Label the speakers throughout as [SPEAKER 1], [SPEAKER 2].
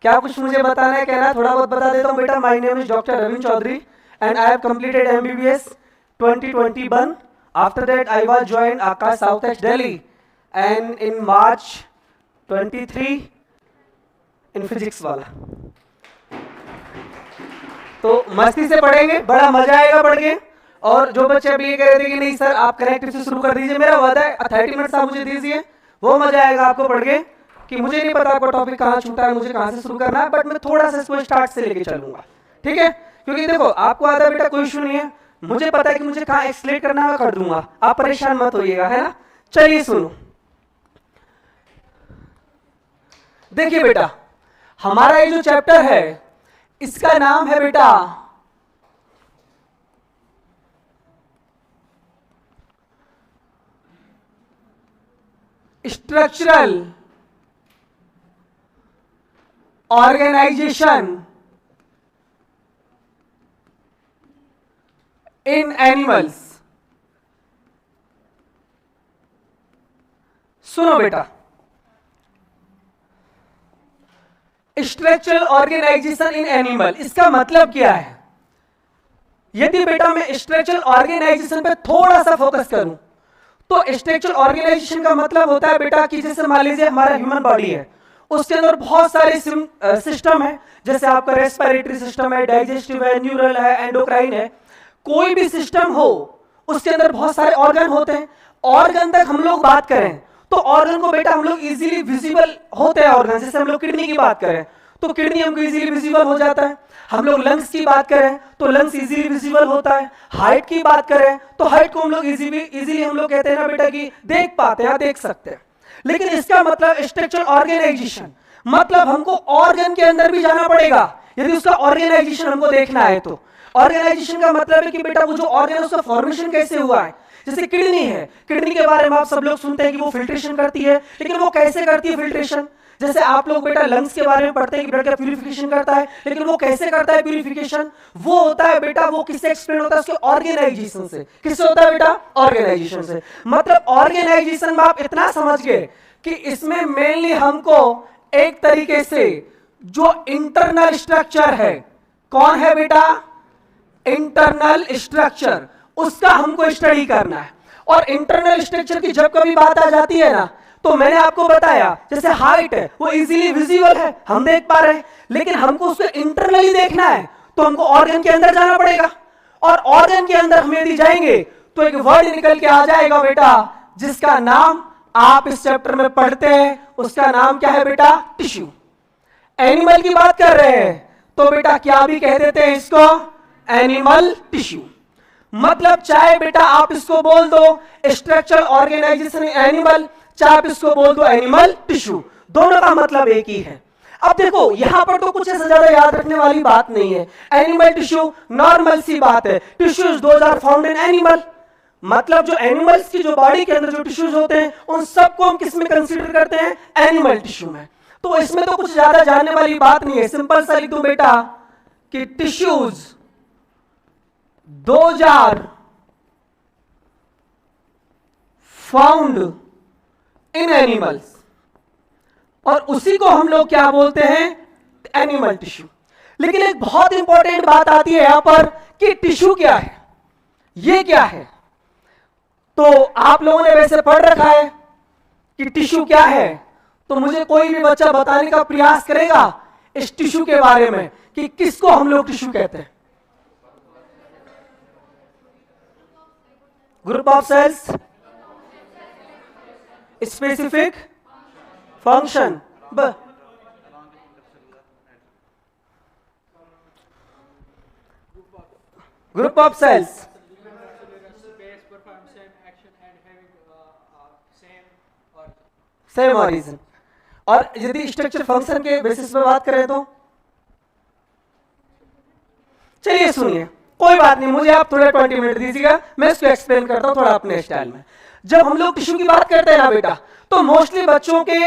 [SPEAKER 1] क्या कुछ मुझे बताना है, कहना है? थोड़ा बहुत बता देता हूँ बेटा। My name is doctor Ravindra Chaudhary and I have completed MBBS 2021. After that I was join Aakash south Delhi and in March 23 in physics वाला। तो मस्ती से पढ़ेंगे, बड़ा मजा आएगा पढ़ के। और जो बच्चे अभी ये कह रहे थे कि नहीं सर आप करेक्टिव से शुरू कर दीजिए, मेरा वादा है 30 मिनट्स आप मुझे दीजिए, वो मजा आएगा आपको पढ़ के। कि मुझे नहीं पता आपका टॉपिक कहाँ छूटा है, मुझे कहाँ से शुरू करना है, बट मैं थोड़ा सा इसको स्टार्ट से लेके चलूंगा, ठीक है? क्योंकि देखो आपको आता है बेटा, कोई इशू नहीं है, मुझे पता है कि मुझे कहाँ एक्सप्लेन करना है, मैं कर दूंगा, आप परेशान मत होइएगा, है ना? चलिए सुनो, देखिए बेटा हमारा ये जो चैप्टर है इसका नाम है बेटा स्ट्रक्चरल ऑर्गेनाइजेशन इन एनिमल्स। सुनो बेटा, स्ट्रक्चरल ऑर्गेनाइजेशन इन एनिमल, इसका मतलब क्या है? यदि बेटा मैं स्ट्रक्चरल ऑर्गेनाइजेशन पे थोड़ा सा फोकस करूं तो स्ट्रक्चरल ऑर्गेनाइजेशन का मतलब होता है बेटा कि जैसे मान लीजिए हमारा ह्यूमन बॉडी है, उसके अंदर बहुत सारे सिस्टम है, जैसे आपका रेस्पिरेटरी सिस्टम है, डाइजेस्टिव है, न्यूरल है, एंडोक्राइन है। कोई भी सिस्टम हो उसके अंदर बहुत सारे ऑर्गन होते हैं। ऑर्गन तक हम लोग बात करें तो ऑर्गन को बेटा हम लोग इजीली विजिबल होते हैं ऑर्गन। जैसे हम लोग किडनी की बात करें तो किडनी हमको इजीली विजिबल हो जाता है। हम लोग लंग्स की बात करें तो लंग्स इजीली विजिबल होता है। हाइट की बात करें तो हाइट को हम लोग इजीली हम लोग कहते हैं ना बेटा कि देख पाते हैं, देख सकते हैं। लेकिन इसका मतलब स्ट्रक्चरल ऑर्गेनाइजेशन मतलब हमको ऑर्गन के अंदर भी जाना पड़ेगा यदि उसका ऑर्गेनाइजेशन हमको देखना है। तो ऑर्गेनाइजेशन का मतलब है कि बेटा वो जो ऑर्गन उसका फॉर्मेशन कैसे हुआ है। जैसे किडनी है, किडनी के बारे में आप सब लोग सुनते हैं कि वो फिल्ट्रेशन करती है, लेकिन वो कैसे करती है फिल्ट्रेशन? जैसे आप लोग बेटा लंग्स के बारे में पढ़ते हैं कि ब्लड का प्यूरिफिकेशन करता है, लेकिन वो कैसे करता है प्यूरिफिकेशन? वो होता है बेटा, वो किससे एक्सप्लेन होता है? उसके ऑर्गेनाइजेशन से। किससे होता है बेटा? ऑर्गेनाइजेशन से। मतलब ऑर्गेनाइजेशन में आप इतना समझ गए कि इसमें मेनली हमको एक तरीके से जो इंटरनल स्ट्रक्चर है, कौन है बेटा? इंटरनल स्ट्रक्चर, उसका हमको स्टडी करना है। और इंटरनल स्ट्रक्चर की जब कभी बात आ जाती है ना, तो मैंने आपको बताया जैसे हाइट है वो इजीली विजिबल है, हम देख पा रहे हैं, लेकिन हमको उसको इंटरनली देखना है तो हमको ऑर्गन के अंदर जाना पड़ेगा। और ऑर्गन के अंदर हम यदि जाएंगे तो एक वर्ड निकल के आ जाएगा बेटा, जिसका नाम आप इस चैप्टर में पढ़ते हैं, उसका नाम क्या है बेटा? टिश्यू। एनिमल की बात कर रहे हैं तो बेटा क्या भी कह देते हैं इसको? Animal tissue. मतलब चाहे बेटा आप इसको बोल दो स्ट्रक्चरल ऑर्गेनाइजेशन एनिमल, चाहे आप इसको बोल दो एनिमल टिश्यू, दोनों का मतलब एक ही है। अब देखो यहां पर तो कुछ ऐसा ज्यादा याद रखने वाली बात नहीं है। एनिमल टिश्यू नॉर्मल सी बात है। Tissues those are found in animal, मतलब जो एनिमल्स की जो बॉडी के अंदर जो टिश्यूज होते हैं उन सबको हम किस में कंसीडर करते हैं? एनिमल टिश्यू में। तो इसमें तो कुछ ज्यादा जानने वाली बात नहीं है। सिंपल सा लिख दूं बेटा कि tissues those are found in animals, और उसी को हम लोग क्या बोलते हैं? Animal tissue. लेकिन एक बहुत इंपॉर्टेंट बात आती है यहां पर कि टिश्यू क्या है, ये क्या है? तो आप लोगों ने वैसे पढ़ रखा है कि टिश्यू क्या है, तो मुझे कोई भी बच्चा बताने का प्रयास करेगा इस टिश्यू के बारे में कि किसको हम लोग टिश्यू कहते हैं? Group of cells, specific function, group of cells, same origin. और यदि स्ट्रक्चर फंक्शन के बेसिस पे बात करें तो चलिए सुनिए, कोई बात नहीं, मुझे आप थोड़ा 20 मिनट दीजिएगा, मैं इसको एक्सप्लेन करता हूं थोड़ा अपने स्टाइल में। जब हम लोग टिश्यू की बात करते हैं ना बेटा, तो मोस्टली बच्चों के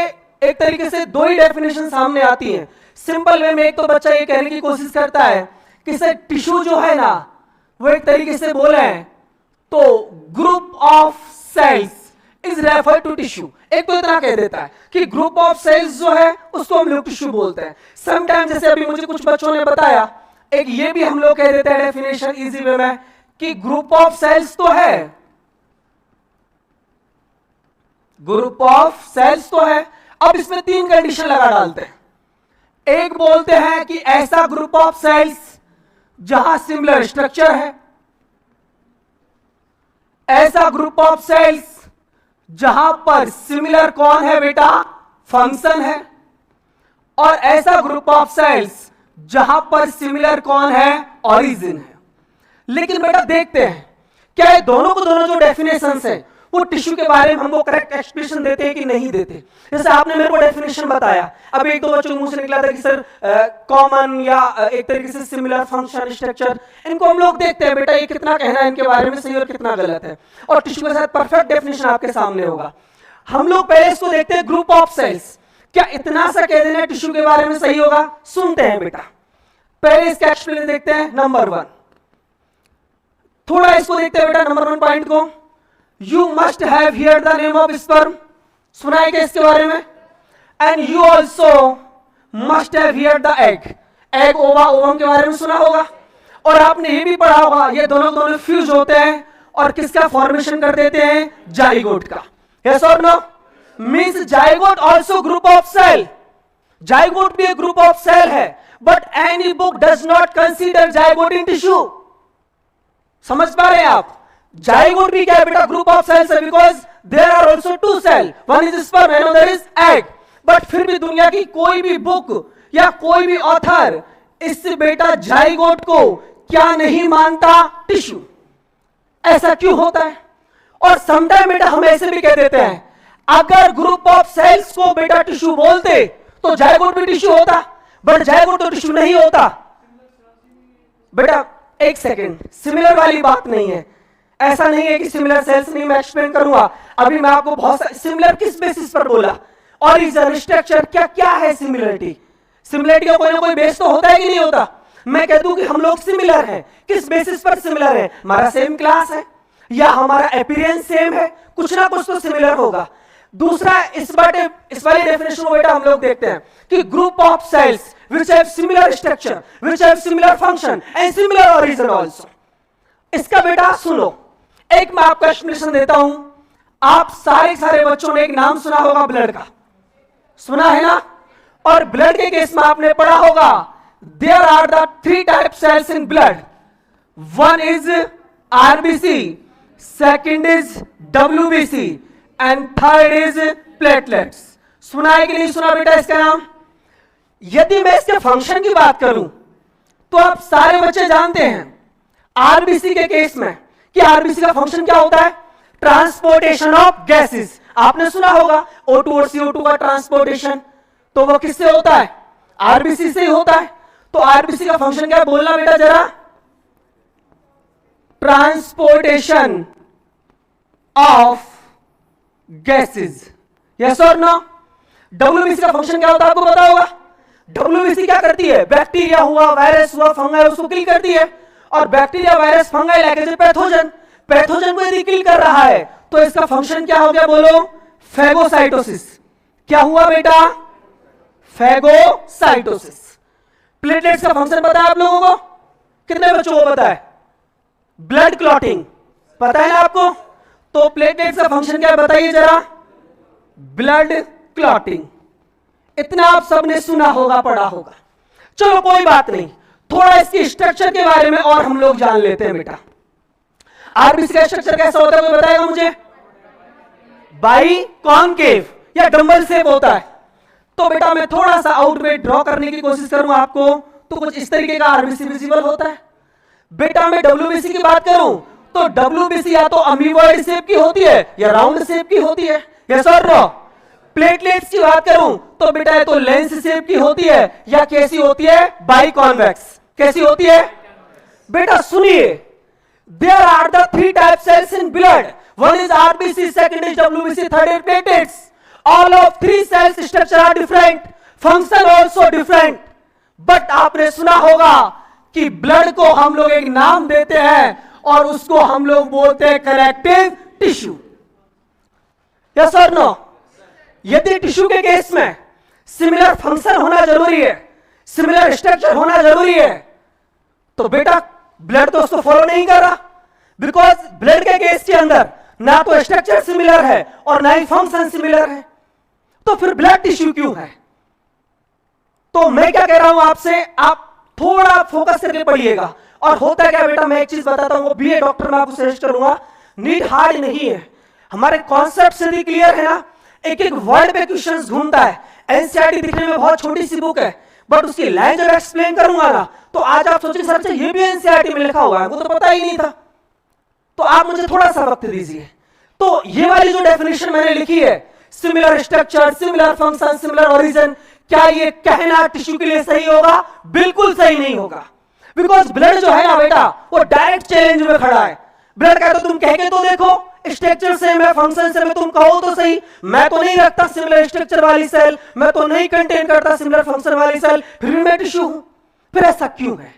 [SPEAKER 1] एक तरीके से दो ही डेफिनेशन सामने आती हैं। सिंपल वे में एक तो बच्चा ये कहने की कोशिश करता है कि सर टिश्यू जो है ना वो एक तरीके से बोले तो group of cells is refer to tissue. एक तो इतना कह देता है कि ग्रुप ऑफ सेल्स जो है उसको हम लोग टिश्यू बोलते हैं। समटाइम जैसे अभी मुझे कुछ बच्चों ने बताया, एक ये भी हम लोग कह देते हैं डेफिनेशन इजी वे में कि ग्रुप ऑफ सेल्स तो है, ग्रुप ऑफ सेल्स तो है। अब इसमें 3 कंडीशन लगा डालते हैं। एक बोलते हैं कि ऐसा ग्रुप ऑफ सेल्स जहां सिमिलर स्ट्रक्चर है, ऐसा ग्रुप ऑफ सेल्स जहां पर सिमिलर कौन है बेटा, फंक्शन है, और ऐसा ग्रुप ऑफ सेल्स जहां पर सिमिलर कौन है, ओरिजिन है। लेकिन बेटा देखते हैं क्या ये दोनों को दोनों जो डेफिनेशंस है वो टिश्यू के बारे में हमको करेक्ट एक्सप्लेनेशन देते हैं कि नहीं देते। जैसे आपने मेरे को डेफिनेशन बताया, अब एक दो बच्चों के मुंह से निकला था कि सर कॉमन या एक तरीके से सिमिलर फंक्शन स्ट्रक्चर, इनको हम लोग देखते हैं बेटा ये कितना कहना है इनके बारे में सही और कितना गलत है, और टिश्यू के साथ परफेक्ट डेफिनेशन आपके सामने होगा। हम लोग पहले इसको देखते हैं ग्रुप ऑफ सेल्स, क्या इतना सा कह देना टिश्यू के बारे में सही होगा। सुनते हैं बेटा, पहले इसका एक्सप्लेनेशन देखते हैं। नंबर 1, थोड़ा इसको देखते हैं बेटा नंबर 1 पॉइंट को। You must have heard the name of sperm, सुना है क्या इसके बारे में? And you also must have heard the egg, egg ओवा ओवम के बारे में सुना होगा। और आपने ये भी पढ़ा होगा ये दोनों दोनों फ्यूज होते हैं और किसका फॉर्मेशन कर देते हैं, जाइगोट का। Yes or no? Means zygote also group of cell, zygote भी एक ग्रुप ऑफ सेल है, but any book does not consider zygote in tissue। समझ पा रहे हैं आप? जाइगोट भी क्या है बेटा, ग्रुप ऑफ सेल्स है, because there are also 2 cell, one is sperm and other is egg. But फिर भी दुनिया की कोई भी बुक या कोई भी ऑथर इस बेटा जाइगोट को क्या नहीं मानता, टिश्यू। ऐसा क्यों होता है? और समटाइम बेटा हम ऐसे भी कह देते हैं अगर ग्रुप ऑफ सेल्स को बेटा टिश्यू बोलते तो जाइगोट भी टिश्यू होता, बट जाइगोट तो टिश्यू नहीं होता। बेटा एक सेकेंड, सिमिलर वाली बात नहीं है, ऐसा नहीं है कि सिमिलर सेल्स नहीं, मैं एक्सप्लेन करूंगा। अभी मैं आपको बहुत सिमिलर किस बेसिस पर बोला, ओरिजिन, स्ट्रक्चर, क्या क्या है सिमिलरिटी। सिमिलरिटी का कोई ना कोई बेस तो होता है कि नहीं होता। मैं कह दूं कि हम लोग सिमिलर हैं, किस बेसिस पर सिमिलर है, हमारा सेम क्लास है या हमारा अपीयरेंस सेम है, कुछ ना कुछ तो सिमिलर होगा। दूसरा इस वाले डेफिनेशन को बेटा हम लोग देखते हैं कि group of cells which have similar structure, which have similar function and similar origin also। इसका बेटा सुनो, एक मैं आपको एक्सप्लेनेशन देता हूं। आप सारे बच्चों ने एक नाम सुना होगा ब्लड का, सुना है ना? और ब्लड के केस में आपने पढ़ा होगा there are the 3 type cells in blood, one is RBC, second is WBC and third is platelets. सुना है कि नहीं सुना बेटा इसका नाम? यदि मैं इसके फंक्शन की बात करूं तो आप सारे बच्चे जानते हैं आरबीसी के केस में कि आरबीसी का फंक्शन क्या होता है, ट्रांसपोर्टेशन ऑफ गैसेस। आपने सुना होगा O2 और CO2 का ट्रांसपोर्टेशन, तो वो किससे होता है, आरबीसी से ही होता है। तो आरबीसी का फंक्शन क्या है बोलना बेटा जरा, ट्रांसपोर्टेशन ऑफ गैसेस। यस और नो? डब्ल्यूबीसी का फंक्शन क्या होता है आपको पता होगा। डब्ल्यूबीसी क्या करती है, बैक्टीरिया हुआ, वायरस हुआ, फंगाई, उसको किल करती है। और bacteria, virus, fungi like as pathogen को यदि किल कर रहा है तो इसका फंक्शन क्या हो गया बोलो, फैगोसाइटोसिस। क्या हुआ बेटा, फैगोसाइटोसिस। प्लेटलेट्स का फंक्शन पता है आप लोगों को? कितने बच्चों को पता है? ब्लड क्लॉटिंग पता है ना आपको? तो प्लेटलेट्स का फंक्शन क्या है बताइए जरा, ब्लड क्लॉटिंग। इतना आप सबने सुना होगा, पढ़ा होगा। चलो कोई बात नहीं, थोड़ा इसकी स्ट्रक्चर के बारे में और हम लोग जान लेते हैं बेटा। आरबीसी का स्ट्रक्चर कैसा होता है कोई बताएगा मुझे? बाई कॉनकेव या डंबल शेप होता है। तो बेटा मैं थोड़ा सा आउटवेट ड्रॉ करने की कोशिश करूं आपको, तो कुछ इस तरीके का आरबीसी विजिबल होता है। बेटा मैं डब्ल्यूबीसी की बात करूं तो डब्ल्यूबीसी या तो अमीबॉइड शेप की होती है या राउंड शेप की होती है। यस और नो? प्लेटलेट्स की बात करूं तो बेटा ये तो लेंस शेप की होती है या कैसी होती है, बाई कॉन्वेक्स। कैसी होती है बेटा? सुनिए, there are the 3 type cells in blood, one is RBC, second is WBC, third is platelets. All of 3 cells structure are different, function also different. But आपने सुना होगा कि ब्लड को हम लोग एक नाम देते हैं और उसको हम लोग बोलते हैं कनेक्टिव टिश्यू। यस और नो? यदि टिश्यू के केस में सिमिलर फंक्शन होना जरूरी है, सिमिलर स्ट्रक्चर होना जरूरी है, तो बेटा ब्लड तो उसको फॉलो नहीं कर रहा, बिकॉज ब्लड के केस के अंदर ना तो स्ट्रक्चर सिमिलर है और ना ही फंक्शन सिमिलर है, तो फिर ब्लड टिश्यू क्यों है? तो मैं क्या कह रहा हूं आपसे, आप थोड़ा फोकस करके पढ़िएगा। और होता है क्या बेटा, मैं एक चीज बताता हूं, वो बीए डॉक्टर में आपको सजेस्ट करूंगा, नीट हार्ड नहीं है, हमारे कॉन्सेप्ट से भी क्लियर है ना। एक एक वर्ड पे क्वेश्चंस घूमता है। एनसीईआरटी दिखने में बहुत छोटी सी बुक है, बट उसकी लाइन जब एक्सप्लेन करूंगा ना, तो आज आप सोचेंगे सर अच्छा ये भी एनसीईआरटी में लिखा हुआ है, वो तो पता ही नहीं था। तो आप मुझे थोड़ा सा वक्त दीजिए। तो ये वाली जो डेफिनेशन मैंने लिखी है, similar structure, similar function, similar origin, क्या ये कहना टिश्यू के लिए सही होगा? बिल्कुल सही नहीं होगा, बिकॉज ब्लड जो है ना बेटा, वो डायरेक्ट चैलेंज में खड़ा है। ब्लड का तो तुम कह के तो देखो, स्ट्रक्चर सेम है, फंक्शन सेम है, तुम कहो तो सही, मैं तो नहीं रखता सिमिलर स्ट्रक्चर वाली सेल, मैं तो नहीं कंटेन करता सिमिलर फंक्शन वाली सेल, फिर भी मैं टिश्यू हूं। फिर ऐसा क्यों है?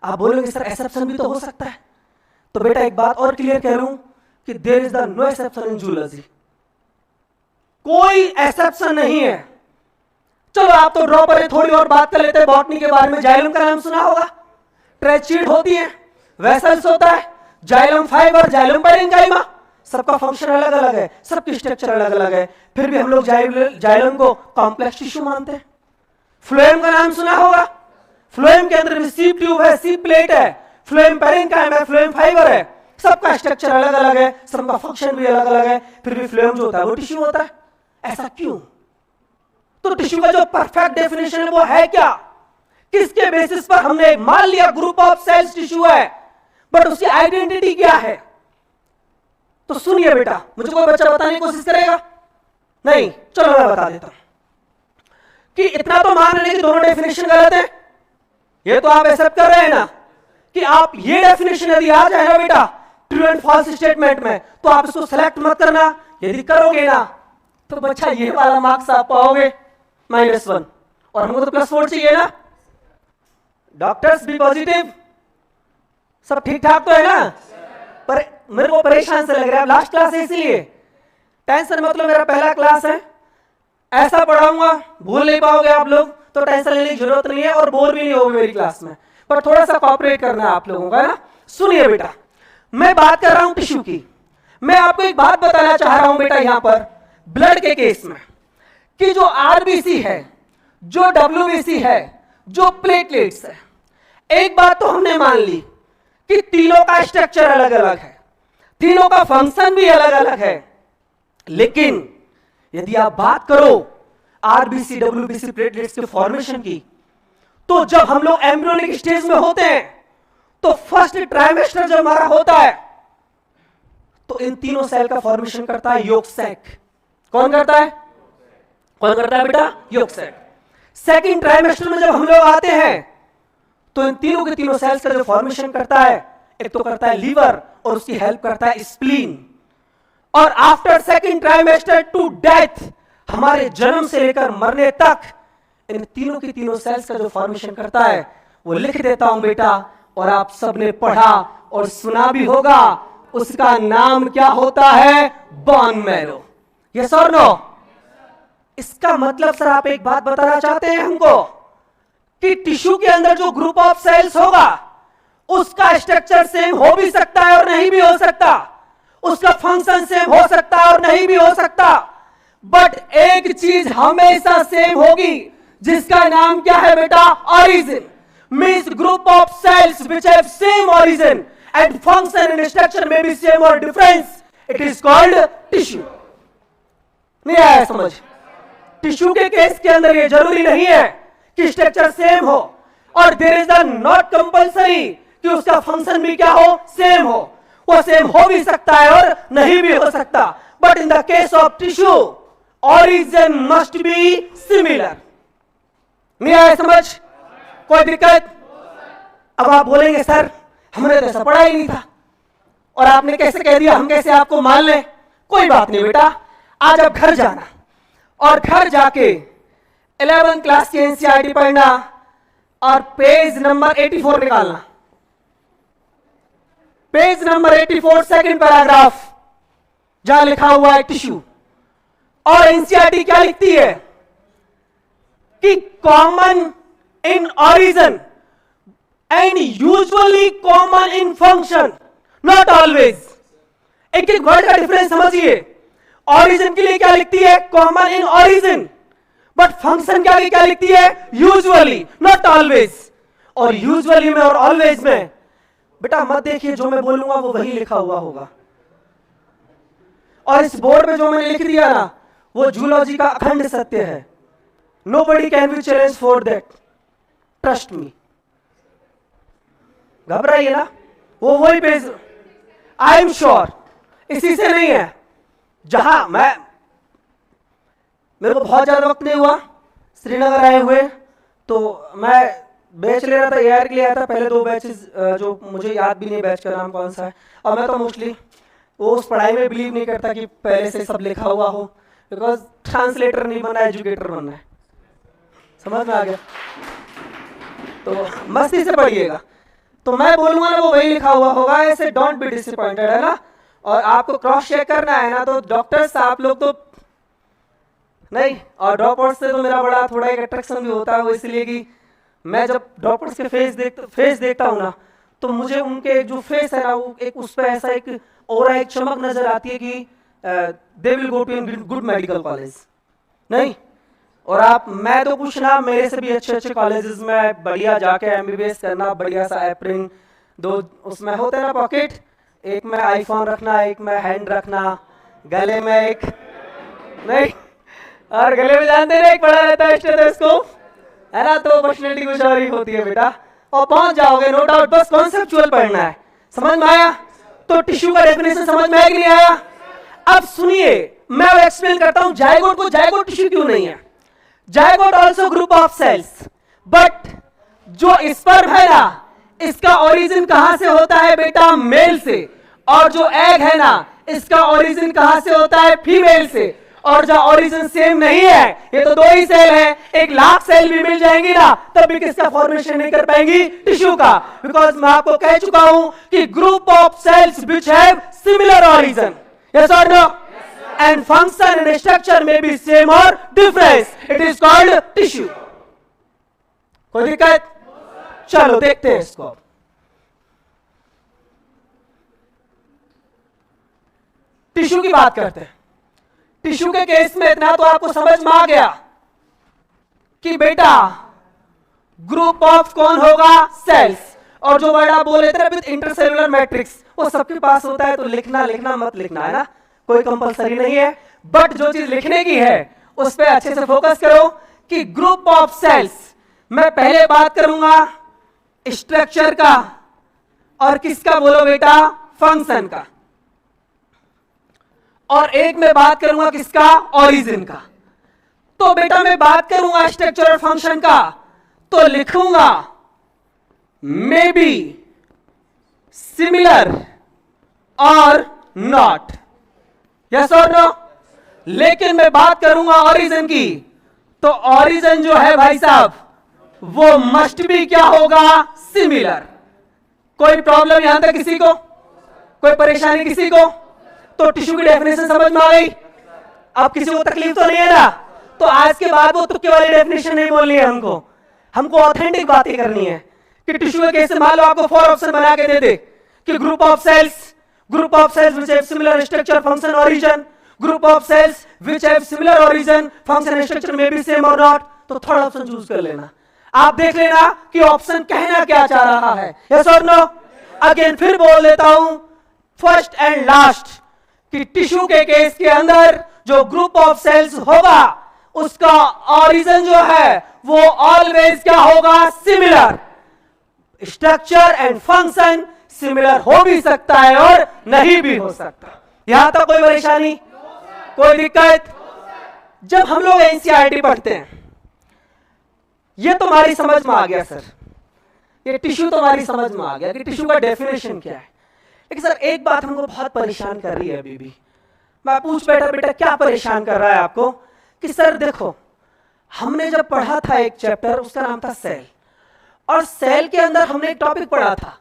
[SPEAKER 1] आप बोलोगे सर एक्सेप्शन भी तो हो सकता है। तो बेटा एक बात और क्लियर कह लूं कि there is the no exception in zoology, कोई एक्सेप्शन नहीं है। चलो आप तो ड्रॉप पर थोड़ी और बात कर लेते हैं बॉटनी के बारे में। जाइलम का नाम सुना होगा, ट्रेचीड होती है, वेसल्स होता है, जाइलम फाइबर, जाइलम पैरेन्काइमा, सबका फंक्शन अलग अलग है, सबकी स्ट्रक्चर अलग अलग है, फिर भी हम लोग जाइलम को कॉम्प्लेक्स टिश्यू मानते हैं। फ्लोएम का नाम सुना होगा, फ्लोएम के अंदर भी सीप ट्यूब है, सीप प्लेट है, फ्लोएम पैरेन्काइमा है, फ्लोएम फाइबर है, सबका स्ट्रक्चर अलग अलग है, सबका फंक्शन भी अलग अलग है, फिर भी फ्लोएम जो होता है वो टिश्यू होता है। ऐसा क्यों? तो टिश्यू का जो परफेक्ट डेफिनेशन है वो है क्या? किसके बेसिस पर हमने मान लिया ग्रुप ऑफ सेल्स टिश्यू है, बट उसकी आइडेंटिटी क्या है? तो सुनिए बेटा, मुझे कोई बच्चा बताने की कोशिश करेगा? नहीं, चलो मैं बता देता हूं कि इतना तो मान लें कि दोनों डेफिनेशन गलत है। ये तो आप एक्सेप्ट कर रहे हैं ना कि आप ये डेफिनेशन यदि आ जाए ना बेटा ट्रू एंड फॉल्स स्टेटमेंट में, तो आप इसको सेलेक्ट मत करना। यदि करोगे ना तो बच्चा ये वाला मार्क्स आप पाओगे -1, और हमको तो +4 चाहिए ना। डॉक्टर्स बी पॉजिटिव, सब ठीक ठाक तो है ना? पर मेरे को परेशान से लग रहा है, लास्ट क्लास है इसीलिए टेंशन, मतलब मेरा पहला क्लास है, ऐसा पढ़ाऊंगा भूल नहीं पाओगे आप लोग, तो टेंशन लेने की जरूरत नहीं है और बोर भी नहीं होगी मेरी क्लास में, पर थोड़ा सा कॉपरेट करना है आप लोगों का ना। सुनिए बेटा, मैं बात कर रहा हूं टिश्यू की। मैं आपको एक बात बताना चाह रहा हूं बेटा यहां पर ब्लड के केस में, कि जो आरबीसी है, जो डब्ल्यूबीसी है, जो प्लेटलेट्स है, एक बात तो हमने मान ली कि तीनों का स्ट्रक्चर अलग अलग है, तीनों का फंक्शन भी अलग अलग है। लेकिन यदि आप बात करो आरबीसी, डब्ल्यूबीसी, प्लेटलेट्स के फॉर्मेशन की, तो जब हम लोग एम्ब्रियोनिक स्टेज में होते हैं, तो फर्स्ट ट्राइमेस्टर जब हमारा होता है, तो इन तीनों सेल का फॉर्मेशन करता है यॉर्क सैक। कौन करता है? कौन करता है बेटा? York sac. सेकंड ट्राइमेस्टर में जब हम लोग आते हैं, तो इन तीनों के तीनों सेल्स का जो फॉर्मेशन करता है, एक तो करता है लीवर और उसकी हेल्प करता है स्प्लीन। और after second trimester to death, हमारे जन्म से लेकर मरने तक, इन तीनों की तीनों सेल्स का जो फॉर्मेशन करता है वो लिख देता हूं बेटा, और आप सबने पढ़ा और सुना भी होगा, उसका नाम क्या होता है? Bone marrow. यस और नो? इसका मतलब सर आप एक बात बताना चाहते हैं हमको कि टिश्यू के अंदर जो ग्रुप ऑफ सेल्स होगा उसका स्ट्रक्चर सेम हो भी सकता है और नहीं भी हो सकता, उसका फंक्शन सेम हो सकता है और नहीं भी हो सकता, बट एक चीज हमेशा सेम होगी, जिसका नाम क्या है बेटा? Origin. Means group of cells which have same origin and function and structure में बी सेम और difference, it is called tissue. नहीं आया समझ? टिश्यू के केस के अंदर ये जरूरी नहीं है कि स्ट्रक्चर सेम हो, और देयर इज नॉट कंपल्सरी कि उसका फंक्शन भी क्या हो? सेम हो। वो सेम हो भी सकता है और नहीं भी हो सकता, but in the case of tissue origin must be similar. नहीं आया समझ? कोई दिक्कत? अब आप बोलेंगे सर हमने तो ऐसा पढ़ा ही नहीं था, और आपने कैसे कह दिया, हम कैसे आपको मान लें? कोई बात नहीं बेटा, आज आप घर जाना और घर जाके 11th क्लास की एनसीईआरटी पढ़ना और पेज नंबर 84 निकालना। पेज नंबर 84 सेकंड पैराग्राफ, जहां लिखा हुआ है टिश्यू। और एनसीईआरटी क्या लिखती है कि common in origin and usually common in function, not always. एक एक वर्ड का डिफरेंस समझिए। ऑरिजिन के लिए क्या लिखती है? Common in origin. But function के आगे क्या लिखती है? Usually, not always. और यूजुअली में और ऑलवेज में बेटा मत देखिए, जो मैं बोलूंगा वो वही लिखा हुआ होगा। और इस बोर्ड पे जो मैंने लिख दिया ना, वो जूलॉजी का अखंड सत्य है। Nobody can be challenged for that. Trust me. घबराइए ना, वो वही पेज। आई एम श्योर इसी से नहीं है। जहां मेरे को बहुत ज्यादा वक्त नहीं हुआ श्रीनगर आए हुए, तो मैं बैच ले रहा था, एआर के लिए आया था। पहले 2 बैचेस जो मुझे याद भी नहीं बैच का नाम कौन सा है। और मैं तो मोस्टली वो उस पढ़ाई में बिलीव नहीं करता कि पहले से सब लिखा हुआ हो, बिकॉज ट्रांसलेटर नहीं बनना, एजुकेटर बनना है। समझ में आ गया? तो मस्ती से पढ़िएगा। तो मैं बोलूंगा ना वो वही लिखा हुआ होगा, ऐसे डोंट बी डिसअपॉइंटेड, है ना। और आपको क्रॉस चेक करना है ना, तो डॉक्टर्स आप लोग तो नहीं, और ड्रॉप आउट से तो मेरा बड़ा थोड़ा एक अट्रैक्शन भी होता है। वो इसलिए कि मैं जब ड्रॉप आउट्स के फेस देखता हूँ ना, तो मुझे उनके जो फेस है ना, वो एक उस पर ऐसा एक और एक चमक नजर आती है कि they will go to good medical college. नहीं, और मैं तो कुछ ना, मेरे से भी अच्छे कॉलेजेस में बढ़िया जाके एमबीबीएस करना, बढ़िया सा एप्रिन, 2 उसमें होते हैं ना पॉकेट, एक में आईफोन रखना, एक में हैंड रखना, गले में एक नहीं, और गले में जानते ना एक पड़ा रहता है स्टेथोस्कोप, है ना। तो पर्सनैलिटी कुछ और ही होती है बेटा, और पहुंच जाओगे नो डाउट। बस कॉन्सेप्चुअल पढ़ना है। समझ में आया? तो टिश्यू का डेफिनेशन समझ में आया कि नहीं आया? अब सुनिए, मैं एक्सप्लेन करता हूं जायगोट को जायगोट टिश्यू क्यों नहीं है। Zygote also group of cells, but जो स्पर्म है ना, इसका ओरिजिन कहां से होता है बेटा? मेल से। और जो एग है ना, इसका ओरिजिन कहां से होता है? फीमेल से। और जो ओरिजिन सेम नहीं है, ये तो 2 ही सेल है, 1 लाख सेल भी मिल जाएंगी ना, तब भी किसका फॉर्मेशन नहीं कर पाएंगी? टिश्यू का। बिकॉज मैं आपको कह चुका हूं कि group of cells which have similar origin, yes और no, and function and structure may be same or different, it is called tissue. कोई दिक्कत? चलो देखते हैं इसको। टिश्यू की बात करते हैं। टिश्यू के केस में इतना तो आपको समझ में आ गया कि बेटा ग्रुप ऑफ कौन होगा? सेल्स। और जो वर्ड आप बोले थे विद इंटरसेलुलर मैट्रिक्स, वो सबके पास होता है, तो लिखना मत लिखना, है ना, कोई कंपलसरी नहीं है। बट जो चीज लिखने की है उस पर अच्छे से फोकस करो कि ग्रुप ऑफ सेल्स, मैं पहले बात करूंगा स्ट्रक्चर का, और किसका बोलो बेटा? फंक्शन का। और एक में बात करूंगा किसका? ओरिजिन का। तो बेटा मैं बात करूंगा स्ट्रक्चर और फंक्शन का, तो लिखूंगा मे बी सिमिलर और नॉट, यस और नो। लेकिन मैं बात करूंगा ओरिजिन की, तो ओरिजिन जो है भाई साहब, वो मस्ट भी क्या होगा? सिमिलर। कोई प्रॉब्लम यहां तक किसी को? कोई परेशानी किसी को? तो टिश्यू की डेफिनेशन समझ में आ गई? अब किसी को तकलीफ तो नहीं है ना? तो आज के बाद वो तुक्के वाली डेफिनेशन नहीं बोलनी है हमको ऑथेंटिक बातें करनी है कि टिश्यू के केस में मान लो आपको 4 ऑप्शन बना के दे दे कि group of cells which have similar structure, function, origin, group of cells which have similar origin, function and structure may be same or not, तो थर्ड ऑप्शन चूज कर लेना। आप देख लेना कि ऑप्शन कहना क्या चाह रहा है, यस और नो। अगेन फिर बोल देता हूं, फर्स्ट एंड लास्ट, कि टिश्यू के केस के अंदर जो ग्रुप ऑफ सेल्स होगा उसका ओरिजिन जो है वो ऑलवेज क्या होगा? Similar. Structure and function similar हो भी सकता है और नहीं भी हो सकता। यहां तक कोई परेशानी, कोई दिक्कत? जब हम लोग एनसीईआरटी पढ़ते हैं, ये तुम्हारी समझ में आ गया सर, ये टिश्यू तुम्हारी समझ में आ गया कि टिश्यू का डेफिनेशन क्या है। लेकिन सर एक बात हमको बहुत परेशान कर रही है अभी भी। मैं पूछ बैठा बेटा क्या परेशान कर रहा है आपको? कि सर देखो, हमने जब पढ़ा था एक चैप्टर, उसका नाम था सेल, और सेल के अंदर हमने एक टॉपिक पढ़ा था,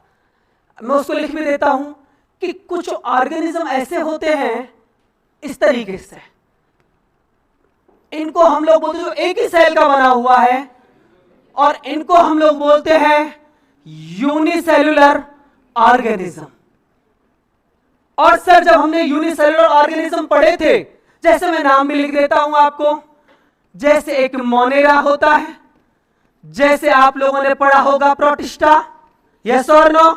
[SPEAKER 1] मैं उसको लिख भी देता हूं कि कुछ ऑर्गेनिज्म ऐसे होते हैं इस तरीके से, इनको हम लोग बोलते हैं जो एक ही सेल का बना हुआ है, और इनको हम लोग बोलते हैं यूनिसेल्युलर ऑर्गेनिज्म। और सर जब हमने यूनिसेल्युलर ऑर्गेनिज्म पढ़े थे, जैसे मैं नाम भी लिख देता हूं आपको, जैसे एक मोनेरा होता है, जैसे आप लोगों ने पढ़ा होगा प्रोटिस्टा, यस और नो,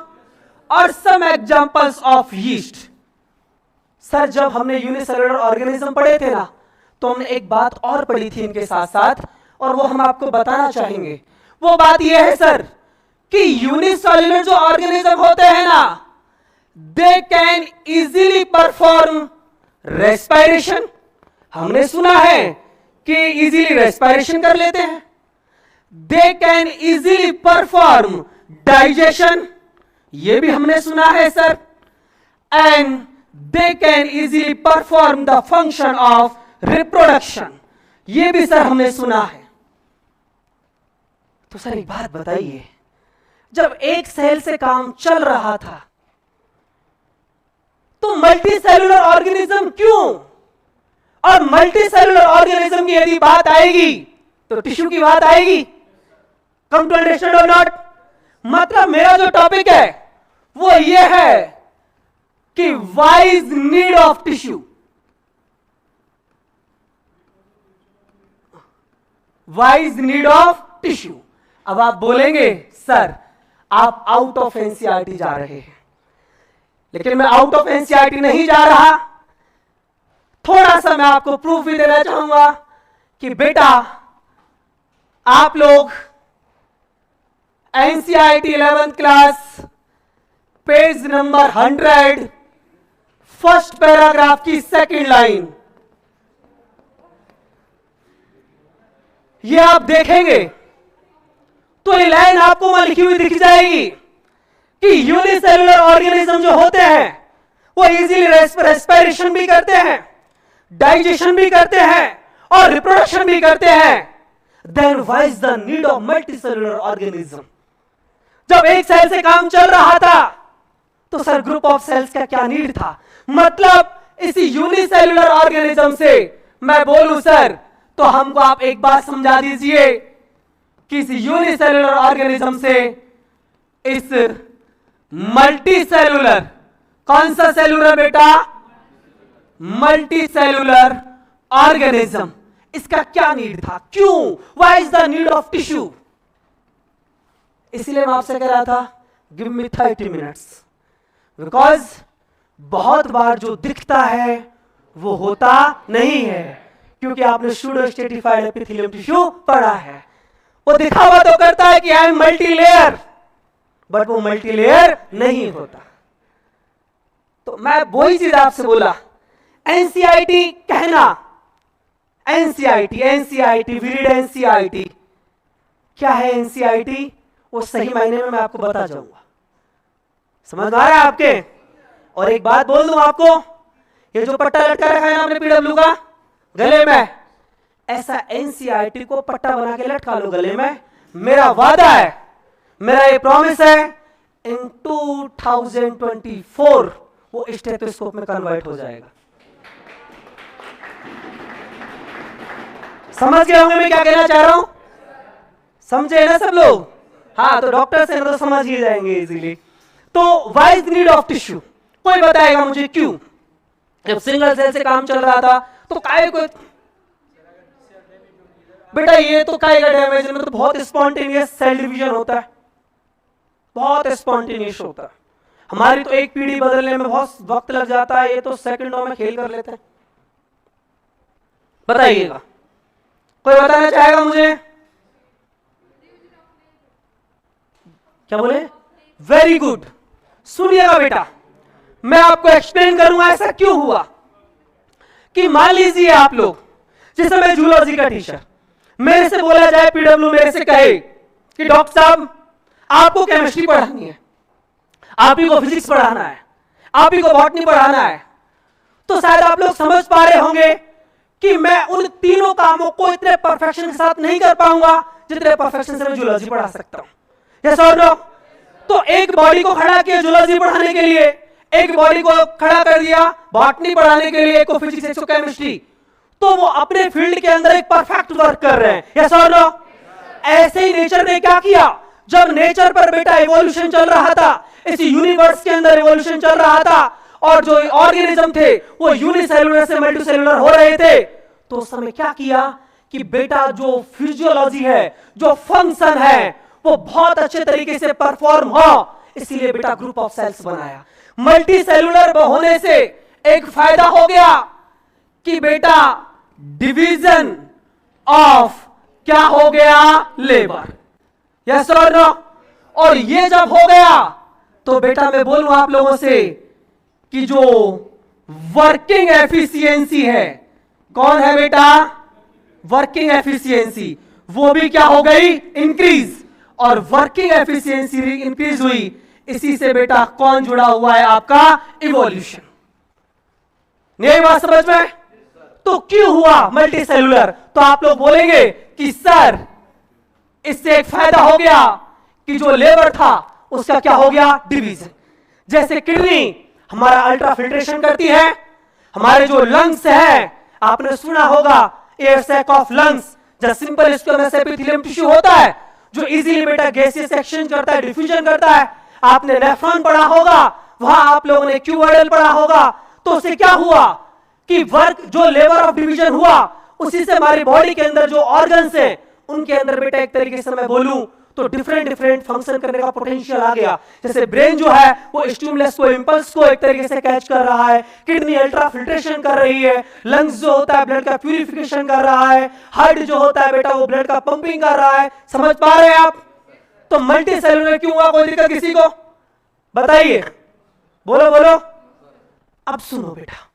[SPEAKER 1] और some examples of yeast. Sir जब हमने यूनिसेल्युलर ऑर्गेनिज्म पढ़े थे ना, तो हमने एक बात और पढ़ी थी इनके साथ साथ, और वो हम आपको बताना चाहेंगे। वो बात ये है सर कि यूनिसेल्युलर जो ऑर्गेनिज्म होते हैं ना, they can easily perform respiration. हमने सुना है कि इजीली रेस्पिरेशन कर लेते हैं। They can easily perform digestion, ये भी हमने सुना है sir. And they can easily perform the function of reproduction, ये भी सर हमने सुना है। तो सर एक बात बताइए, जब एक सेल से काम चल रहा था तो मल्टी सेलुलर ऑर्गेनिज्म क्यों? और मल्टी सेलुलर ऑर्गेनिज्म की यदि बात आएगी तो टिश्यू की बात आएगी। कम टू अंडरस्टैंड और नॉट? मतलब मेरा जो टॉपिक है वो ये है कि why is need of tissue, why is need of tissue. अब आप बोलेंगे सर आप आउट ऑफ एनसीईआरटी जा रहे हैं, लेकिन मैं आउट ऑफ एनसीईआरटी नहीं जा रहा। थोड़ा सा मैं आपको प्रूफ भी देना चाहूंगा कि बेटा आप लोग NCERT 11th class page number 100 first paragraph की सेकंड लाइन, ये आप देखेंगे तो ये लाइन आपको वहां लिखी हुई दिख जाएगी कि यूनिसेल्युलर ऑर्गेनिज्म जो होते हैं वो इजीली रेस्पिरेशन भी करते हैं, डाइजेशन भी करते हैं और रिप्रोडक्शन भी करते हैं। Then why is the need of multicellular organism? जब एक सेल से काम चल रहा था तो सर ग्रुप ऑफ सेल्स का क्या नीड था? मतलब इसी यूनिसेल्युलर ऑर्गेनिज्म से मैं बोलूं सर तो हमको आप एक बात समझा दीजिए कि इस यूनिसेल्युलर ऑर्गेनिज्म से इस मल्टी सेलुलर, कौन सा सेलुलर बेटा? मल्टी सेलुलर ऑर्गेनिज्म, इसका क्या नीड था? क्यों? Why is the need of tissue? इसलिए मैं आपसे कह रहा था गिव मी 30 मिनट्स, बिकॉज बहुत बार जो दिखता है वो होता नहीं है, क्योंकि आपने सूडो स्ट्रेटिफाइड एपिथेलियम टिश्यू पढ़ा है। वो दिखावा तो करता है कि I am multi layer, but वो मल्टी लेयर नहीं होता। तो मैं वही चीज आपसे बोला, एनसीईआरटी कहना, एनसीईआरटी वी रीड एनसीईआरटी। क्या है एनसीईआरटी? वो सही मायने में मैं आपको बता जाऊंगा। समझ आ रहा है आपके? और एक बात बोल दूं आपको, ये जो पट्टा लटका रखा है ना आपने पीडब्ल्यू का गले में, ऐसा एनसीईआरटी को पट्टा बना के लटका लो गले में। मेरा वादा है, मेरा ये प्रॉमिस है, इन 2024 वो स्टेथोस्कोप में कन्वर्ट हो जाएगा। समझ गए होंगे मैं क्या कहना चाह रहा हूं? समझे ना सब लोग? हाँ, तो डॉक्टर से तो समझ ही जाएंगे इजीली। तो why is need of tissue? कोई बताएगा मुझे क्यों? जब सिंगल सेल से काम चल रहा था तो काय को बेटा ये तो काय का डैमेज में तो बहुत स्पॉन्टेनियस सेल डिवीजन होता है, बहुत स्पॉन्टेनियस होता है। हमारी तो एक पीढ़ी बदलने में बहुत वक्त लग जाता है, ये तो सेकंडों में खेल कर लेते हैं। बताइएगा, कोई बताना चाहेगा मुझे? क्या बोले? वेरी गुड, सुनिएगा बेटा, मैं आपको एक्सप्लेन करूंगा ऐसा क्यों हुआ। कि मान लीजिए आप लोग, जैसे मैं जूलॉजी का टीचर, मेरे से बोला जाए, पीडब्ल्यू मेरे से कहे कि डॉक्टर साहब आपको केमिस्ट्री पढ़ानी है, आप ही को फिजिक्स पढ़ाना है, आप ही को बॉटनी पढ़ाना है, तो शायद आप लोग समझ पा रहे होंगे कि मैं उन तीनों कामों को इतने परफेक्शन के साथ नहीं कर पाऊंगा जितने परफेक्शन से मैं जूलॉजी पढ़ा सकता हूं। यस और नो? तो एक बॉडी को खड़ा किया जूलॉजी पढ़ाने के लिए, एक बॉडी को खड़ा कर दिया बॉटनी पढ़ाने के लिए, एक को फिजिक्स, एक को केमिस्ट्री। तो वो अपने फील्ड के अंदर एक परफेक्ट वर्क कर रहे हैं। यस और नो? ऐसे ही नेचर ने क्या किया, जब नेचर पर बेटा इवोल्यूशन चल रहा था, इस यूनिवर्स के अंदर इवोल्यूशन चल रहा था, और जो ऑर्गेनिज्म थे वो यूनिसेलुलर से मल्टीसेलुलर हो रहे थे, तो उस समय क्या किया कि बेटा जो फिजियोलॉजी है, जो फंक्शन है, वो बहुत अच्छे तरीके से परफॉर्म हो, इसीलिए बेटा ग्रुप ऑफ सेल्स बनाया। मल्टी सेलुलर होने से एक फायदा हो गया कि बेटा डिवीजन ऑफ क्या हो गया, लेबर। यस और नो? और ये जब हो गया तो बेटा मैं बोलूं आप लोगों से कि जो वर्किंग एफिशिएंसी है, कौन है बेटा, वर्किंग एफिशिएंसी, वो भी क्या हो गई, इंक्रीज। और वर्किंग एफिशिएंसी इंक्रीज हुई, इसी से बेटा कौन जुड़ा हुआ है, आपका इवोल्यूशन। नहीं बात समझ में? तो क्यों हुआ मल्टी सेलुलर? तो आप लोग बोलेंगे कि सर इससे एक फायदा हो गया कि जो लेबर था उसका क्या हो गया, डिवीजन। जैसे किडनी हमारा अल्ट्रा फिल्ट्रेशन करती है, हमारे जो लंग्स है, आपने सुना होगा एयर सैक ऑफ लंग्स, जो सिंपल स्क्वेमस एपिथेलियम टिश्यू होता है, जो इजीली बेटा गैसेस एक्सचेंज करता है, डिफ्यूजन करता है। आपने नेफ्रॉन पढ़ा होगा, वहां आप लोगों ने क्यूआरएल पढ़ा होगा। तो उससे क्या हुआ कि वर्क जो लेबर ऑफ डिवीजन हुआ, उसी से हमारी बॉडी के अंदर जो ऑर्गन्स हैं, उनके अंदर बेटा एक तरीके से मैं बोलूं तो डिफरेंट फंक्शन करने का पोटेंशियल आ गया। जैसे ब्रेन जो है वो स्टिमुलस को, इंपल्स को एक तरीके से कैच कर रहा है, किडनी अल्ट्रा फिल्ट्रेशन कर रही है, लंग्स जो होता है ब्लड का प्यूरिफिकेशन कर रहा है, हार्ट जो होता है बेटा वो ब्लड का पंपिंग कर रहा है। समझ पा रहे हैं आप? तो मल्टी सेलुलर क्यों हुआ, कोई दिक्कत किसी को बताइए, बोलो बोलो। अब सुनो बेटा,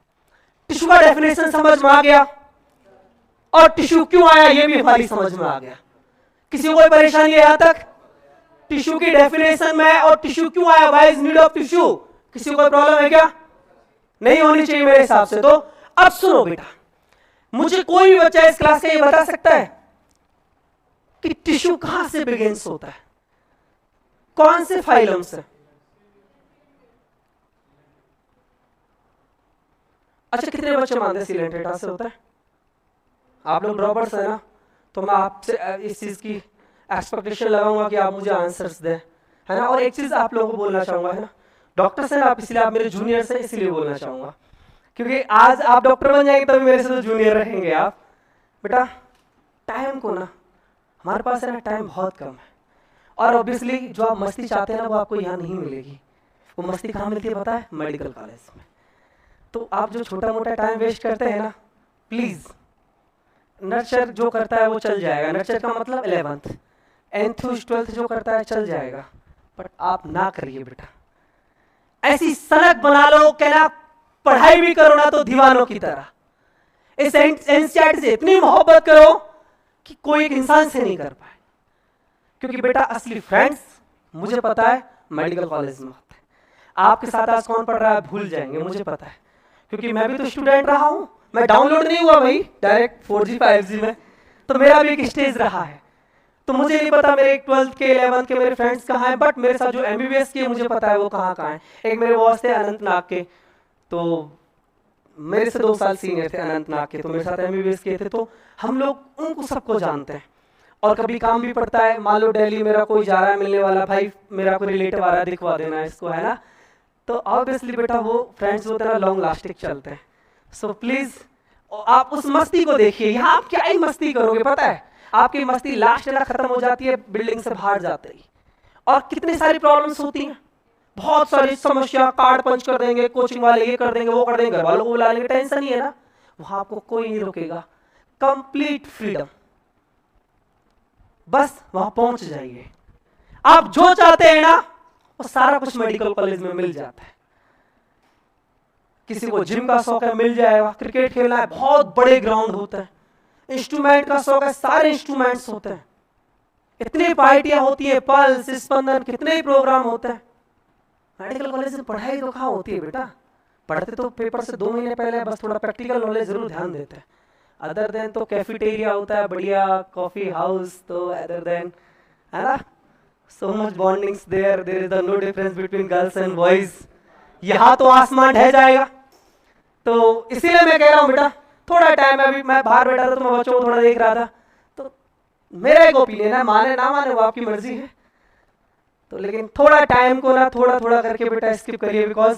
[SPEAKER 1] टिश्यू का डेफिनेशन समझ में आ गया, और टिश्यू क्यों आया ये भी हमारी समझ में आ गया। किसी को कोई परेशानी है यहां तक? टिश्यू की डेफिनेशन में और टिश्यू क्यों आया, why is need of tissue, किसी को कोई प्रॉब्लम है क्या? नहीं होनी चाहिए मेरे हिसाब से। तो अब सुनो बेटा, मुझे कोई भी बच्चा इस क्लास का ये बता सकता है कि टिश्यू कहां से बिगिंस होता है, कौन से फाइलम से? अच्छा, कितने बच्चे मानते हैं सिलेंट्रेटा से होता है? आप लोग ड्रॉपर्स है ना, तो मैं आपसे इस चीज की एक्सपेक्टेशन लगाऊंगा कि आप मुझे आंसर्स दें, है ना। और एक चीज आप लोगों को बोलना चाहूंगा, है ना, डॉक्टर से ना आप, इसलिए आप मेरे जूनियर्स हैं, इसलिए बोलना चाहूंगा, क्योंकि आज आप डॉक्टर बन जाएंगे तभी मेरे से तो जूनियर रहेंगे आप। बेटा टाइम को ना, हमारे पास है ना टाइम बहुत कम है, और ऑब्वियसली जो आप मस्ती चाहते हैं ना वो आपको यहाँ नहीं मिलेगी। वो मस्ती कहाँ मिलती है पता है? मेडिकल कॉलेज में। तो आप जो छोटा मोटा टाइम वेस्ट करते हैं ना, प्लीज, नर्चर जो करता है वो चल जाएगा, नर्चर का मतलब 11th, एंथ्यूज 12th जो करता है चल जाएगा, बट आप ना करिए बेटा। ऐसी सनक बना लो कि ना पढ़ाई भी करो ना तो दीवानों की तरह। इस एनसीईआरटी से इतनी मोहब्बत करो कि कोई एक इंसान से नहीं कर पाए, क्योंकि बेटा असली फ्रेंड्स मुझे पता है मेडिकल कॉलेज में होते हैं। आपके साथ आज कौन पढ़ रहा है भूल जाएंगे, मुझे पता है, क्योंकि मैं भी तो स्टूडेंट रहा हूं। मैं डाउनलोड नहीं हुआ भाई डायरेक्ट 4G 5G में, तो मेरा भी एक स्टेज रहा है। तो मुझे नहीं पता मेरे 12th के 11th के मेरे फ्रेंड्स कहाँ हैं, बट मेरे साथ जो MBBS के मुझे पता है वो कहाँ कहाँ हैं। एक मेरे बॉस थे अनंतनाग के, तो मेरे से 2 साल सीनियर थे अनंतनाग के, तो मेरे साथ MBBS के थे, तो हम लोग उनको सबको जानते हैं। और कभी काम भी पड़ता है, मान लो दिल्ली मेरा कोई जा रहा है मिलने वाला, भाई मेरा कोई रिलेटिव आ रहा है दिखवा देना इसको, है ना, तो ऑब्वियसली बेटा वो फ्रेंड्स होते हैं लॉन्ग लास्टिंग चलते हैं। सो प्लीज आप उस मस्ती को देखिए। यहाँ आप क्या ही मस्ती करोगे पता है, आपकी मस्ती लास्ट ना खत्म हो जाती है बिल्डिंग से बाहर जाते ही। और कितनी सारी प्रॉब्लम्स होती हैं, बहुत सारी समस्या, कार्ड पंच कर देंगे, कोचिंग वाले ये कर देंगे वो कर देंगे, घर वालों को बुला लेंगे, टेंशन ही है ना, वहां आपको कोई नहीं रोकेगा। कंप्लीट फ्रीडम, बस वहां पहुंच जाइए। आप जो चाहते हैं ना वो सारा कुछ मेडिकल कॉलेज में मिल जाता है। किसी को जिम का शौक है मिल जाएगा, क्रिकेट खेलना है बहुत बड़े ग्राउंड होते हैं, इंस्ट्रूमेंट का शौक है सारे इंस्ट्रूमेंट्स होते हैं, इतनी पार्टियां होती है, पल्स स्पंदन, कितने ही प्रोग्राम होते हैं। मेडिकल कॉलेज में पढ़ाई तो कहाँ होती है बेटा, पढ़ते तो पेपर से 2 महीने पहले, बस थोड़ा प्रैक्टिकल नॉलेज जरूर ध्यान देते हैं। अदर देन तो कैफेटेरिया होता है बढ़िया, कॉफी हाउस, तो अदर देन है ना, so much bondings there is no difference between girls and boys। यहाँ तो आसमान ढह जाएगा। तो इसीलिए मैं कह रहा हूँ बेटा थोड़ा टाइम अभी मैं बाहर बैठा था तो मैं बच्चों को थोड़ा देख रहा था, तो मेरा एक ओपिनियन है, माने ना माने वो आपकी मर्जी है, तो लेकिन थोड़ा टाइम को ना थोड़ा थोड़ा करके बेटा स्किप करिए, बिकॉज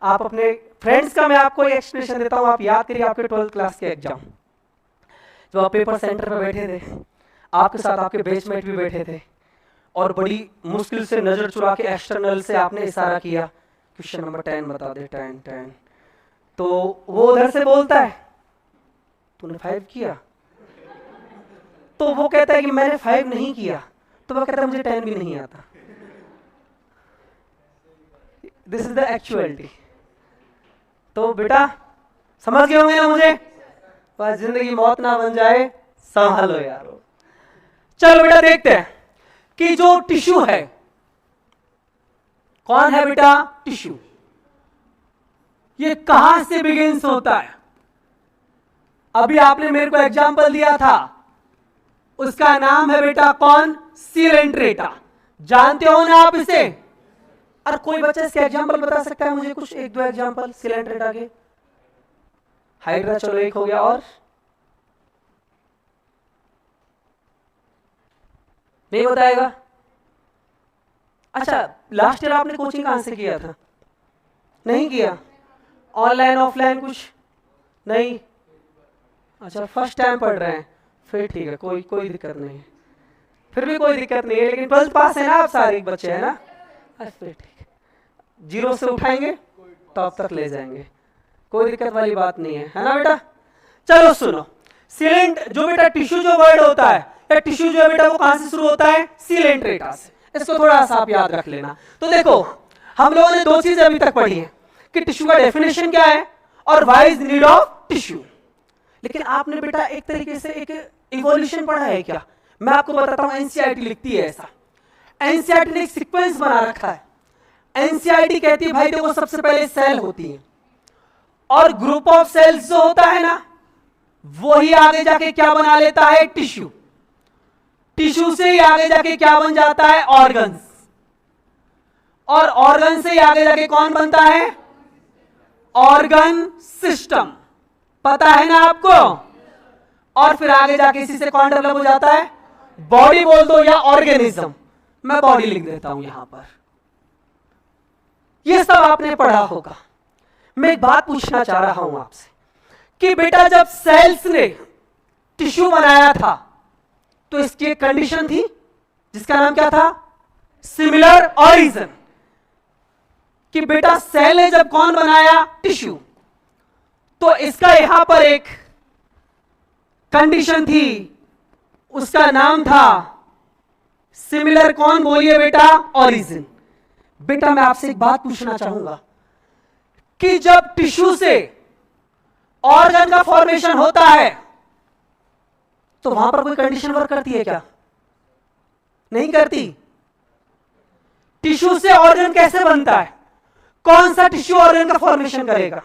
[SPEAKER 1] आप अपने फ्रेंड्स का मैं आपको एक एक्सप्लेनेशन देता हूँ, आप याद करिए आपके 12th क्लास के एग्जाम, जब आप पेपर सेंटर पर बैठे थे, आपके साथ आपके बेचमेट भी बैठे थे और बड़ी मुश्किल से नजर चुरा के एक्सटर्नल से आपने इशारा किया क्वेश्चन नंबर 10 बता दे, 10, तो वो उधर से बोलता है तूने 5 किया, तो वो कहता है कि मैंने 5 नहीं किया, तो वो कहता है मुझे 10 भी नहीं आता। This is the actuality. तो बेटा समझ गए होंगे ना मुझे, बस जिंदगी मौत ना बन जाए, संभालो यारो। चलो बेटा देखते हैं कि जो टिश्यू है, कौन है बेटा टिश्यू, ये कहां से बिगिंस होता है। अभी आपने मेरे को एग्जांपल दिया था, उसका नाम है बेटा कौन, सिलेंट्रेटा, जानते हो ना आप इसे। और कोई बच्चा इसके एग्जांपल बता सकता है मुझे, कुछ 1-2 एग्जांपल सिलेंट्रेटा के। हाइड्रा चलो एक हो गया, और नहीं बताएगा। अच्छा, लास्ट ईयर आपने कोचिंग कहां से किया था, नहीं किया, ऑनलाइन ऑफलाइन कुछ नहीं, अच्छा फर्स्ट टाइम पढ़ रहे हैं, फिर ठीक है, कोई दिक्कत नहीं है, फिर भी कोई दिक्कत नहीं है, लेकिन 12th पास है ना आप सारे बच्चे, है ना, फिर ठीक है, 0 से उठाएंगे तो अब तक ले जाएंगे, कोई दिक्कत वाली बात नहीं है ना बेटा। चलो सुनो, सिलेंट जो बेटा टिश्यू जो वर्ड होता है, या टिश्यू जो है बेटा वो कहां से शुरू होता है, सिलेंट्रेटा से, इसको थोड़ा सा आप याद रख लेना। तो देखो हम लोगों ने 2 चीजें अभी तक पढ़ी है कि टिश्यू का डेफिनेशन क्या है और why is need of tissue, लेकिन आपने बेटा एक तरीके से एक इवोल्यूशन पढ़ा है क्या, मैं आपको बताता हूं, एनसीईआरटी लिखती है ऐसा, एनसीईआरटी ने एक सीक्वेंस बना रखा है। एनसीईआरटी कहती है भाई देखो सबसे पहले सेल होती है, और ग्रुप ऑफ सेल्स जो होता है ना, वही आगे जाके क्या बना लेता है, टिश्यू, टिश्यू से ही आगे जाके क्या बन जाता है, ऑर्गन्स, और ऑर्गन से ही आगे जाके कौन बनता है, ऑर्गन सिस्टम, पता है ना आपको, और फिर आगे जाके इसी से कौन डेवलप हो जाता है, बॉडी बोल दो या ऑर्गेनिज्म, मैं बॉडी लिख देता हूं यहां पर, ये सब आपने पढ़ा होगा। मैं एक बात पूछना चाह रहा हूं आपसे कि बेटा जब सेल्स ने टिश्यू बनाया था तो इसकी एक कंडीशन थी जिसका नाम क्या था, सिमिलर ऑरिजिन, कि बेटा सेल ने जब कौन बनाया, टिश्यू, तो इसका यहां पर एक कंडीशन थी, उसका नाम था सिमिलर कौन, बोलिए बेटा, ऑरिजिन। बेटा मैं आपसे एक बात पूछना चाहूंगा कि जब टिश्यू से ऑर्गन का फॉर्मेशन होता है तो वहां पर कोई कंडीशन वर्क करती है क्या, नहीं करती। टिश्यू से ऑर्गन कैसे बनता है, कौन सा टिश्यू ऑर्गन का फॉर्मेशन करेगा,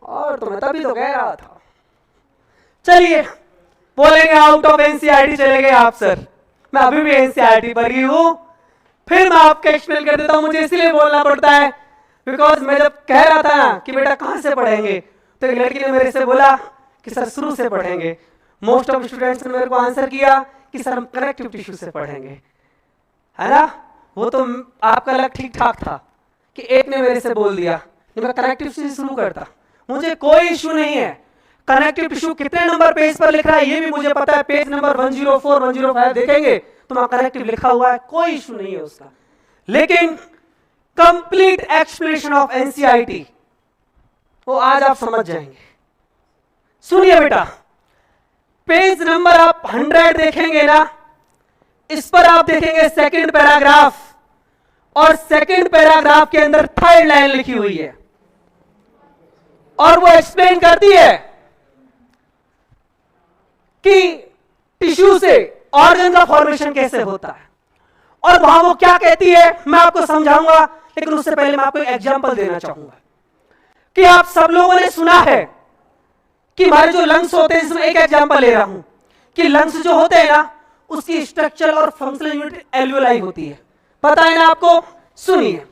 [SPEAKER 1] और तो मैं तभी तो कह रहा था। चलिए बोलेंगे आउट ऑफ एनसीईआरटी चले गए आप सर, मैं अभी भी एनसीईआरटी पर ही हूं, फिर मैं आपको एक्सप्लेन कर देता हूं, मुझे इसलिए बोलना पड़ता है बिकॉज मैं जब कह रहा था ना कि बेटा कहां से पढ़ेंगे, तो एक लड़की ने मेरे से बोला कि सर शुरू से पढ़ेंगे, मोस्ट ऑफ स्टूडेंट्स ने मेरे को आंसर किया कि सर हम कनेक्टिव टिश्यू से पढ़ेंगे, है ना, वो तो आपका लग ठीक ठाक था कि एक ने मेरे से बोल दिया कि मैं कनेक्टिव से शुरू करता, मुझे कोई इश्यू नहीं है, कनेक्टिव टिश्यू कितने नंबर पेज पर लिख रहा है ये भी मुझे पता है, पेज नंबर 104 105 देखेंगे तो वहां कनेक्टिव लिखा हुआ है, कोई इश्यू नहीं है उसका, लेकिन कंप्लीट एक्सप्लेनेशन ऑफ एनसीईआरटी वो आज आप समझ जाएंगे। सुनिए बेटा, पेज नंबर आप 100 देखेंगे ना, इस पर आप देखेंगे सेकंड पैराग्राफ, और सेकंड पैराग्राफ के अंदर थर्ड लाइन लिखी हुई है, और वो एक्सप्लेन करती है कि टिश्यू से ऑर्गन का फॉर्मेशन कैसे होता है, और वहां वो क्या कहती है मैं आपको समझाऊंगा, लेकिन उससे पहले मैं आपको एक एग्जांपल देना चाहूंगा कि आप सब लोगों ने सुना है कि हमारे जो लंग्स होते हैं, इसमें एक एग्जांपल ले रहा हूं कि लंग्स जो होते हैं ना, उसकी स्ट्रक्चरल और फंक्शनल यूनिट एल्वियोलाई होती है, पता है ना आपको। सुनिए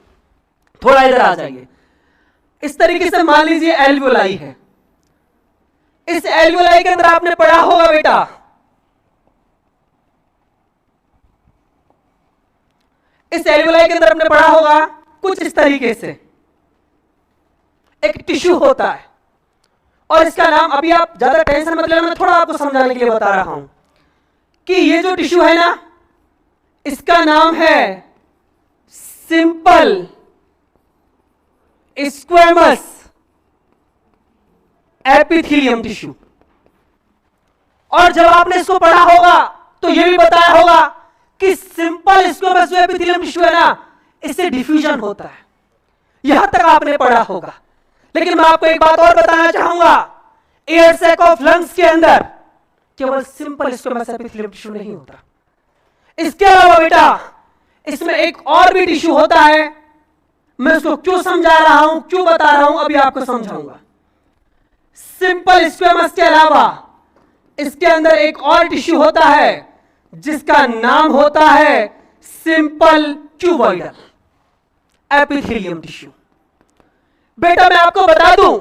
[SPEAKER 1] थोड़ा इधर आ जाइए, इस तरीके से मान लीजिए एल्वियोलाई है। इस एल्वियोलाई के अंदर आपने पढ़ा होगा बेटा, इस एल्वियोलाई के अंदर आपने पढ़ा होगा कुछ इस तरीके से एक टिश्यू होता है, और इसका नाम, अभी आप ज्यादा टेंशन मत लेना, मैं थोड़ा आपको समझाने के लिए बता रहा हूं कि ये जो टिश्यू है ना, इसका नाम है सिंपल स्क्वेमस एपिथेलियम टिश्यू। और जब आपने इसको पढ़ा होगा तो यह भी बताया होगा कि सिंपल स्क्वेमस जो एपिथेलियम टिश्यू है ना, इससे डिफ्यूजन होता है। यहां तक आपने पढ़ा होगा। लेकिन मैं आपको एक बात और बताना चाहूंगा, एयर सैक ऑफ लंग्स के अंदर केवल सिंपल स्क्वेमस एपिथेलियम टिश्यू नहीं होता, इसके अलावा बेटा इसमें एक और भी टिश्यू होता है। मैं उसको क्यों समझा रहा हूं, क्यों बता रहा हूं, अभी आपको समझाऊंगा। सिंपल स्क्वेमस के अलावा इसके अंदर एक और टिश्यू होता है जिसका नाम होता है सिंपल क्यूबॉइडल एपिथेलियम टिश्यू। बेटा मैं आपको बता दूं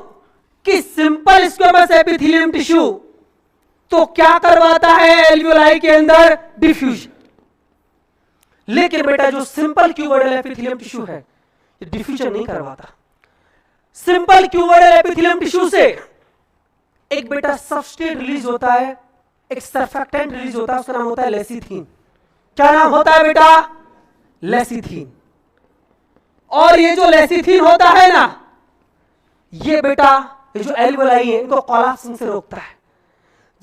[SPEAKER 1] कि सिंपल स्क्वेमस एपिथेलियम टिश्यू तो क्या करवाता है एल्वियोलाई के अंदर, डिफ्यूजन। लेकिन बेटा जो सिंपल क्यूबॉइडल एपिथेलियम टिश्यू है ये डिफ्यूजन नहीं करवाता। सिंपल क्यूबॉइडल एपिथेलियम टिश्यू से एक बेटा सबस्ट्रेट रिलीज होता है, एक सर्फेक्टेंट रिलीज होता है, उसका नाम होता है लेसिथीन। क्या नाम होता है बेटा, लेसिथीन। और ये जो लेसिथीन होता है ना, ये बेटा ये जो एल्वियोलाई है इनको कोलैप्सिंग से रोकता है।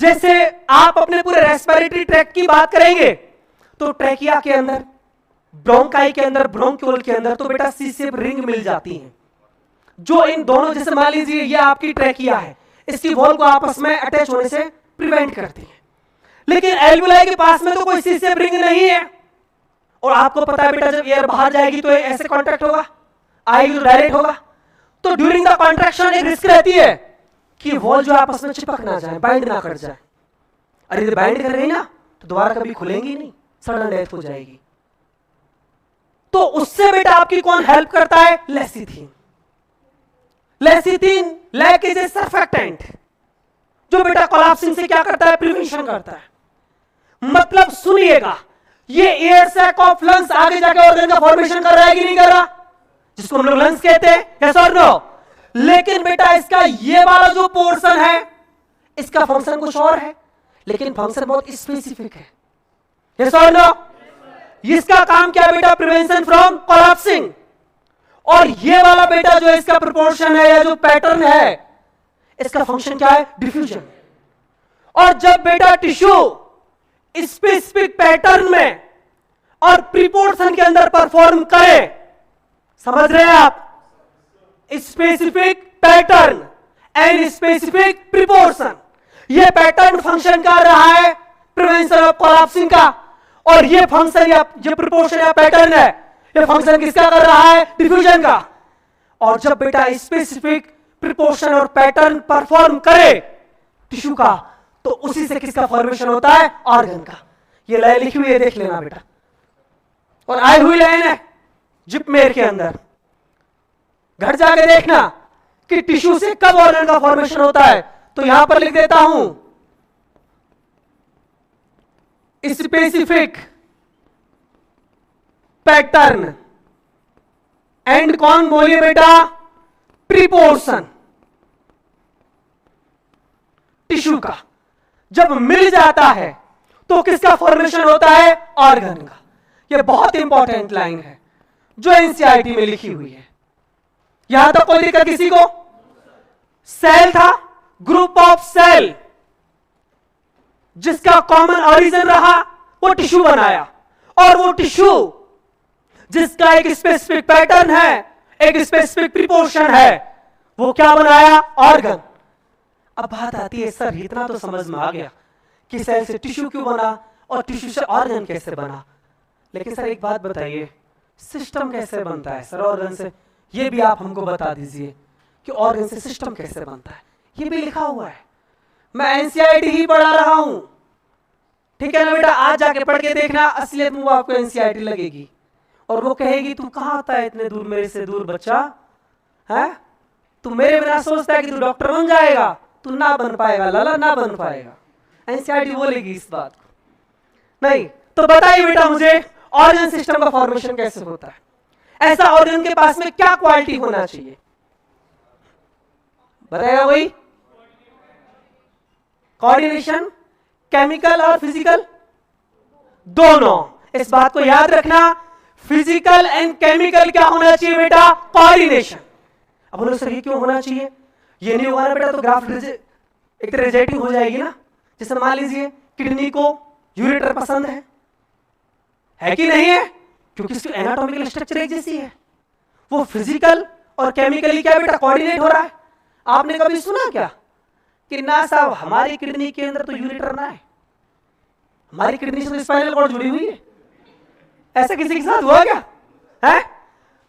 [SPEAKER 1] जैसे आप अपने पूरे रेस्पिरेटरी ट्रैक्ट की बात करेंगे तो ट्रैकिया के अंदर, ब्रोंकाई के अंदर, ब्रोंक्यूल के अंदर तो बेटा सी शेप रिंग मिल जाती है, जो इन दोनों, जैसे मान लीजिए ये आपकी ट्रैकिया है, इसकी वॉल को आपस में अटैच होने से प्रिवेंट करती है। लेकिन एल्वियोलाई के पास में तो कोई सी शेप रिंग नहीं है। और आपको पता है बेटा जब एयर बाहर जाएगी तो ऐसे कॉन्टैक्ट होगा, आएगी तो डायरेक्ट होगा। तो ड्यूरिंग द कॉन्ट्रैक्शन एक रिस्क रहती है कि वॉल जो आपस में चिपक ना जाए, बाइंड ना कर जाए। अरे यदि बाइंड कर गई ना तो दोबारा कभी खुलेंगी नहीं, सडन डेथ हो जाएगी। तो उससे बेटा आपकी कौन हेल्प करता है, लेसिथीन। लेसिथीन लैक इज ए सर्फेक्टेंट जो बेटा कोलैप्सिंग से क्या करता है, प्रिवेंशन करता है। मतलब सुनिएगा, ये एयर सैक ऑफ लंग्स आगे जाके ऑर्गन का फॉर्मेशन कर रहा है कि नहीं कर रहा, जिसको हम लोग लंग्स कहते हैं, यस और नो। लेकिन बेटा इसका ये वाला जो पोर्शन है, इसका फंक्शन कुछ और है, लेकिन फंक्शन बहुत स्पेसिफिक है, यस और नो। इसका काम क्या है बेटा, प्रिवेंशन फ्रॉम कोलैप्सिंग। और ये वाला बेटा जो इसका प्रोपोर्शन है या जो पैटर्न है, इसका फंक्शन क्या है, डिफ्यूजन। और जब बेटा टिश्यू स्पेसिफिक पैटर्न में और प्रिपोर्शन के अंदर परफॉर्म करे, समझ रहे हैं आप, स्पेसिफिक पैटर्न एंड स्पेसिफिक प्रिपोर्शन, ये पैटर्न फंक्शन कर रहा है प्रिवेंशन ऑफ कोलैप्सिंग का, और ये फंक्शन या जो प्रिपोर्शन या पैटर्न है, ये फंक्शन किसका कर रहा है, डिफ्यूजन का। और जब बेटा स्पेसिफिक प्रिपोर्शन और पैटर्न परफॉर्म करे टिश्यू का, तो उसी से किसका फॉर्मेशन होता है, ऑर्गन का। ये लाइन लिखी हुई है, देख लेना बेटा, और आई हुई लाइन है जिपमेर के अंदर। घर जाके देखना कि टिश्यू से कब ऑर्गन का फॉर्मेशन होता है। तो यहां पर लिख देता हूं, स्पेसिफिक पैटर्न एंड कौन बोलिए बेटा, प्रिपोर्शन टिश्यू का जब मिल जाता है तो किसका फॉर्मेशन होता है, ऑर्गन का। यह बहुत इंपॉर्टेंट लाइन है जो एनसीईआरटी में लिखी हुई है। यहां तक कोई दिक्कत किसी को? सेल था, ग्रुप ऑफ सेल जिसका कॉमन ऑरिजिन रहा, वो टिश्यू बनाया, और वो टिश्यू जिसका एक स्पेसिफिक पैटर्न है, एक स्पेसिफिक प्रिपोर्शन है, वो क्या बनाया, ऑर्गन। अब बात आती है, सर इतना तो समझ में आ गया कि सेल से टिश्यू क्यों बना और टिश्यू से ऑर्गन कैसे बना, लेकिन सर एक बात बताइए, सिस्टम कैसे बनता है सर ऑर्गन से? ये भी आप हमको बता दीजिए कि ऑर्गन से सिस्टम कैसे बनता है। ये भी लिखा हुआ है, मैं एनसीईआरटी ही पढ़ा रहा हूं, ठीक है ना बेटा। आज जाके पढ़ के देखना, असलियत में वो आपको एनसीईआरटी लगेगी और वो कहेगी तू कहां आता है इतने दूर, मेरे से दूर बच्चा है, तू मेरे बिना सोचता है कि तू डॉक्टर बन जाएगा, तू ना बन पाएगा लाला, ना बन पाएगा। एनसीईआरटी बोलेगी इस बात को। नहीं तो बताइए बेटा मुझे ऑर्गन सिस्टम का फॉर्मेशन कैसे होता है, ऐसा ऑर्गन के पास में क्या क्वालिटी होना चाहिए, बताएगा कोई? कोऑर्डिनेशन, केमिकल और फिजिकल दोनों। इस बात को याद रखना, फिजिकल एंड केमिकल क्या होना चाहिए बेटा? कोऑर्डिनेशन। अब बोलो सर ये क्यों होना चाहिए? ये नहीं होगा ना बेटा तो ग्राफ एक तरह रिजेक्टिंग हो जाएगी ना। जैसे मान लीजिए किडनी को यूरेटर पसंद है कि नहीं है? क्योंकि इसकी एनाटॉमिकल स्ट्रक्चर एक जैसी है। वो फिजिकल और केमिकली क्या बेटा कोऑर्डिनेट हो रहा है। आपने कभी सुना क्या कि ना साहब हमारी किडनी के अंदर तो यूरेटर ना है, हमारी किडनी से तो स्पाइनल कॉर्ड जुड़ी हुई है? ऐसा किसी के साथ हुआ क्या है?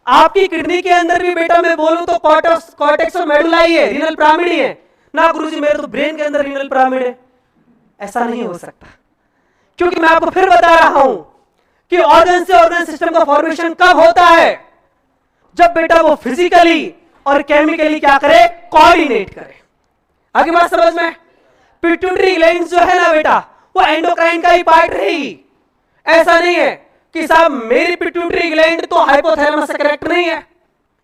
[SPEAKER 1] आपकी किडनी के अंदर भी बेटा मैं बोलूं तो कॉर्टेक्स और मेडुलाई है, रीनल पिरामिड है ना। गुरुजी मेरे तो ब्रेन के अंदर रीनल पिरामिड है। ऐसा नहीं हो सकता, क्योंकि मैं आपको फिर बता रहा हूं कि ऑर्गन से ऑर्गन सिस्टम का फॉर्मेशन कब होता है? जब बेटा वो फिजिकली और केमिकली क्या करे? कोऑर्डिनेट करे। आगे बात समझ में? पिट्यूटरी ग्लैंड जो है ना बेटा वो एंडोक्राइन का ही पार्ट रहेगी। ऐसा नहीं है कि साहब मेरी पिट्यूटरी ग्लैंड तो हाइपोथैलेमस से कनेक्ट नहीं है,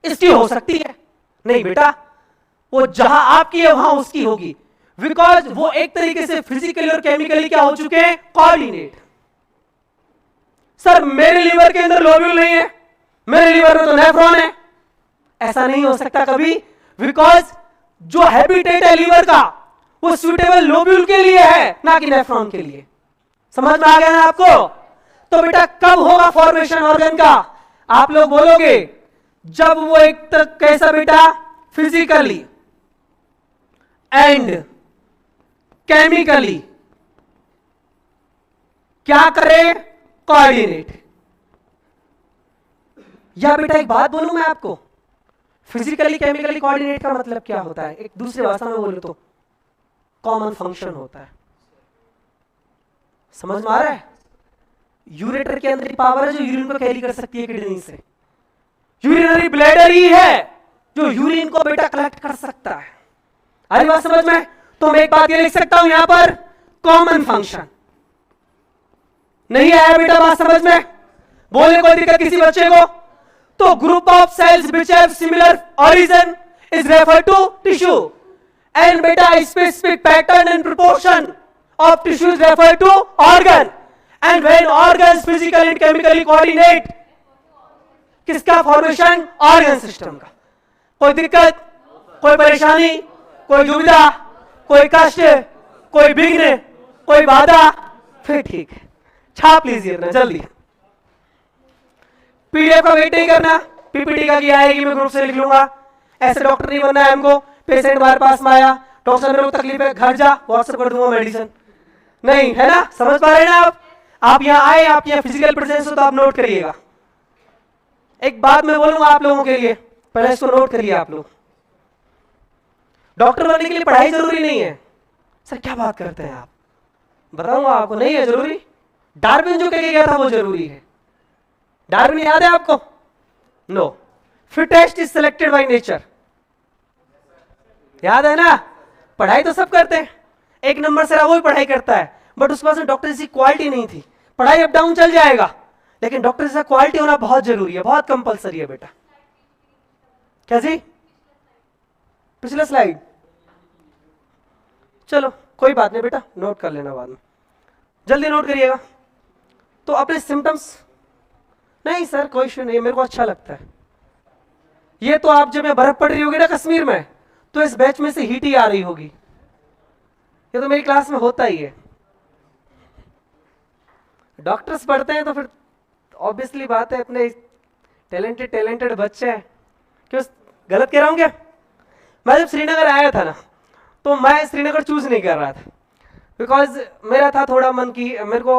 [SPEAKER 1] इसकी हो सकती है। नहीं बेटा, वो जहां आपकी है वहां उसकी होगी, बिकॉज वो एक तरीके से फिजिकली और केमिकली क्या हो चुके हैं? कोऑर्डिनेट। सर मेरे लीवर के अंदर लोब्यूल नहीं है, मेरे लीवर में तो नेफ्रॉन है। ऐसा नहीं हो सकता कभी, बिकॉज जो हैबिटेट है लीवर का वो सुटेबल लोब्यूल के लिए है, ना कि नेफ्रॉन के लिए। समझ में आ गया ना आपको? तो बेटा कब होगा फॉर्मेशन ऑर्गन का? आप लोग बोलोगे जब वो एक तक कैसा बेटा? फिजिकली एंड केमिकली क्या करे? कोऑर्डिनेट। या बेटा एक बात बोलूं मैं आपको, फिजिकली केमिकली कोऑर्डिनेट का मतलब क्या होता है? एक दूसरी भाषा में बोलूं तो कॉमन फंक्शन होता है। समझ में आ रहा है? यूरेटर के अंदर पावर है जो यूरिन को कैरी कर सकती है किडनी से। यूरिनरी ब्लैडर ही है जो यूरिन को बेटा कलेक्ट कर सकता है। अरे बात समझ में? तो मैं एक बात ये लिख सकता हूं यहां पर, कॉमन फंक्शन। नहीं आया बेटा बात समझ में? बोलने कोई दिक्कत किसी बच्चे को? तो group of cells which have similar origin is referred to tissue, and बेटा specific pattern and proportion of tissue is referred to organ. And when organs physically and chemically coordinate, किसका फॉर्मेशन? ऑर्गन सिस्टम का। कोई दिक्कत, कोई परेशानी, कोई दुविधा, कोई कष्ट, कोई विघ्न, कोई बाधा? फिर ठीक है, छाप लीजिए ना जल्दी। पीडीएफ का वेट नहीं करना, पीपीटी का की आएगी मैं ग्रुप से लिख लूंगा। ऐसे डॉक्टर नहीं बनना है हमको, पेशेंट हमारे पास में आया, डॉक्टर साहब मेरे को तकलीफ है, घर जा व्हाट्सएप कर दूंगा मेडिसिन। नहीं है ना? समझ पा रहे हैं ना आप यहां आए, आप यहां फिजिकल प्रेजेंस हो तो आप नोट करिएगा। एक बात मैं बोलूंगा आप लोगों के लिए, पहले इसको नोट करिए आप लोग। डॉक्टर बनने के लिए पढ़ाई जरूरी नहीं है। सर क्या बात करते हैं आप? बताऊंगा आपको, नहीं है जरूरी। डार्विन जो कह के गया था वो जरूरी है। डार्विन याद है आपको? No, fittest is selected by nature. याद है ना? पढ़ाई तो सब करते हैं, एक नंबर से वो भी पढ़ाई करता है, बट उस पास डॉक्टर जैसी क्वालिटी नहीं थी। पढ़ाई अप डाउन चल जाएगा, लेकिन डॉक्टर जैसा क्वालिटी होना बहुत जरूरी है, बहुत कंपलसरी है बेटा। क्या जी? पिछला स्लाइड, चलो कोई बात नहीं बेटा, नोट कर लेना बाद में, जल्दी नोट करिएगा। तो अपने सिम्टम्स, नहीं सर कोई इश्यू नहीं है, मेरे को अच्छा लगता है ये। तो आप जब बर्फ पड़ रही होगी ना कश्मीर में, तो इस बैच में से हीट ही आ रही होगी। ये तो मेरी क्लास में होता ही है। डॉक्टर्स पढ़ते हैं तो फिर ऑब्वियसली बात है, अपने टैलेंटेड बच्चे हैं। क्यों गलत कह रहा हूं क्या? मैं जब श्रीनगर आया था ना, तो मैं श्रीनगर चूज नहीं कर रहा था, बिकॉज मेरा था थोड़ा मन की, मेरे को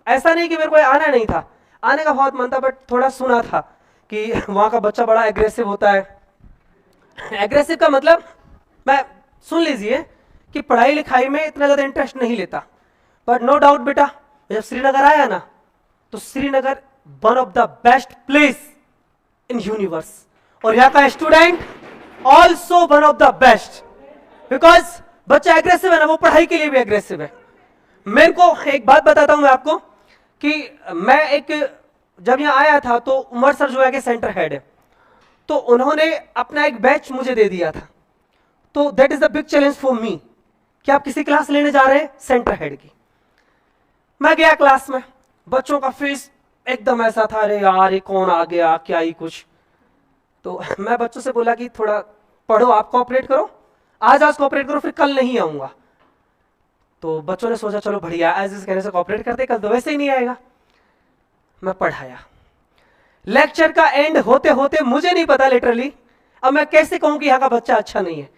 [SPEAKER 1] ऐसा नहीं कि मेरे को आना नहीं था, आने का बहुत मन था, बट थोड़ा सुना था कि वहाँ का बच्चा बड़ा एग्रेसिव होता है। एग्रेसिव का मतलब, मैं सुन लीजिए कि पढ़ाई लिखाई में इतना ज़्यादा इंटरेस्ट नहीं लेता, बट नो डाउट बेटा जब श्रीनगर आया ना, तो Srinagar one of the best place in universe. और यहाँ का student also one of the best, because बच्चा एग्रेसिव है ना, वो पढ़ाई के लिए भी एग्रेसिव है। मेरे को एक बात बताता हूं मैं आपको कि मैं जब यहां आया था तो उमर सर जो है कि सेंटर हेड है, तो उन्होंने अपना एक बैच मुझे दे दिया था। तो that is the big challenge for me कि आप किसी क्लास लेने जा रहे हैं सेंटर हेड की। मैं गया क्लास में, बच्चों का फेस एकदम ऐसा था, अरे यार ये कौन आ गया, क्या ही कुछ। तो मैं बच्चों से बोला कि थोड़ा पढ़ो, आप कोऑपरेट करो, आज कोऑपरेट करो, फिर कल नहीं आऊंगा। तो बच्चों ने सोचा चलो बढ़िया, एज इस कहने से कोऑपरेट करते, कल तो वैसे ही नहीं आएगा। मैं पढ़ाया, लेक्चर का एंड होते होते मुझे नहीं पता लिटरली, अब मैं कैसे कहूं कि यहां का बच्चा अच्छा नहीं है,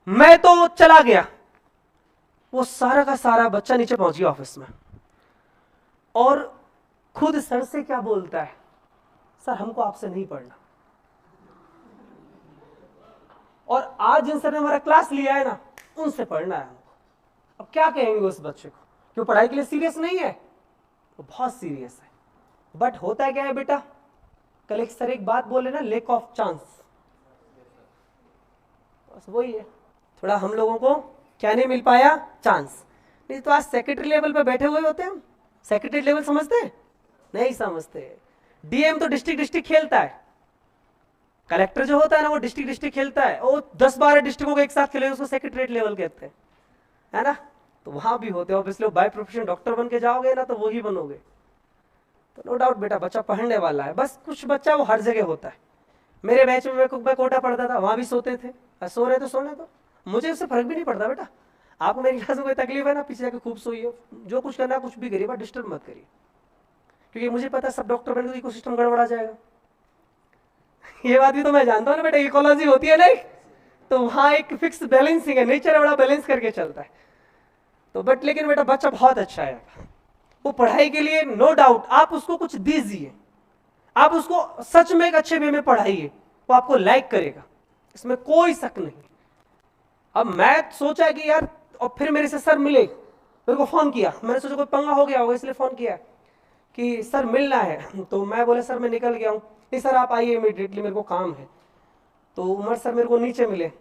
[SPEAKER 1] मैं तो चला गया। वो सारा का सारा बच्चा नीचे पहुंच गया ऑफिस में, और खुद सर से क्या बोलता है, सर हमको आपसे नहीं पढ़ना। और आज जिन सर ने हमारा क्लास लिया है ना, उनसे पढ़ना है हमको। अब क्या कहेंगे उस बच्चे को कि वो पढ़ाई के लिए सीरियस नहीं है? वो बहुत सीरियस है। बट होता है क्या है बेटा, कल एक सर एक बात बोले ना, लेक ऑफ चांस, बस वही है। थोड़ा हम लोगों को क्या नहीं मिल पाया, चांस। नहीं तो आज सेक्रेटरी लेवल पे बैठे हुए होते हैं हम। सेक्रेटरी लेवल समझते हैं? नहीं समझते। डीएम तो डिस्ट्रिक्ट खेलता है, कलेक्टर जो होता है ना वो डिस्ट्रिक्ट खेलता है, वो 10-12 डिस्ट्रिक्टों को एक साथ खेले, उसको सेक्रेटरीट लेवल कहते हैं, है ना। तो वहां भी होते हैं ऑब्वियसली। बाय प्रोफेशन डॉक्टर बन के जाओगे ना तो वो ही बनोगे। तो नो डाउट बेटा बच्चा पढ़ने वाला है, बस कुछ बच्चा वो हर जगह होता है। मेरे बैच में मैं कोटा पढ़ता था, वहां भी सोते थे, सो रहे तो सोने दो, मुझे उससे फर्क भी नहीं पड़ता बेटा। आपको मेरी क्लास में कोई तकलीफ है ना, पीछे जाकर खूब सोइए, जो कुछ करना है कुछ भी करिए, बट डिस्टर्ब मत करिए, क्योंकि मुझे पता है सब डॉक्टर बन के इकोसिस्टम गड़बड़ा जाएगा। ये बात भी तो मैं जानता हूँ ना बेटा, इकोलॉजी होती है नहीं, तो वहां एक फिक्स बैलेंसिंग है, नेचर बड़ा बैलेंस करके चलता है। तो बट लेकिन बेटा बच्चा बहुत अच्छा है, वो पढ़ाई के लिए नो डाउट, आप उसको कुछ दीजिए, आप उसको सच में एक अच्छे वे में पढ़ाइए, वो आपको लाइक करेगा, इसमें कोई शक नहीं। अब मैं सोचा कि यार, और फिर मेरे से सर मिले, मेरे को फोन किया, मैंने सोचा कोई पंगा हो गया होगा इसलिए फोन किया कि सर मिलना है। तो मैं बोले सर मैं निकल गया हूँ। नहीं सर आप आइए इमीडिएटली, मेरे को काम है। तो उमर सर मेरे को नीचे मिले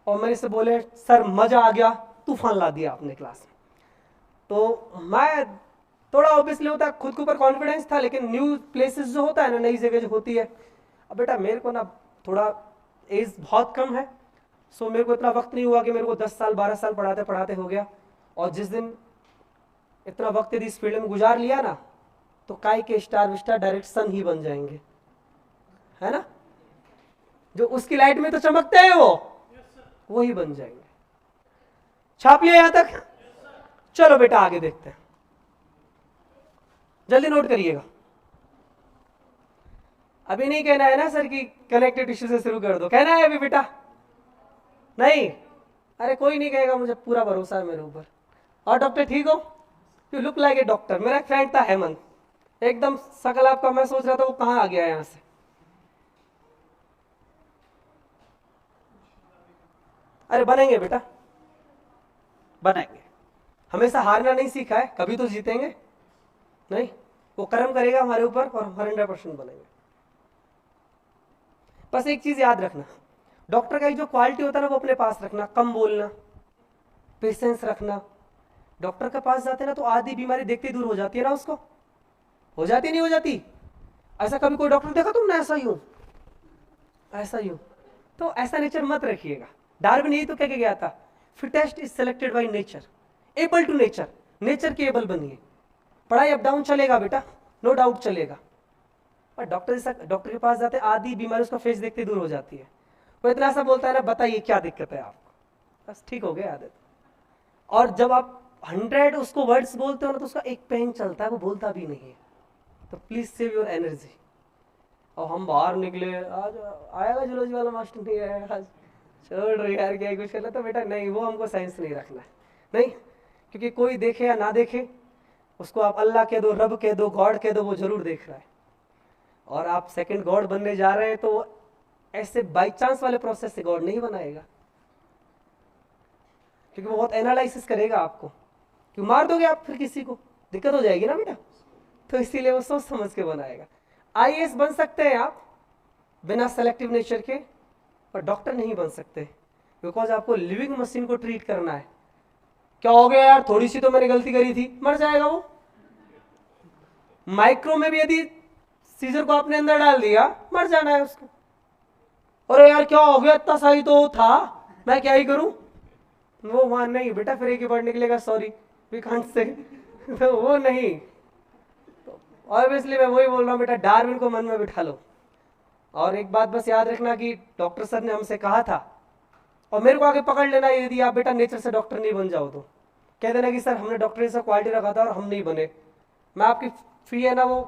[SPEAKER 1] और मेरे से बोले सर मजा आ गया, तूफान ला दिया आपने क्लास में। तो मैं थोड़ा ऑब्वियसली होता है, खुद के ऊपर कॉन्फिडेंस था, लेकिन न्यू प्लेसेस जो होता है ना, नई जगह जो होती है, अब बेटा मेरे को ना थोड़ा एज बहुत कम है, सो मेरे को इतना वक्त नहीं हुआ कि मेरे को 10 साल 12 साल पढ़ाते पढ़ाते हो गया। और जिस दिन इतना वक्त यदि इस फील्ड में गुजार लिया ना, तो काय के स्टार विस्टार डायरेक्ट सन ही बन जाएंगे, है ना। जो उसकी लाइट में तो चमकते हैं वो ही बन जाएंगे। छाप लिया यहां तक? चलो बेटा आगे देखते हैं, जल्दी नोट करिएगा। अभी नहीं कहना है ना सर कि कनेक्टिव टिश्यू से शुरू कर दो, कहना है अभी बेटा? नहीं, अरे कोई नहीं कहेगा, मुझे पूरा भरोसा है मेरे ऊपर। और डॉक्टर ठीक हो? You look like a doctor. मेरा एक फ्रेंड था हेमंत, एकदम सकल आपका, मैं सोच रहा था वो कहाँ आ गया यहां से। अरे बनेंगे बेटा, बनेंगे। हमेशा हारना नहीं सीखा है, कभी तो जीतेंगे नहीं। वो कर्म करेगा हमारे ऊपर और हम 100% बनेंगे। बस एक चीज याद रखना, डॉक्टर का एक जो क्वालिटी होता है ना, वो अपने पास रखना, कम बोलना, पेशेंस रखना। डॉक्टर के पास जाते ना तो आधी बीमारी देखते दूर हो जाती है ना, उसको हो जाती नहीं हो जाती? ऐसा कभी कोई डॉक्टर देखा तुमने ऐसा यूं ऐसा यूं? तो ऐसा नेचर मत रखिएगा। डार्विन यही तो कह के गया था, fittest is selected by nature, able to nature, nature के एबल बनिए। पढ़ाई अप डाउन चलेगा बेटा, नो डाउट चलेगा, पर डॉक्टर के पास जाते आधी बीमारी उसका फेस देखते दूर हो जाती है। वो इतना सा बोलता है ना, बताइए क्या दिक्कत है आपको, बस ठीक हो गया आदत। और जब आप 100 उसको वर्ड्स बोलते हो ना, तो उसका एक पेन चलता है, वो बोलता भी नहीं है। तो प्लीज सेव योर एनर्जी। और हम बाहर निकले, आज आएगा जूलॉजी वाला मास्टर नहीं आएगा आज, छोड़ रही यार क्या कुछ करना। तो बेटा नहीं, वो हमको साइंस नहीं रखना है, नहीं, क्योंकि कोई देखे या ना देखे, उसको आप अल्लाह कह दो, रब कह दो, गॉड कह दो, वो जरूर देख रहा है। और आप सेकंड गॉड बनने जा रहे हैं, तो ऐसे बाई चांस वाले प्रोसेस से गॉड नहीं बनाएगा, क्योंकि वो बहुत एनालिसिस करेगा आपको। क्यों मार दोगे आप फिर किसी को, दिक्कत हो जाएगी ना बेटा। तो इसीलिए वो सोच समझ के बनाएगा। आईएएस बन सकते हैं आप बिना सेलेक्टिव नेचर के, पर डॉक्टर नहीं बन सकते, बिकॉज आपको लिविंग मशीन को ट्रीट करना है। क्या हो गया यार, थोड़ी सी तो मैंने गलती करी थी, मर जाएगा वो। माइक्रो में भी यदि सीजर को आपने अंदर डाल दिया, मर जाना है उसको। अरे यार क्या हो गया, इतना सही तो था, मैं क्या ही करूं। वो वहां नहीं बेटा, फिर एक ही वर्ड निकलेगा, सॉरी वी कांट से। तो वो नहीं, ऑब्वियसली मैं वही बोल रहा हूँ बेटा, डार्विन को मन में बिठा लो। और एक बात बस याद रखना कि डॉक्टर सर ने हमसे कहा था, और मेरे को आगे पकड़ लेना, यदि आप बेटा नेचर से डॉक्टर नहीं बन जाओ तो कह देना कि सर हमने डॉक्टर जैसा क्वालिटी रखा था और हम नहीं बने, मैं आपकी फी है ना वो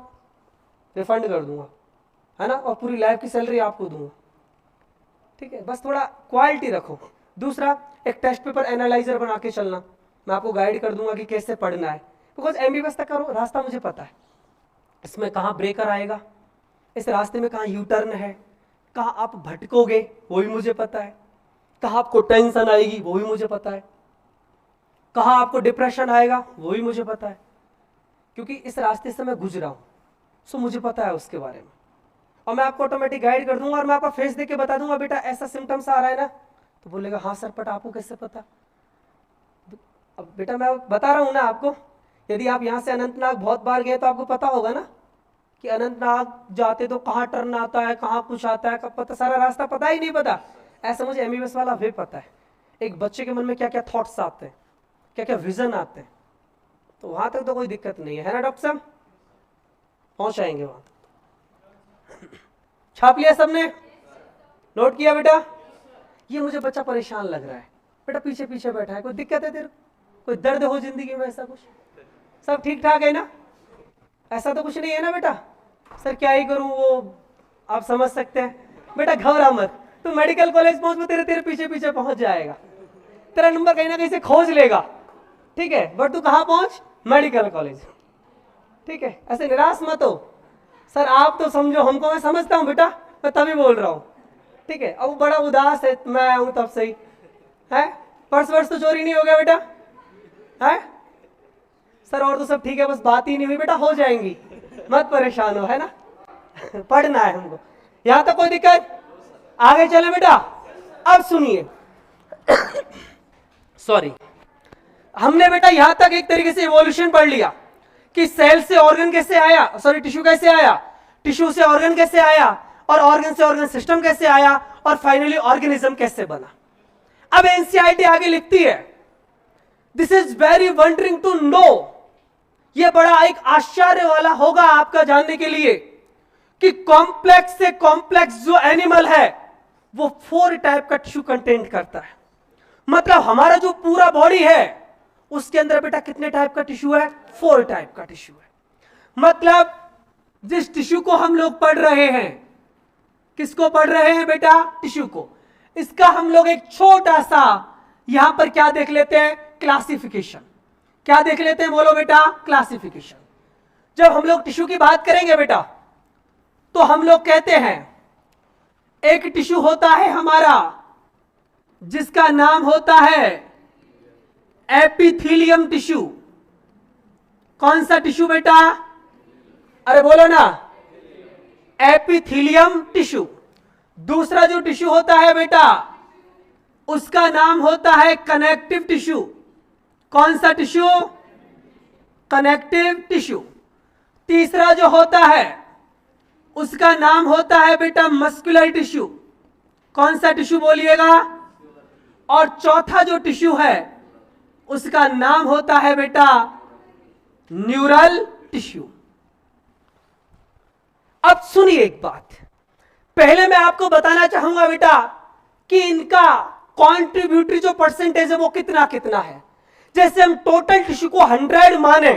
[SPEAKER 1] रिफंड कर दूंगा, है ना, और पूरी लाइफ की सैलरी आपको दूंगा। ठीक है, बस थोड़ा क्वालिटी रखो। दूसरा, एक टेस्ट पेपर एनालाइजर बना के चलना, मैं आपको गाइड कर दूंगा कि कैसे पढ़ना है, बिकॉज एमबीबीएस तक का रास्ता मुझे पता है, इसमें कहाँ ब्रेकर आएगा, इस रास्ते में कहाँ यू टर्न है, कहाँ आप भटकोगे वो भी मुझे पता है, कहाँ आपको टेंशन आएगी वो भी मुझे पता है, कहाँ आपको डिप्रेशन आएगा वो भी मुझे पता है, क्योंकि इस रास्ते से मैं गुजरा हूँ, सो मुझे पता है उसके बारे में। और मैं आपको ऑटोमेटिक गाइड कर दूंगा, और मैं आपका फेस देख के बता दूंगा बेटा ऐसा सिम्टम्स आ रहा है ना, तो बोलेगा हाँ सर, बट आपको कैसे पता। अब बेटा मैं बता रहा हूँ ना आपको, यदि आप यहाँ से अनंतनाग बहुत बार गए तो आपको पता होगा ना कि अनंतनाग जाते तो कहाँ टर्न आता है, कहाँ कुछ आता है, कब पता, सारा रास्ता पता ही नहीं पता। ऐसा मुझे एमबीबीएस वाला वे पता है, एक बच्चे के मन में क्या क्या थॉट्स आते हैं, क्या क्या विजन आते हैं, तो वहां तक तो कोई दिक्कत नहीं है ना डॉक्टर साहब, पहुंच आएंगे वहां। छाप लिया सबने, नोट किया बेटा। ये मुझे बच्चा परेशान लग रहा है, बेटा पीछे पीछे बैठा है, कोई दिक्कत है तेरे, कोई दर्द हो जिंदगी में, ऐसा कुछ, सब ठीक ठाक है ना, ऐसा तो कुछ नहीं है ना बेटा। सर क्या ही करूं, वो आप समझ सकते हैं। बेटा घबरा मत, तू मेडिकल कॉलेज पहुंच, तेरे तेरे पीछे पीछे पहुंच जाएगा, तेरा नंबर कहीं ना कहीं से खोज लेगा, ठीक है, बट तू कहां पहुंच, मेडिकल कॉलेज, ठीक है। ऐसे निराश मत हो, सर आप तो समझो हमको, मैं समझता हूं बेटा, मैं तभी बोल रहा हूं, ठीक है। अब बड़ा उदास है, मैं आया हूं तब से ही है, पर्स वर्स तो चोरी नहीं हो गया बेटा, है सर, और तो सब ठीक है, बस बात ही नहीं हुई बेटा, हो जाएंगी, मत परेशान हो, है ना। पढ़ना है हमको, यहां तक कोई दिक्कत, आगे चले बेटा। अब सुनिए, सॉरी, हमने बेटा यहां तक एक तरीके से इवोल्यूशन पढ़ लिया कि सेल से ऑर्गन कैसे आया, सॉरी टिश्यू कैसे आया, टिश्यू से ऑर्गन कैसे आया, और ऑर्गन से ऑर्गन सिस्टम कैसे आया, और फाइनली ऑर्गेनिज्म कैसे बना। अब एनसीईआरटी आगे लिखती है, this is very wondering to know, यह बड़ा एक आश्चर्य वाला होगा आपका जानने के लिए कि कॉम्प्लेक्स से कॉम्प्लेक्स जो एनिमल है वो 4 टाइप का टिश्यू कंटेंट करता है। मतलब हमारा जो पूरा बॉडी है उसके अंदर बेटा कितने टाइप का टिश्यू है, 4 टाइप का टिश्यू है। मतलब जिस टिश्यू को हम लोग पढ़ रहे हैं, किसको पढ़ रहे हैं बेटा, टिश्यू को, इसका हम लोग एक छोटा सा यहां पर क्या देख लेते हैं, क्लासिफिकेशन। क्या देख लेते हैं, बोलो बेटा, क्लासिफिकेशन। जब हम लोग टिश्यू की बात करेंगे बेटा, तो हम लोग कहते हैं एक टिश्यू होता है हमारा जिसका नाम होता है एपिथेलियम टिश्यू। कौन सा टिश्यू बेटा, अरे बोलो ना, एपिथेलियम टिश्यू। दूसरा जो टिश्यू होता है बेटा उसका नाम होता है कनेक्टिव टिश्यू। कौन सा टिश्यू, कनेक्टिव टिश्यू। तीसरा जो होता है उसका नाम होता है बेटा मस्कुलर टिश्यू। कौन सा टिश्यू बोलिएगा। और चौथा जो टिश्यू है उसका नाम होता है बेटा न्यूरल टिश्यू। अब सुनिए एक बात, पहले मैं आपको बताना चाहूंगा बेटा कि इनका कॉन्ट्रीब्यूटरी जो परसेंटेज है वो कितना कितना है। जैसे हम टोटल टिश्यू को 100 माने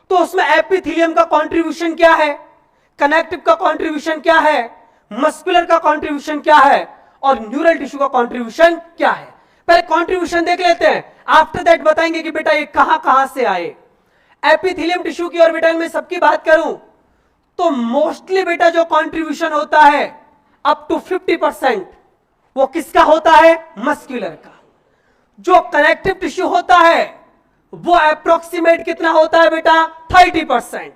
[SPEAKER 1] तो उसमें एपिथेलियम का कंट्रीब्यूशन क्या है, कनेक्टिव का कंट्रीब्यूशन क्या है, मस्कुलर का कंट्रीब्यूशन क्या है और न्यूरल टिश्यू का कंट्रीब्यूशन क्या है। पहले कंट्रीब्यूशन देख लेते हैं, आफ्टर दैट बताएंगे कि बेटा ये कहां से आए। एपिथेलियम टिश्यू की और बेटा मैं सबकी बात करूं तो मोस्टली बेटा जो कंट्रीब्यूशन होता है अप टू 50% वो किसका होता है, मस्कुलर का। जो कनेक्टिव टिश्यू होता है वो अप्रोक्सीमेट कितना होता है बेटा 30%।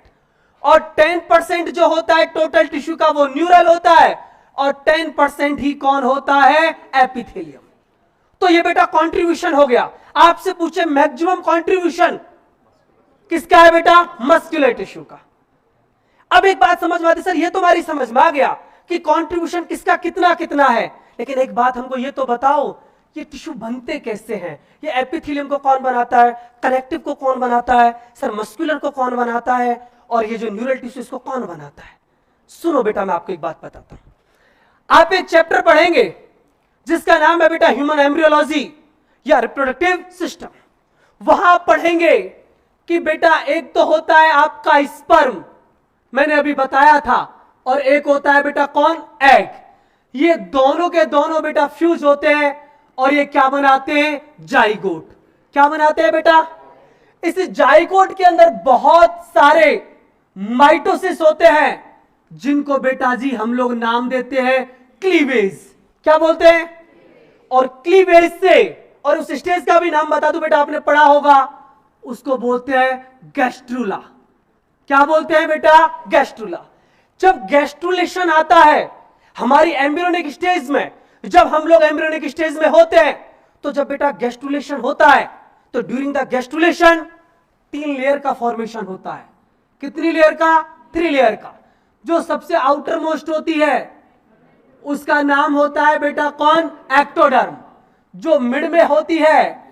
[SPEAKER 1] और 10% जो होता है टोटल टिश्यू का वो न्यूरल होता है। और 10% ही कौन होता है? एपिथेलियम। तो ये बेटा कंट्रीब्यूशन हो गया। आपसे पूछे मैक्सिमम कंट्रीब्यूशन किसका है बेटा? मस्कुलर टिश्यू का। अब एक बात समझ में आती, सर ये तो हमारी समझ में आ गया कि कंट्रीब्यूशन किसका कितना कितना है, लेकिन एक बात हमको ये तो बताओ, ये टिश्यू बनते कैसे हैं? ये एपिथेलियम को कौन बनाता है? कनेक्टिव को कौन बनाता है? सर मस्कुलर को कौन बनाता है? और ये जो न्यूरल टिश्यू इसको कौन बनाता है? सुनो बेटा, मैं आपको एक बात बताता हूं। आप एक चैप्टर पढ़ेंगे जिसका नाम है बेटा ह्यूमन एम्ब्रियोलॉजी या रिप्रोडक्टिव सिस्टम। वहां पढ़ेंगे कि बेटा एक तो होता है आपका स्पर्म, मैंने अभी बताया था, और एक होता है बेटा कौन? एग। ये दोनों के दोनों बेटा फ्यूज होते हैं और ये क्या बनाते हैं? जाइगोट। क्या बनाते हैं बेटा? इस जाइगोट के अंदर बहुत सारे माइटोसिस होते हैं जिनको बेटा जी हम लोग नाम देते हैं क्लीवेज। क्या बोलते हैं? और क्लीवेज से, और उस स्टेज का भी नाम बता दूं बेटा, आपने पढ़ा होगा, उसको बोलते हैं गैस्ट्रुला। क्या बोलते हैं बेटा? गैस्ट्रुला। जब गैस्ट्रुलेशन आता है हमारी एम्ब्रियोनिक स्टेज में, जब हम लोग एम्ब्रियोनिक स्टेज में होते हैं, तो जब बेटा गैस्ट्रुलेशन होता है तो ड्यूरिंग द गैस्ट्रुलेशन 3 लेयर का फॉर्मेशन होता है। कितनी लेयर का? 3 लेयर का। जो सबसे आउटर मोस्ट होती है उसका नाम होता है बेटा कौन? एक्टोडर्म। जो मिड में होती है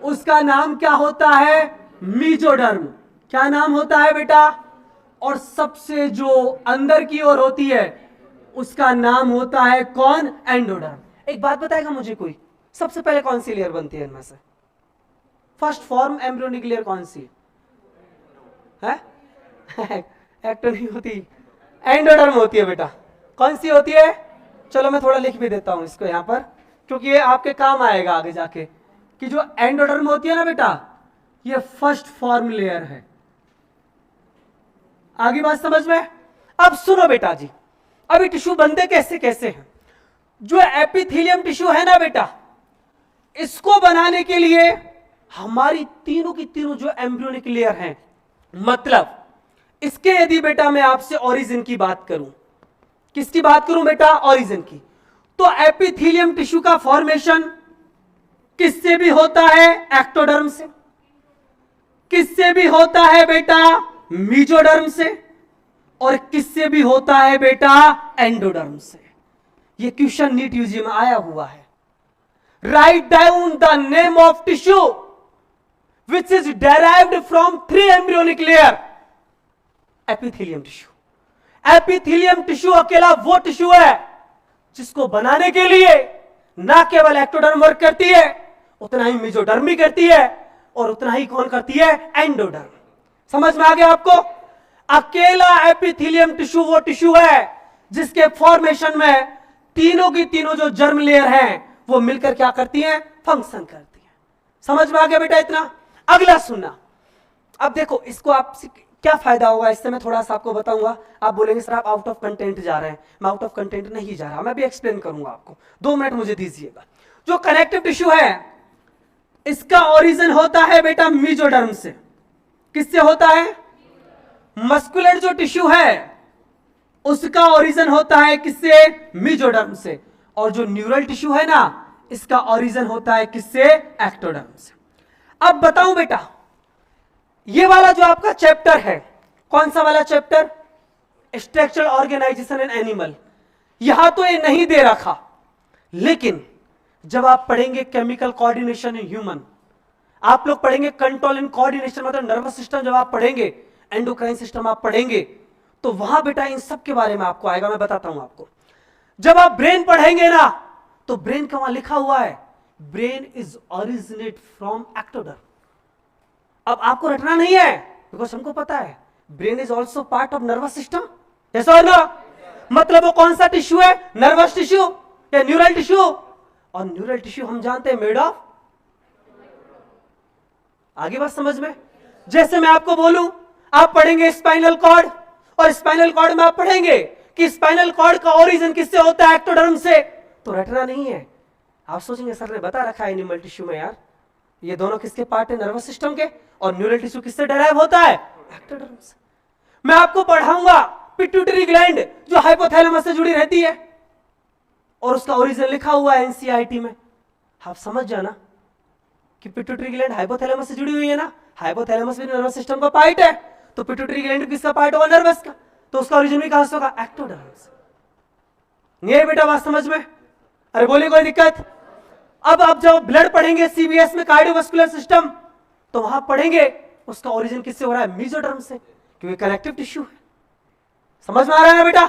[SPEAKER 1] उसका नाम क्या होता है? मीजोडर्म। क्या नाम होता है बेटा? और सबसे जो अंदर की ओर होती है उसका नाम होता है कौन? एंडोडर्म। एक बात बताएगा मुझे कोई, सबसे पहले कौन सी लेयर बनती है इनमें से? फर्स्ट फॉर्म एम्ब्रियोनिक लेयर कौन सी है? एक्टो नहीं होती, एंडोडर्म होती है बेटा। कौन सी होती है? चलो मैं थोड़ा लिख भी देता हूं इसको यहां पर, क्योंकि ये आपके काम आएगा आगे जाके, कि जो एंडोडर्म होती है ना बेटा, ये फर्स्ट फॉर्म लेयर है। आगे बात समझ में? अब सुनो बेटा जी, अभी टिश्यू बनते कैसे कैसे हैं। जो एपिथेलियम टिश्यू है ना बेटा, इसको बनाने के लिए हमारी तीनों की तीनों जो एम्ब्रियोनिक लेयर हैं, मतलब इसके यदि बेटा मैं आपसे ओरिजिन की बात करूं, किसकी बात करूं बेटा? ओरिजिन की। तो एपिथेलियम टिश्यू का फॉर्मेशन किससे भी होता है? एक्टोडर्म से। किससे भी होता है बेटा? मीजोडर्म से। और किससे भी होता है बेटा? एंडोडर्म से। ये क्वेश्चन नीट यूजी में आया हुआ है। Write down the name of tissue which is derived from 3 embryonic layer. Epithelium tissue. Epithelium tissue अकेला वो टिश्यू है जिसको बनाने के लिए ना केवल एक्टोडर्म वर्क करती है, उतना ही मेसोडर्म भी करती है, और उतना ही कौन करती है? एंडोडर्म। समझ में आ गया आपको? अकेला एपिथेलियम टिश्यू वो टिश्यू है जिसके फॉर्मेशन में तीनों की तीनों जो जर्म लेयर हैं वो मिलकर क्या करती हैं? फंक्शन करती हैं। समझ में आ गया बेटा इतना? अगला सुनना। अब देखो इसको आप क्या फायदा होगा इससे मैं थोड़ा सा आपको बताऊंगा। आप बोलेंगे सर आप आउट ऑफ कंटेंट जा रहे हैं। मैं आउट ऑफ कंटेंट नहीं जा रहा, मैं भी एक्सप्लेन करूंगा आपको। 2 मिनट मुझे दीजिएगा। जो कनेक्टिव टिश्यू है इसका ओरिजिन होता है बेटा मीजोडर्म से। किससे होता है? मस्कुलर जो टिश्यू है उसका ओरिजिन होता है किससे? मीजोडर्म से। और जो न्यूरल टिश्यू है ना, इसका ओरिजिन होता है किससे? एक्टोडर्म से। अब बताऊं बेटा, ये वाला जो आपका चैप्टर है, कौन सा वाला chapter? Structural organisation in animal. यहां तो ये नहीं दे रखा, लेकिन जब आप पढ़ेंगे केमिकल कोऑर्डिनेशन इन ह्यूमन, आप लोग पढ़ेंगे कंट्रोल एंड कोऑर्डिनेशन, मतलब नर्वस सिस्टम जब आप पढ़ेंगे, एंडोक्राइन सिस्टम आप पढ़ेंगे, तो वहां बेटा इन सब के बारे में आपको आएगा। मैं बताता हूं आपको। जब आप ब्रेन पढ़ेंगे ना, तो ब्रेन का वहां लिखा हुआ है brain is originate from ectoderm. अब आपको रटना नहीं है, बिकॉज हमको पता है brain is also part of nervous system. Yes और नो? मतलब वो कौन सा टिश्यू है? नर्वस टिश्यू या न्यूरल टिश्यू? और न्यूरल टिश्यू हम जानते हैं मेड ऑफ, आगे बात समझ में? जैसे मैं आपको बोलूं, आप पढ़ेंगे स्पाइनल कॉर्ड, और स्पाइनल कॉर्ड में आप पढ़ेंगे कि स्पाइनल कॉर्ड का ओरिजिन किससे होता है? एक्टोडर्म से। तो रटना नहीं है। आप सोचेंगे सर ने बता रखा है एनिमल टिश्यू में, यार ये दोनों किसके पार्ट है? नर्वस सिस्टम के। और न्यूरल टिश्यू किससे डेराइव होता है? एक्टोडर्म से। मैं आपको पढ़ाऊंगा पिट्यूटरी ग्लैंड जो हाइपोथैलेमस से जुड़ी रहती है। और उसका ओरिजिन लिखा हुआ है एनसीईआरटी में, आप समझ जाना कि पिट्यूटरी ग्लैंड हाइपोथैलेमस से जुड़ी हुई है ना, हाइपोथैलेमस भी नर्वस सिस्टम का पार्ट है, तो पिट्यूटरी ग्लैंड किसका पार्ट होगा, नर्वस का, तो उसका ओरिजिन भी कहां से होगा, एक्टोडर्म से। नहीं है बेटा बात समझ में? अरे बोलिए कोई दिक्कत? अब आप जब ब्लड पढ़ेंगे सीबीएस में कार्डियोवास्कुलर सिस्टम, तो वहां पढ़ेंगे उसका ओरिजिन किससे हो रहा है, मेसोडर्म से, क्योंकि कनेक्टिव टिश्यू है। समझ में आ रहा है ना बेटा?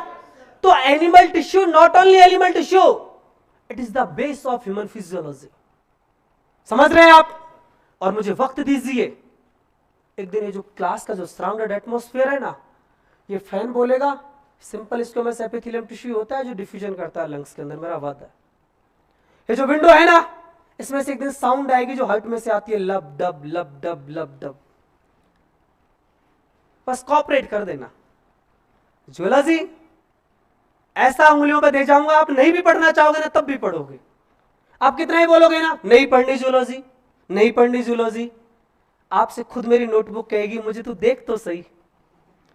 [SPEAKER 1] तो animal tissue not only animal tissue, it is the base of human physiology. समझ रहे हैं आप? और मुझे वक्त दीजिए, एक दिन ये जो क्लास का जो सराउंडेड एटमॉस्फेयर है ना, ये फैन बोलेगा, सिंपल स्क्वेमस एपिथेलियम टिश्यू होता है जो डिफ्यूजन करता है लंग्स के अंदर, मेरा वादा है। ये जो विंडो है ना, इसमें से एक दिन साउंड आएगी जो हार्ट में से आती है, लब डब लब डब लब डब। बस कॉपरेट कर देना। ज्वेलर्जी ऐसा उंगलियों पे दे जाऊंगा, आप नहीं भी पढ़ना चाहोगे ना तब भी पढ़ोगे। आप कितना ही बोलोगे ना, नहीं पढ़नी जूलॉजी, नहीं पढ़नी जूलॉजी, आपसे खुद मेरी नोटबुक कहेगी मुझे तू देख तो सही,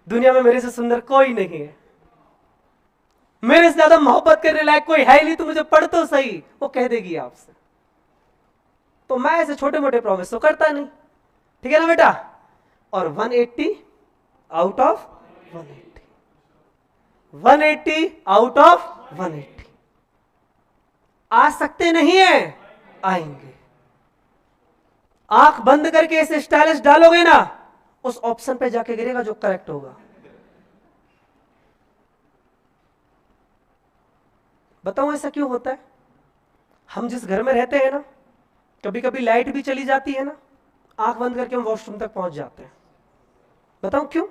[SPEAKER 1] दुनिया में मेरे से सुंदर कोई नहीं है, मेरे से ज्यादा मोहब्बत करने लायक कोई है नहीं, तू मुझे पढ़ तो सही, वो कह देगी आपसे। तो मैं ऐसे छोटे मोटे प्रॉमिस तो करता नहीं, ठीक है ना बेटा? और 180 आउट ऑफ 180, 180 आउट ऑफ 180 आ सकते नहीं है, आएंगे। आंख बंद करके ऐसे स्टाइलिश डालोगे ना, उस ऑप्शन पे जाके गिरेगा जो करेक्ट होगा। बताऊं ऐसा क्यों होता है? हम जिस घर में रहते हैं ना, कभी कभी लाइट भी चली जाती है ना, आंख बंद करके हम वॉशरूम तक पहुंच जाते हैं। बताऊं क्यों?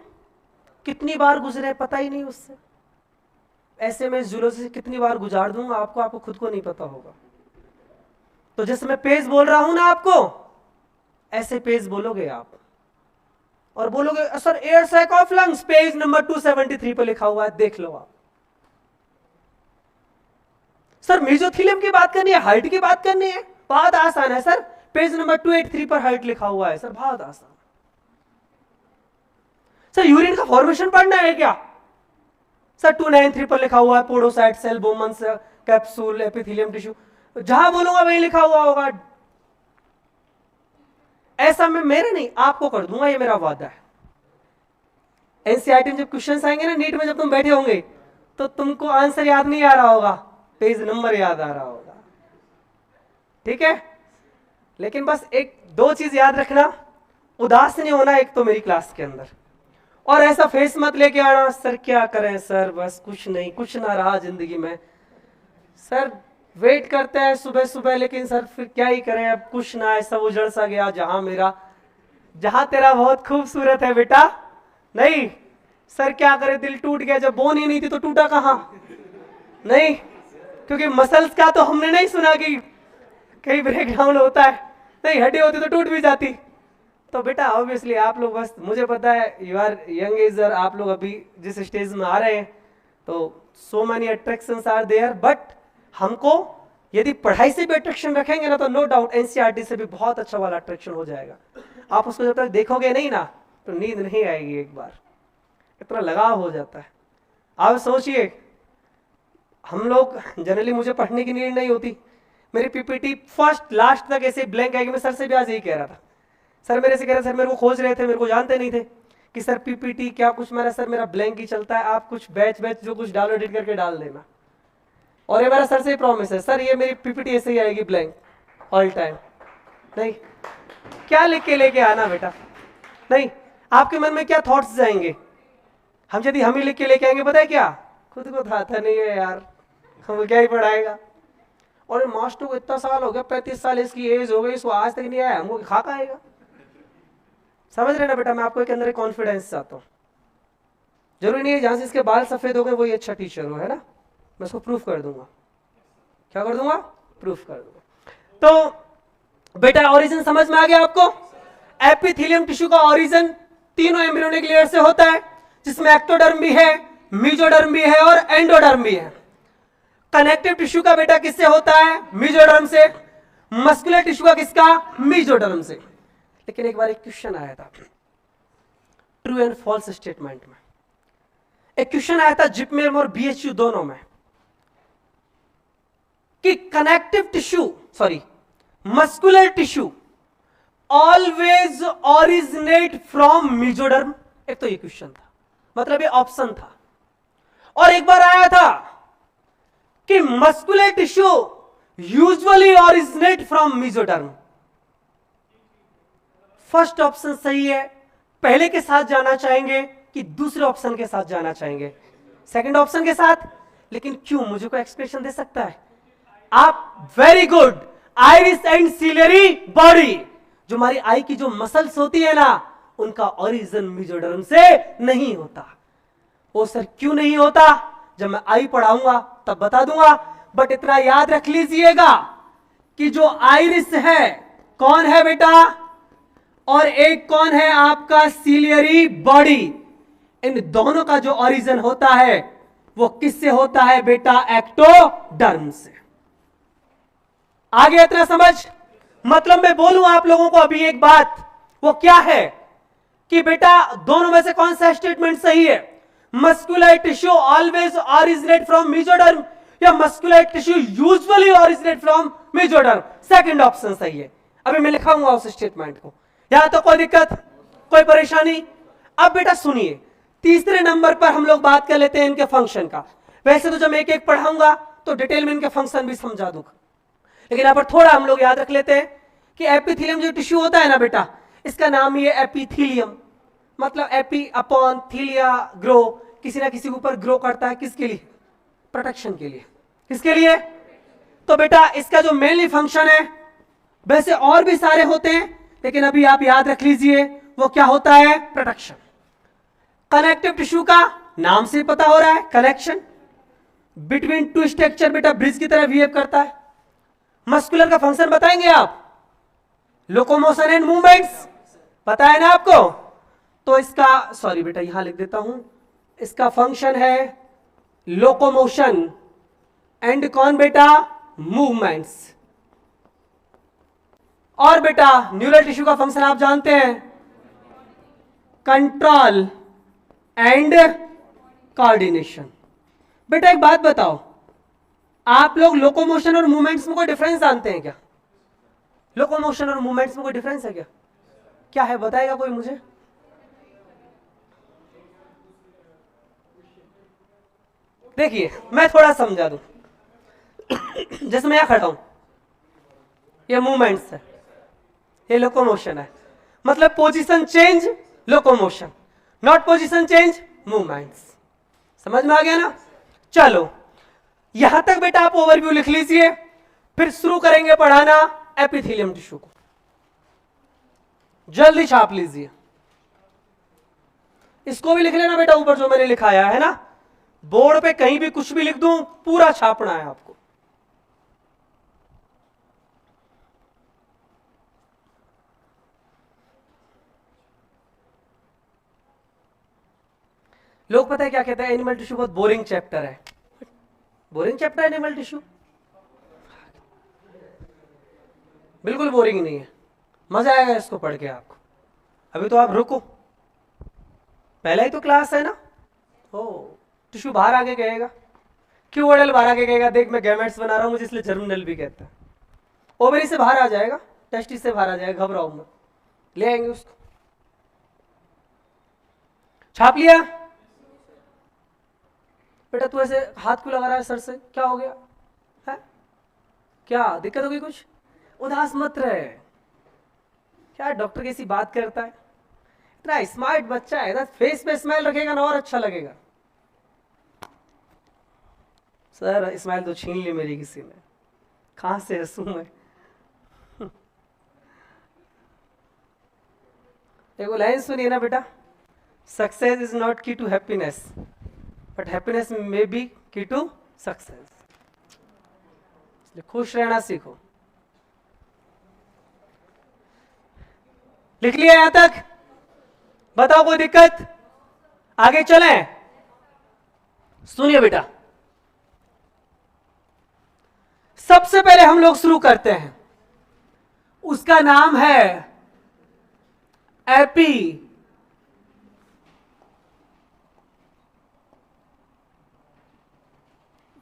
[SPEAKER 1] कितनी बार गुजरे पता ही नहीं उससे। ऐसे में जूलॉजी से कितनी बार गुजार दूंगा आपको खुद को नहीं पता होगा। तो जैसे मैं पेज बोल रहा हूं ना आपको, ऐसे पेज बोलोगे आप, और बोलोगे sir air sac of lungs page number 273 पर लिखा हुआ है, देख लो आप। सर मेसोथीलियम की बात करनी है, हार्ट की बात करनी है, बहुत आसान है सर, पेज नंबर 283 पर हार्ट लिखा हुआ है सर, बहुत आसान। सर यूरिन का फॉर्मेशन पढ़ना है क्या? सर 293 पर लिखा हुआ है podocyte cell Bowman capsule epithelium tissue, जहां बोलूंगा वही लिखा हुआ होगा। ऐसा मैं मेरे नहीं आपको कर दूंगा, ये मेरा वादा है। एनसीईआरटी में जब क्वेश्चंस आएंगे ना, नीट में जब तुम बैठे होंगे, तो तुमको आंसर याद नहीं आ रहा होगा, पेज नंबर याद आ रहा होगा, ठीक है? लेकिन बस एक दो चीज याद रखना, उदास नहीं होना एक तो मेरी क्लास के अंदर, और ऐसा फेस मत लेके आना सर क्या करें सर, बस कुछ नहीं, कुछ ना रहा जिंदगी में सर, वेट करते हैं सुबह सुबह, लेकिन सर फिर क्या ही करें, अब कुछ ना, ऐसा उजड़ सा गया जहां तेरा बहुत खूबसूरत है बेटा। नहीं सर क्या करे, दिल टूट गया, जब बोन ही नहीं थी तो टूटा कहां? नहीं, क्योंकि मसल्स का तो हमने नहीं सुना कि कहीं ब्रेकडाउन होता है, नहीं हड्डी होती तो टूट भी जाती। तो बेटा ऑब्वियसली आप लोग, बस मुझे पता है यू आर यंग एज, आप लोग अभी जिस स्टेज में आ रहे हैं, तो so many attractions are there, but हमको यदि पढ़ाई से भी अट्रैक्शन रखेंगे ना, तो नो डाउट एनसीईआरटी से भी बहुत अच्छा वाला अट्रैक्शन हो जाएगा। आप उसको जब तक देखोगे नहीं ना, तो नींद नहीं आएगी, एक बार इतना लगाव हो जाता है। आप सोचिए, हम लोग जनरली, मुझे पढ़ने की नीड नहीं होती, मेरी पीपीटी फर्स्ट लास्ट तक ऐसे ब्लैंक आएगी। मैं सर से भी आज यही कह रहा था, सर मेरे से कह रहे सर मेरे को खोज रहे थे, मेरे को जानते नहीं थे कि सर पीपीटी क्या कुछ, सर मेरा ब्लैंक ही चलता है, आप कुछ बैच जो कुछ डालो एडिट करके डाल देना। और ये मेरा सर से प्रॉमिस है, सर ये मेरी पीपीटी ऐसे ही आएगी ब्लैंक ऑल टाइम। नहीं, क्या लिख के लेके आना बेटा, नहीं आपके मन में क्या थॉट्स जाएंगे, हम यदि हम ही लिख के लेके आएंगे, पता है क्या, खुद को था नहीं है यार, हम क्या ही पढ़ाएगा। और मास्टर को इतना साल हो गया, 35 साल इसकी एज हो गई, इसको आज तक नहीं आया, हमको खा आएगा। समझ रहे ना बेटा, मैं आपको एक अंदर कॉन्फिडेंस चाहता हूँ। जरूरी नहीं है जहां से इसके बाल सफेद हो गए वही अच्छा टीचर हो, है ना, मैं उसको प्रूफ कर दूंगा। क्या कर दूंगा? प्रूफ कर दूंगा। तो बेटा ओरिजिन समझ में आ गया आपको? एपिथेलियम टिश्यू का ओरिजिन तीनों एम्ब्रियोनिक लेयर से होता है, जिसमें एक्टोडर्म भी है, मेसोडर्म भी है और एंडोडर्म भी है। कनेक्टिव टिश्यू का बेटा किससे होता है? मेसोडर्म से। मस्कुलर टिश्यू का किसका? मेसोडर्म से। लेकिन एक बार एक क्वेश्चन आया था ट्रू एंड फॉल्स स्टेटमेंट में, एक क्वेश्चन आया था जिपमेर और बीएचयू दोनों में। कि connective tissue sorry muscular tissue always originate from mesoderm? एक तो ये क्वेश्चन था, मतलब ये ऑप्शन था। और एक बार आया था कि muscular tissue usually originate from mesoderm. First option सही है। पहले के साथ जाना चाहेंगे कि दूसरे ऑप्शन के साथ जाना चाहेंगे? सेकंड ऑप्शन के साथ। लेकिन क्यों, मुझे कोई एक्सप्लेनेशन दे सकता है आप? Very good. Iris and ciliary body, जो हमारी आई की जो मसल्स होती है ना, उनका ओरिजिन मेसोडर्म से नहीं होता। वो सर क्यों नहीं होता? जब मैं आई पढ़ाऊंगा तब बता दूंगा। बट इतना याद रख लीजिएगा कि जो आइरिस है, कौन है बेटा, और एक कौन है आपका सीलियरी बॉडी, इन दोनों का जो ओरिजिन होता है वो किससे होता है बेटा? एक्टोडर्म से। आगे इतना समझ? मतलब मैं बोलूं आप लोगों को अभी एक बात, वो क्या है कि बेटा दोनों में से कौन सा स्टेटमेंट सही है? Muscular tissue always originate from mesoderm या muscular tissue usually originate from mesoderm? Second option सही है। अभी मैं लिखाऊंगा उस स्टेटमेंट को। यहां तो कोई दिक्कत, कोई परेशानी? अब बेटा सुनिए, तीसरे नंबर पर हम लोग बात कर लेते हैं इनके फंक्शन का। वैसे तो जब मैं एक एक पढ़ाऊंगा तो डिटेल में इनके फंक्शन भी समझा दूंगा, लेकिन यहां पर थोड़ा हम लोग याद रख लेते हैं कि एपिथेलियम जो टिश्यू होता है ना बेटा, इसका नाम ही है एपिथेलियम। मतलब एपी अपॉन थीलिया, ग्रो, किसी ना किसी के ऊपर ग्रो करता है। किसके लिए? प्रोटेक्शन के लिए। किसके लिए? तो बेटा इसका जो मेनली फंक्शन है, वैसे और भी सारे होते हैं, लेकिन अभी आप याद रख लीजिए वो क्या होता है? प्रोटेक्शन। कनेक्टिव टिश्यू का नाम से पता हो रहा है, कनेक्शन बिटवीन टू स्ट्रक्चर बेटा ब्रिज की तरह बिहेव करता है। मस्कुलर का फंक्शन बताएंगे आप? लोकोमोशन एंड मूवमेंट्स पता है ना आपको? तो इसका सॉरी बेटा यहां लिख देता हूं, इसका फंक्शन है लोकोमोशन एंड कौन बेटा? मूवमेंट्स। और बेटा न्यूरल टिश्यू का फंक्शन आप जानते हैं, कंट्रोल एंड कोऑर्डिनेशन। बेटा एक बात बताओ, आप लोग लोकोमोशन और मूवमेंट्स में कोई डिफरेंस जानते हैं क्या? लोकोमोशन और मूवमेंट्स में कोई डिफरेंस है क्या? क्या है बताएगा कोई मुझे? देखिए मैं थोड़ा समझा दूं। जैसे मैं यहां खड़ा हूं, ये मूवमेंट्स है, ये लोकोमोशन है। मतलब position change locomotion, not position change movements. समझ में आ गया ना? चलो यहां तक बेटा आप ओवरव्यू लिख लीजिए, फिर शुरू करेंगे पढ़ाना एपिथेलियम टिश्यू को। जल्दी छाप लीजिए, इसको भी लिख लेना बेटा ऊपर जो मैंने लिखाया है ना। बोर्ड पे कहीं भी कुछ भी लिख दूं, पूरा छापना है आपको। लोग पता है क्या कहते हैं, एनिमल टिश्यू बहुत बोरिंग चैप्टर है। बोरिंग चैप्टर है एनिमल टिश्यू? बिल्कुल बोरिंग नहीं है, मजा आएगा इसको पढ़ के आपको। अभी तो आप रुको, पहला ही तो क्लास है ना। ओ टिश्यू बाहर आगे गएगा, क्यों ओडल बाहर आगे गएगा? देख मैं गैमेट्स बना रहा हूं, मुझे इसलिए जर्मिनल भी कहता है। ओवरी से बाहर आ जाएगा, टेस्टिस से बाहर आ जाएगा, घबराओ मत, ले आएंगे उसको। छाप लिया? बेटा तू ऐसे हाथ क्यों लगा रहा है सर से, क्या हो गया है? क्या दिक्कत हो गई? कुछ उदास मत रहे, क्या डॉक्टर कैसी बात करता है? इतना स्मार्ट बच्चा है ना, फेस पे स्माइल रखेगा ना और अच्छा लगेगा। सर स्माइल तो छीन ली मेरी किसी ने, कहां से हंसू मैं? देखो लाइन सुनिए ना बेटा, success is not key to happiness but happiness may be key to success. खुश रहना सीखो। लिख लिया यहां तक? बताओ कोई दिक्कत? आगे चलें? सुनिए बेटा, सबसे पहले हम लोग शुरू करते हैं, उसका नाम है एपी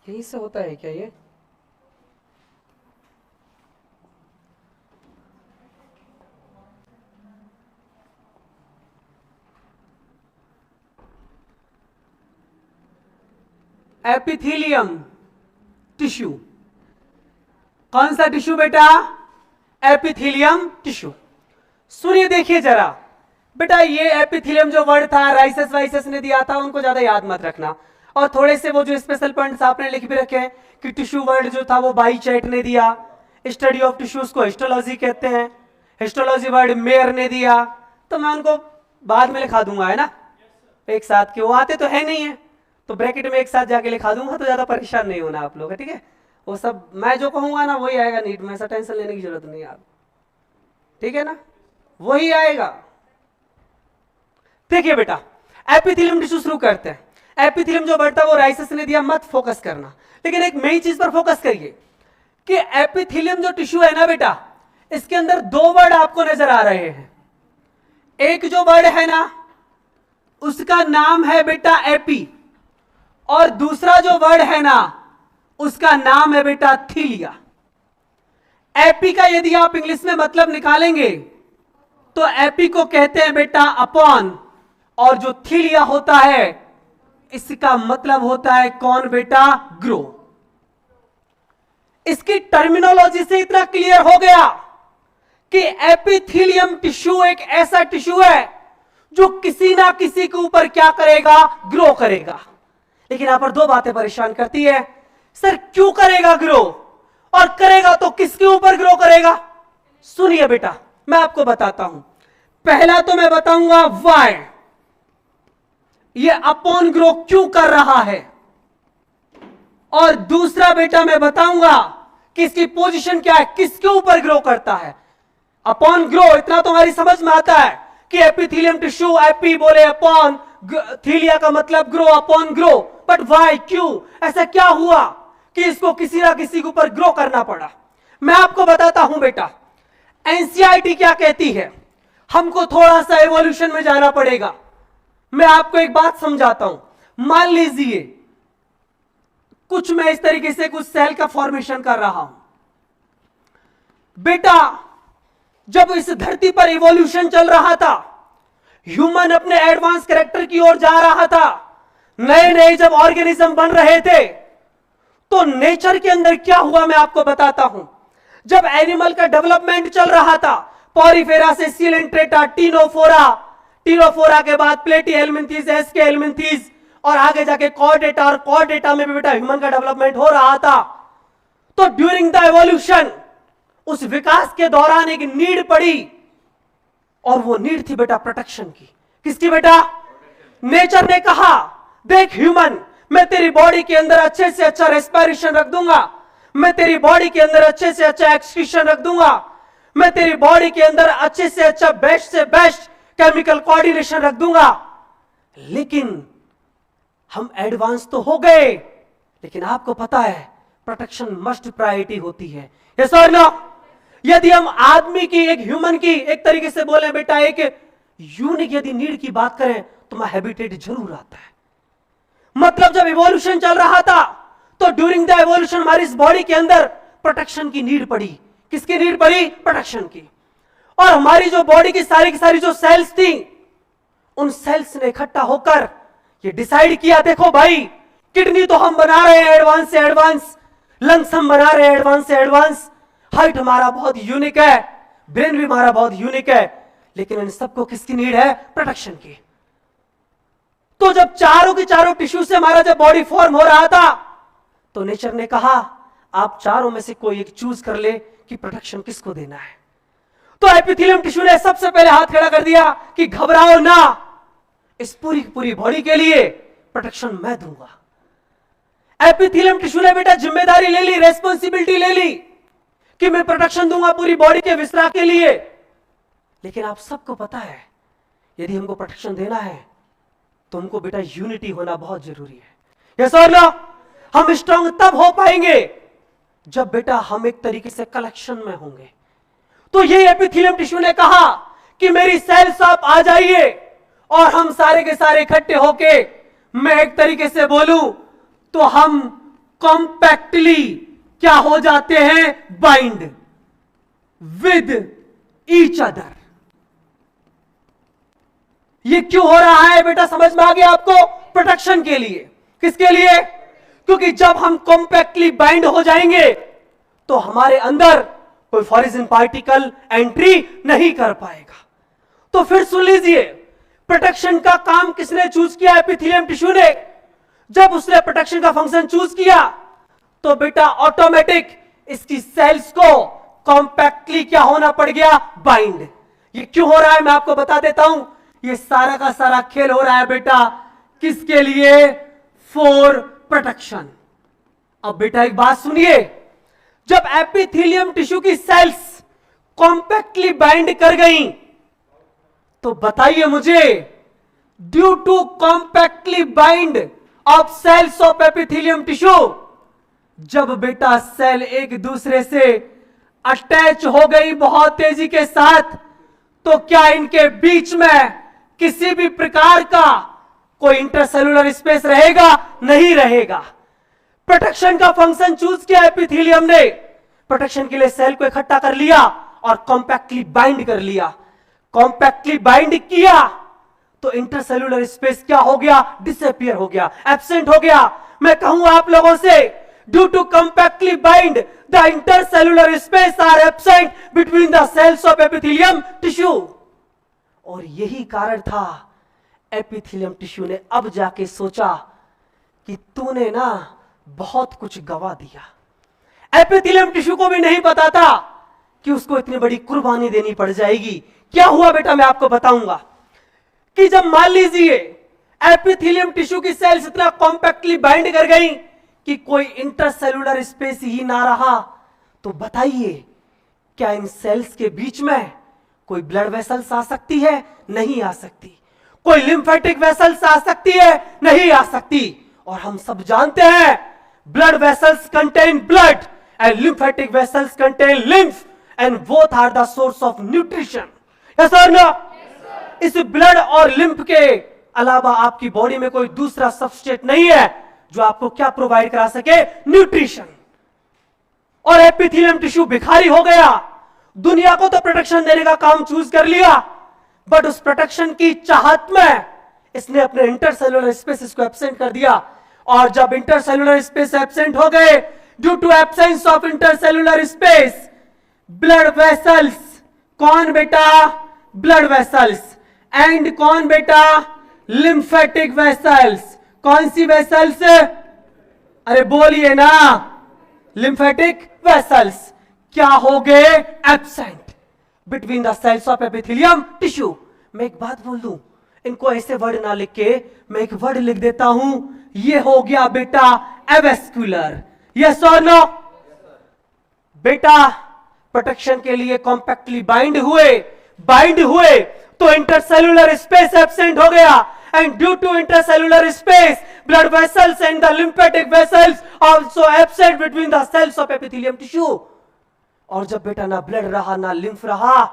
[SPEAKER 1] यहीं से होता है क्या ये? Epithelium tissue. कौन सा टिश्यू बेटा? Epithelium tissue. सुनिए देखिए जरा बेटा, ये एपिथेलियम जो वर्ड था राइसेस वाइसेस ने दिया था, उनको ज्यादा याद मत रखना, और थोड़े से वो जो स्पेशल पॉइंट्स आपने लिख भी रखे हैं कि टिश्यू वर्ड जो था वो बाइचैट ने दिया, स्टडी ऑफ टिश्यूज को हिस्टोलॉजी कहते हैं, हिस्टोलॉजी वर्ड मेयर ने दिया, तो मैं उनको बाद में लिखा दूंगा, है ना, एक साथ के, वो आते तो है नहीं है, तो ब्रैकेट में एक साथ जाके लिखा दूंगा, तो ज्यादा परेशान नहीं होना आप लोग, ठीक है? वो सब मैं जो कहूंगा ना वही आएगा नीट में, ऐसा टेंशन लेने की जरूरत नहीं आप, ठीक है ना, वही आएगा। देखिए बेटा, एपिथेलियम टिश्यू शुरू करते हैं। एपिथेलियम जो वर्ड था वो राइसेस ने दिया, मत फोकस करना, लेकिन एक मेन चीज पर फोकस करिए कि एपिथेलियम जो टिश्यू है ना बेटा, इसके अंदर दो वर्ड आपको नजर आ रहे हैं। एक जो वर्ड है ना उसका नाम है बेटा एपी, और दूसरा जो वर्ड है ना उसका नाम है बेटा थीलिया। एपी का यदि आप इंग्लिश में मतलब निकालेंगे तो एपी को कहते हैं बेटा अपॉन, और जो थीलिया होता है इसका मतलब होता है कौन बेटा? ग्रो। इसकी टर्मिनोलॉजी से इतना क्लियर हो गया कि एपिथेलियम टिश्यू एक ऐसा टिश्यू है जो किसी ना किसी के ऊपर क्या करेगा? ग्रो करेगा। लेकिन यहां पर दो बातें परेशान करती है, सर क्यों करेगा ग्रो, और करेगा तो किसके ऊपर ग्रो करेगा? सुनिए बेटा, मैं आपको बताता हूं। पहला तो मैं बताऊंगा वाई, ये अपॉन ग्रो क्यों कर रहा है, और दूसरा बेटा मैं बताऊंगा कि इसकी पोजीशन क्या है, किसके ऊपर ग्रो करता है। अपॉन ग्रो इतना तो हमारी समझ में आता है कि एपिथेलियम टिश्यू, एपी बोले अपॉन, थीलिया का मतलब grow, upon grow, but why, क्यों, ऐसा क्या हुआ कि इसको किसी ना किसी के ऊपर ग्रो करना पड़ा? मैं आपको बताता हूं बेटा, एनसीईआरटी क्या कहती है, हमको थोड़ा सा एवोल्यूशन में जाना पड़ेगा। मैं आपको एक बात समझाता हूं। मान लीजिए कुछ मैं इस तरीके से कुछ सेल का फॉर्मेशन कर रहा हूं बेटा, जब इस धरती पर इवोल्यूशन चल रहा था, ह्यूमन अपने एडवांस कैरेक्टर की ओर जा रहा था, नए नए जब ऑर्गेनिज्म बन रहे थे, तो नेचर के अंदर क्या हुआ मैं आपको बताता हूं। जब एनिमल का डेवलपमेंट चल रहा था, पॉरीफेरा से सीलेंट्रेटा, टीनोफोरा, टीनोफोरा के बाद प्लेटीहेल्मिन्थीज, एस्केहेल्मिन्थीज, और आगे जाके कॉर्डेटा, और कॉर्डेटा में भी बेटा ह्यूमन का डेवलपमेंट हो रहा था। तो ड्यूरिंग द एवोल्यूशन उस विकास के दौरान एक नीड पड़ी, और वो नीड थी बेटा प्रोटेक्शन की। किसकी बेटा? नेचर ने कहा देख ह्यूमन, मैं तेरी बॉडी के अंदर अच्छे से अच्छा रेस्पिरेशन रख दूंगा, मैं तेरी बॉडी के अंदर अच्छे से अच्छा एक्सक्रीशन रख दूंगा, मैं तेरी बॉडी के अंदर अच्छे से अच्छा बेस्ट से बेस्ट केमिकल कोऑर्डिनेशन रख दूंगा। लेकिन हम एडवांस तो हो गए, लेकिन आपको पता है प्रोटेक्शन मस्ट प्रायोरिटी होती है, यस और नो? यदि हम आदमी की, एक ह्यूमन की, एक तरीके से बोले बेटा एक यूनिक यदि नीड की बात करें तो मैं हैबिटेट जरूर आता है। मतलब जब इवोल्यूशन चल रहा था तो ड्यूरिंग द इवोल्यूशन हमारी इस बॉडी के अंदर प्रोटेक्शन की नीड पड़ी। किसकी नीड पड़ी? प्रोटेक्शन की। और हमारी जो बॉडी की सारी जो सेल्स थी, उन सेल्स ने इकट्ठा होकर ये डिसाइड किया, देखो भाई किडनी तो हम बना रहे हैं एडवांस से एडवांस, लंग्स हम बना रहे हैं एडवांस से एडवांस, हाइट हमारा बहुत यूनिक है, ब्रेन भी हमारा बहुत यूनिक है, लेकिन इन सबको किसकी नीड है? प्रोटेक्शन की। तो जब चारों के चारों टिश्यू से हमारा जब बॉडी फॉर्म हो रहा था, तो नेचर ने कहा आप चारों में से कोई एक चूज कर ले कि प्रोटेक्शन किसको देना है। तो एपिथेलियम टिश्यू ने सबसे पहले हाथ खड़ा कर दिया कि घबराओ ना, इस पूरी बॉडी के लिए प्रोटेक्शन मैं दूंगा। एपिथेलियम टिश्यू ने बेटा जिम्मेदारी ले ली, रेस्पॉन्सिबिलिटी ले ली कि मैं प्रोटेक्शन दूंगा पूरी बॉडी के विस्तार के लिए। लेकिन आप सबको पता है यदि हमको प्रोटेक्शन देना है तो हमको बेटा यूनिटी होना बहुत जरूरी है, यस और नो? हम स्ट्रांग तब हो पाएंगे जब बेटा हम एक तरीके से कलेक्शन में होंगे। तो ये एपिथेलियम टिश्यू ने कहा कि मेरी सेल्स आप आ जाइए, और हम सारे के सारे इकट्ठे होके, मैं एक तरीके से बोलूं तो हम कॉम्पैक्टली क्या हो जाते हैं? Bind with each other. ये क्यों हो रहा है बेटा? समझ में आ गया आपको? प्रोटेक्शन के लिए। किसके लिए? क्योंकि जब हम कॉम्पैक्टली बाइंड हो जाएंगे तो हमारे अंदर कोई फॉरेन पार्टिकल एंट्री नहीं कर पाएगा। तो फिर सुन लीजिए, प्रोटेक्शन का काम किसने चूज किया? एपिथेलियम टिश्यू ने। जब उसने प्रोटेक्शन का फंक्शन चूज किया तो बेटा ऑटोमेटिक इसकी सेल्स को कॉम्पैक्टली क्या होना पड़ गया? बाइंड। ये क्यों हो रहा है मैं आपको बता देता हूं। ये सारा का सारा खेल हो रहा है बेटा किसके लिए? For protection. अब बेटा एक बात सुनिए, जब एपिथेलियम टिश्यू की सेल्स कॉम्पैक्टली बाइंड कर गई तो बताइए मुझे, due to compactly bind of cells of epithelium tissue, जब बेटा सेल एक दूसरे से अटैच हो गई बहुत तेजी के साथ, तो क्या इनके बीच में किसी भी प्रकार का कोई इंटरसेलुलर स्पेस रहेगा? नहीं रहेगा। प्रोटेक्शन का फंक्शन चूज किया एपिथेलियम ने, प्रोटेक्शन के लिए सेल को इकट्ठा कर लिया और कॉम्पैक्टली बाइंड कर लिया। कॉम्पैक्टली बाइंड किया तो इंटरसेलुलर स्पेस क्या हो गया? डिसअपियर हो गया, एब्सेंट हो गया। मैं कहूं आप लोगों से, due to compactly bind the intercellular space are absent between the cells of epithelium tissue. और यही कारण था एपिथेलियम टिश्यू ने अब जाके सोचा कि तूने ना बहुत कुछ गवा दिया। एपिथेलियम टिश्यू को भी नहीं पता था कि उसको इतनी बड़ी कुर्बानी देनी पड़ जाएगी। क्या हुआ बेटा मैं आपको बताऊंगा कि जब मान लीजिए एपिथेलियम टिश्यू की सेल्स इतना कॉम्पैक्टली बाइंड कर गई कि कोई इंटरसेलुलर स्पेस ही ना रहा, तो बताइए क्या इन सेल्स के बीच में कोई ब्लड वेसल्स आ सकती है? नहीं आ सकती। कोई लिम्फेटिक वेसल्स आ सकती है? नहीं आ सकती। और हम सब जानते हैं blood vessels contain blood and lymphatic vessels contain lymph and both are the source of nutrition. Yes और नो? इस ब्लड और लिम्फ के अलावा आपकी बॉडी में कोई दूसरा सबस्ट्रेट नहीं है जो आपको क्या प्रोवाइड करा सके? न्यूट्रिशन। और एपिथेलियम टिश्यू भिखारी हो गया। दुनिया को तो प्रोटेक्शन देने का काम चूज कर लिया, बट उस प्रोटेक्शन की चाहत में इसने अपने इंटरसेलुलर स्पेस को एब्सेंट कर दिया। और जब इंटरसेलुलर स्पेस एब्सेंट हो गए, due to absence of intercellular space, blood vessels, कौन बेटा? Blood vessels. एंड कौन बेटा? Lymphatic vessels. कौन सी वेसल्स? अरे बोलिए ना, लिम्फेटिक वेसल्स क्या हो गए? Absent between the cells of epithelium tissue. मैं एक बात बोल दूं, इनको ऐसे वर्ड ना लिख के मैं एक वर्ड लिख देता हूं, ये हो गया बेटा एवेस्कुलर। यस और नो? बेटा प्रोटेक्शन के लिए कॉम्पैक्टली बाइंड हुए तो इंटरसेलुलर स्पेस एब्सेंट हो गया, and due to intercellular space blood vessels and the lymphatic vessels also absent between the cells of epithelium tissue. और जब बेटा ना ब्लड रहा ना लिम्फ रहा,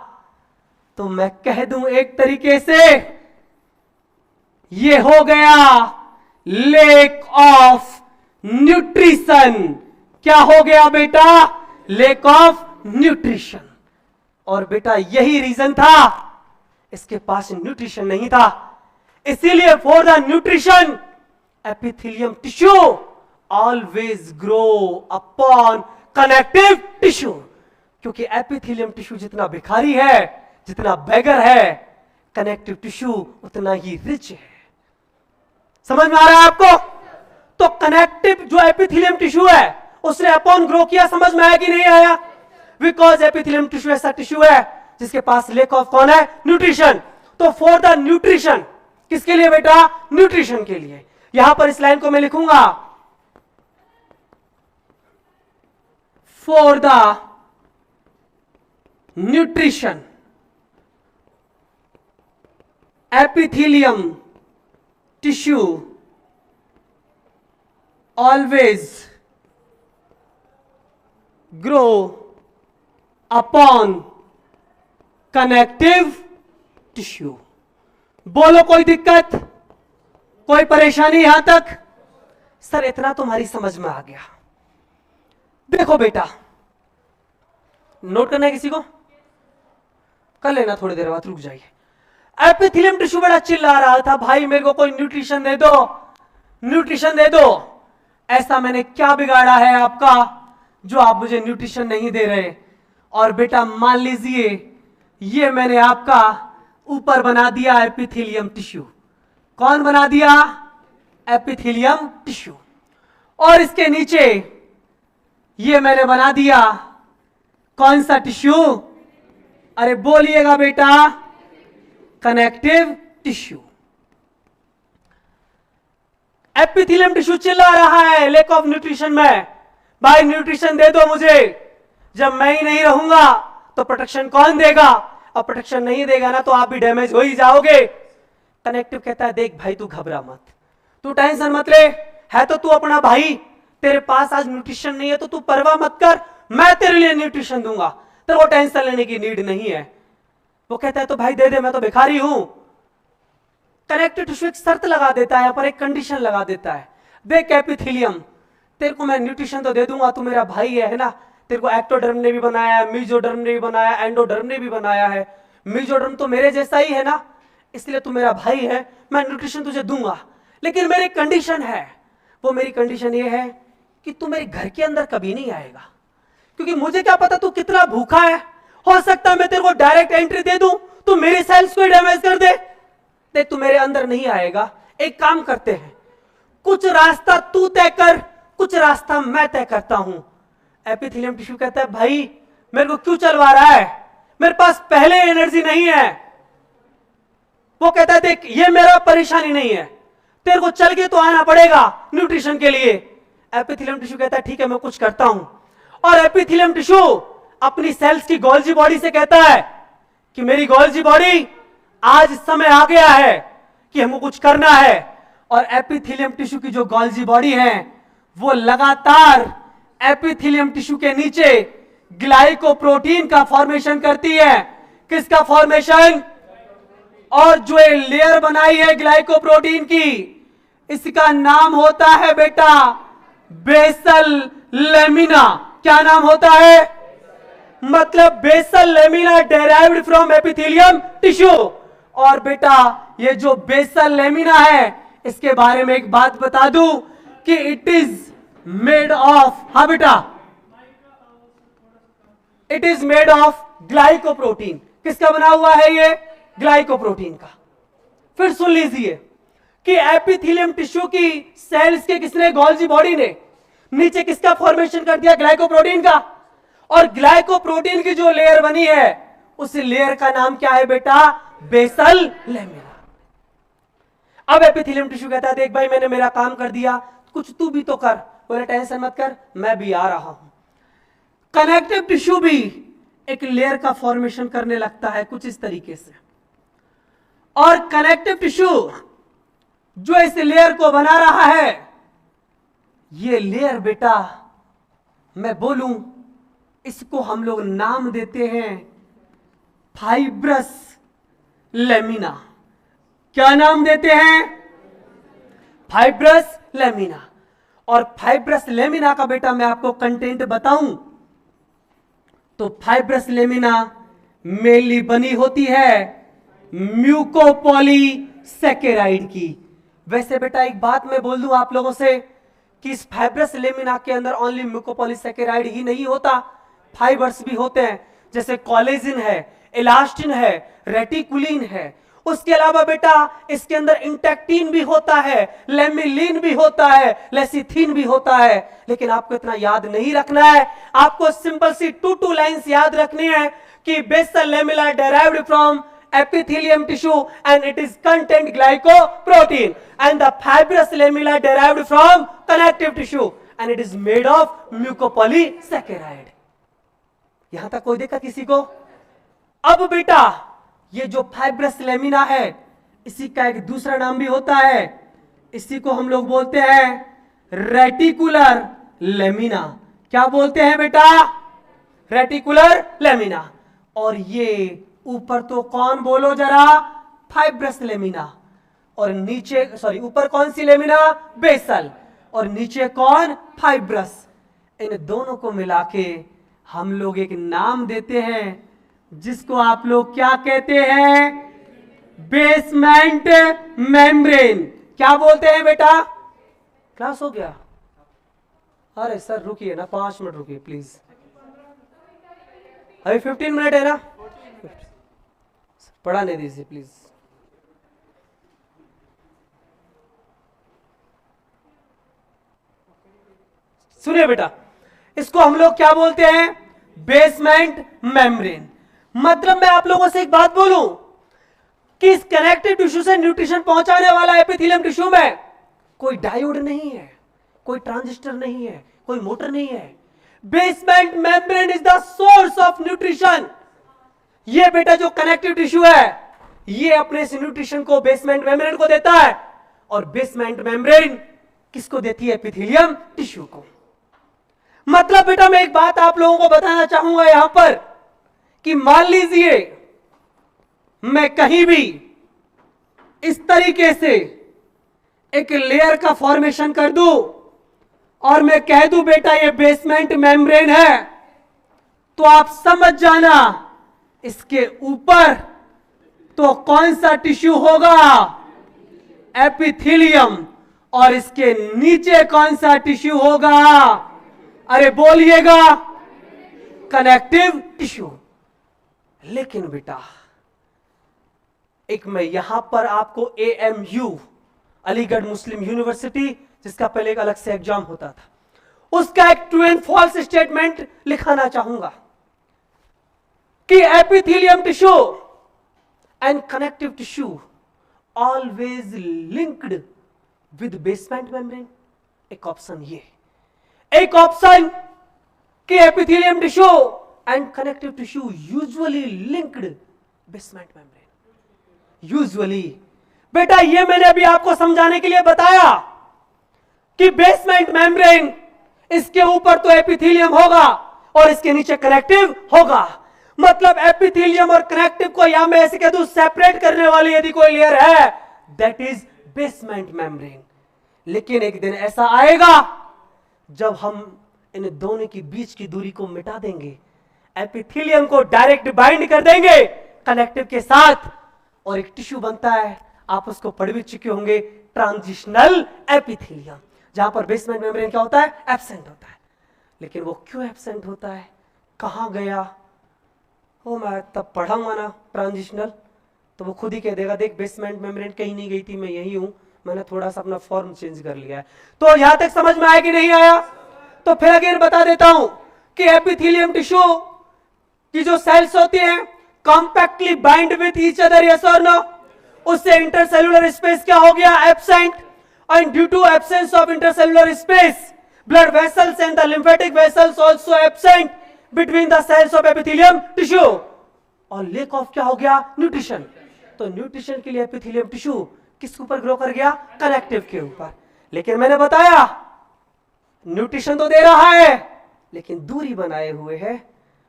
[SPEAKER 1] तो मैं कह दूं एक तरीके से ये हो गया लेक ऑफ न्यूट्रिशन। क्या हो गया बेटा? Lake of nutrition. और बेटा यही रीजन था, इसके पास न्यूट्रिशन नहीं था, इसीलिए for the nutrition epithelium tissue always grow upon connective tissue. क्योंकि एपिथेलियम टिश्यू जितना भिखारी है, जितना बेगर है, कनेक्टिव टिश्यू उतना ही रिच है। समझ में आ रहा है आपको? तो कनेक्टिव जो एपिथेलियम टिश्यू है उसने अपॉन ग्रो किया। समझ में आया कि नहीं आया? बिकॉज एपिथेलियम टिश्यू ऐसा टिश्यू है जिसके पास लेक ऑफ कौन है? न्यूट्रिशन। तो फॉर द न्यूट्रिशन, किसके लिए बेटा? न्यूट्रिशन के लिए। यहां पर इस लाइन को मैं लिखूंगा, for the nutrition epithelium tissue always grow upon connective tissue. बोलो कोई दिक्कत, कोई परेशानी यहां तक? सर इतना तुम्हारी समझ में आ गया। देखो बेटा, नोट करना है किसी को? कर लेना, थोड़ी देर बाद रुक जाइए। एपिथेलियम टिश्यू बड़ा चिल्ला रहा था, भाई मेरे को कोई न्यूट्रिशन दे दो, न्यूट्रिशन दे दो। ऐसा मैंने क्या बिगाड़ा है आपका जो आप मुझे न्यूट्रिशन नहीं दे रहे? और बेटा मान लीजिए ये मैंने आपका ऊपर बना दिया एपिथेलियम टिश्यू। कौन बना दिया? Epithelium tissue. और इसके नीचे ये मैंने बना दिया कौन सा टिश्यू? अरे बोलिएगा बेटा, कनेक्टिव टिश्यू। एपिथेलियम टिश्यू चिल्ला रहा है लैक ऑफ न्यूट्रिशन में, भाई न्यूट्रिशन दे दो मुझे, जब मैं ही नहीं रहूंगा तो प्रोटेक्शन कौन देगा? और प्रोटेक्शन नहीं देगा ना तो आप भी डैमेज हो ही जाओगे। कनेक्टिव कहता है देख भाई तू घबरा मत, तू टेंशन मत ले, है तो तू अपना भाई, तेरे पास आज न्यूट्रिशन नहीं है तो तू परवाह मत कर, मैं तेरे लिए न्यूट्रिशन दूंगा, तेरे को टेंशन लेने की नीड नहीं है। वो कहता है तो भाई दे दे, मैं तो भिखारी हूं। कनेक्टिव टिश्यू एक शर्त लगा देता है, यहाँ पर एक कंडीशन लगा देता है, देख एपिथेलियम तेरे को मैं न्यूट्रिशन तो दे दूंगा, तू मेरा भाई है ना, तेरे को एक्टोडर्म ने भी बनाया है, मीजोडर्म ने भी बनाया, एंडोडर्म ने भी बनाया है, मीजोडर्म तो मेरे जैसा ही है ना, इसलिए तू मेरा भाई है, मैं न्यूट्रिशन तुझे दूंगा। लेकिन मेरी कंडीशन है, वो मेरी कंडीशन ये है कि तू मेरे घर के अंदर कभी नहीं आएगा, क्योंकि मुझे क्या पता तू कितना भूखा है, हो सकता है मैं तेरे को डायरेक्ट एंट्री दे दूं, तू मेरे सेल्स को डैमेज कर दे। देख तू मेरे अंदर नहीं आएगा, एक काम करते हैं, कुछ रास्ता तू तय कर, कुछ रास्ता मैं तय करता हूं। एपिथेलियम टिश्यू कहता है भाई मेरे को क्यों चलवा रहा है, मेरे पास पहले एनर्जी नहीं है। वो कहता है देख ये मेरा परेशानी नहीं है, तेरे को चल के तो आना पड़ेगा न्यूट्रिशन के लिए। एपिथेलियम टिश्यू कहता है ठीक है मैं कुछ करता हूं। और एपिथेलियम टिश्यू अपनी सेल्स की गोल्जी बॉडी से कहता है कि मेरी गोल्जी बॉडी आज समय आ गया है कि हमको कुछ करना है। और एपिथेलियम टिश्यू की जो गोल्जी बॉडी है वो लगातार एपिथेलियम टिश्यू के नीचे ग्लाइकोप्रोटीन का फॉर्मेशन करती है। किसका फॉर्मेशन? और जो ये लेयर बनाई है ग्लाइकोप्रोटीन की, इसका नाम होता है बेटा बेसल लेमिना। क्या नाम होता है? मतलब basal lamina derived from epithelium tissue. और बेटा ये जो बेसल लेमिना है इसके बारे में एक बात बता दूं कि इट इज मेड ऑफ, हाँ बेटा, it is made of glycoprotein. किसका बना हुआ है ये? ग्लाइकोप्रोटीन का। फिर सुन लीजिए कि एपिथेलियम टिश्यू की सेल्स के किसने? गोल्जी बॉडी ने। नीचे किसका फॉर्मेशन कर दिया? ग्लाइकोप्रोटीन का। और ग्लाइकोप्रोटीन की जो लेयर बनी है उस लेयर का नाम क्या है बेटा? Basal lamina. अब एपिथेलियम टिश्यू कहता है देख भाई मैंने मेरा काम कर दिया, कुछ तू भी तो कर। बोले टेंशन मत कर, मैं भी आ रहा हूं। कनेक्टिव टिश्यू भी एक लेयर का फॉर्मेशन करने लगता है कुछ इस तरीके से। और कनेक्टिव टिश्यू जो इस लेयर को बना रहा है, ये लेयर बेटा मैं बोलूं इसको हम लोग नाम देते हैं फाइब्रस लेमिना। क्या नाम देते हैं? Fibrous lamina. और फाइब्रस लेमिना का बेटा मैं आपको कंटेंट बताऊं तो फाइब्रस लेमिना मेनली बनी होती है म्यूकोपॉलीसैकेराइड की। वैसे बेटा एक बात मैं बोल दूं आप लोगों से कि इस फाइब्रस लेमिना के अंदर ओनली म्यूकोपॉलीसैकेराइड ही नहीं होता, फाइबर्स भी होते हैं, जैसे कोलेजिन है, इलास्टिन है, रेटिकुलिन है। उसके अलावा बेटा इसके अंदर इंटेक्टिन भी होता है, लेमिलिन भी होता है, लेसिथिन भी होता है। लेकिन आपको इतना याद नहीं रखना है, आपको सिंपल सी टू लाइंस याद रखनी है कि basal lamina derived from epithelium tissue and it is content glycoprotein and the fibrous lamina derived from connective tissue and it is made of mucopolysaccharide। यहां तक कोई देखा किसी को? अब बेटा ये जो फाइब्रस लेमिना है इसी का एक दूसरा नाम भी होता है, इसी को हम लोग बोलते हैं रेटिकुलर लेमिना। क्या बोलते हैं बेटा? Reticular lamina. और ये ऊपर तो कौन बोलो जरा? Fibrous lamina. और नीचे ऊपर कौन सी लेमिना? बेसल। और नीचे कौन? फाइब्रस। इन दोनों को मिला के हम लोग एक नाम देते हैं जिसको आप लोग क्या कहते हैं? Basement membrane. क्या बोलते हैं बेटा? क्लास हो गया? अरे सर रुकिए ना, 5 मिनट रुकिए प्लीज, अभी 15 मिनट है ना, पढ़ाने दीजिए प्लीज। सुनिए बेटा, इसको हम लोग क्या बोलते हैं, बेसमेंट मेम्ब्रेन। मतलब मैं आप लोगों से एक बात बोलूं कि इस कनेक्टिव टिश्यू से न्यूट्रिशन पहुंचाने वाला एपिथेलियम टिश्यू में कोई डायोड नहीं है, कोई ट्रांजिस्टर नहीं है, कोई मोटर नहीं है। Basement membrane is the source of nutrition. ये बेटा जो कनेक्टिव टिश्यू है, ये अपने इस न्यूट्रिशन को बेसमेंट मेम्ब्रेन को देता है, और बेसमेंट मेम्ब्रेन किसको देती है, एपिथेलियम टिश्यू को। मतलब बेटा मैं एक बात आप लोगों को बताना चाहूंगा यहां पर कि मान लीजिए मैं कहीं भी इस तरीके से एक लेयर का फॉर्मेशन कर दूं और मैं कह दूं बेटा ये बेसमेंट मेम्ब्रेन है, तो आप समझ जाना इसके ऊपर तो कौन सा टिश्यू होगा, एपिथेलियम, और इसके नीचे कौन सा टिश्यू होगा, अरे बोलिएगा, कनेक्टिव टिश्यू। लेकिन बेटा एक मैं यहां पर आपको AMU, अलीगढ़ मुस्लिम यूनिवर्सिटी, जिसका पहले एक अलग से एग्जाम होता था, उसका एक ट्रू एंड फॉल्स स्टेटमेंट लिखाना चाहूंगा कि epithelium tissue and connective tissue always linked with basement membrane. एक ऑप्शन ये, एक ऑप्शन कि epithelium tissue and connective tissue usually linked basement membrane. Usually बेटा ये मैंने अभी आपको समझाने के लिए बताया कि बेसमेंट मेम्ब्रेन, इसके ऊपर तो एपिथेलियम होगा और इसके नीचे कनेक्टिव होगा। मतलब एपिथेलियम और कनेक्टिव को या मैं ऐसे कह दूं सेपरेट करने वाली यदि कोई लेयर है, दैट इज बेसमेंट मेम्ब्रेन। लेकिन एक दिन ऐसा आएगा जब हम इन दोनों के बीच की दूरी को मिटा देंगे, एपिथेलियम को डायरेक्ट बाइंड कर देंगे कनेक्टिव के साथ, और एक टिश्यू बनता है, आप उसको पढ़ भी चुके होंगे, ट्रांजिशनल एपिथेलियम, जहां पर बेसमेंट मेम्ब्रेन क्या होता है, एब्सेंट होता है। लेकिन वो क्यों एब्सेंट होता है, कहां गया, वो मैं तब पढ़ाऊंगा ना ट्रांजिशनल, तो वो खुद ही कह देगा, देख बेसमेंट मेम्ब्रेन कहीं नहीं गई थी, मैं यही हूं, मैंने थोड़ा सा अपना फॉर्म चेंज कर लिया है। तो यहां तक समझ में आया कि नहीं आया? तो फिर अगेन बता देता हूं कि एपिथेलियम टिश्यू की जो सेल्स होती हैं compactly bind with each other, yes और नो। उससे इंटरसेल्युलर स्पेस क्या हो गया, absent, and due to absence of intercellular space, blood vessels and the lymphatic vessels also absent between the cells of epithelium tissue, और lack of क्या हो गया, nutrition. तो न्यूट्रिशन के लिए एपिथेलियम टिश्यू किसके ऊपर ग्रो कर गया, कनेक्टिव के ऊपर। लेकिन मैंने बताया न्यूट्रिशन तो दे रहा है लेकिन दूरी बनाए हुए है,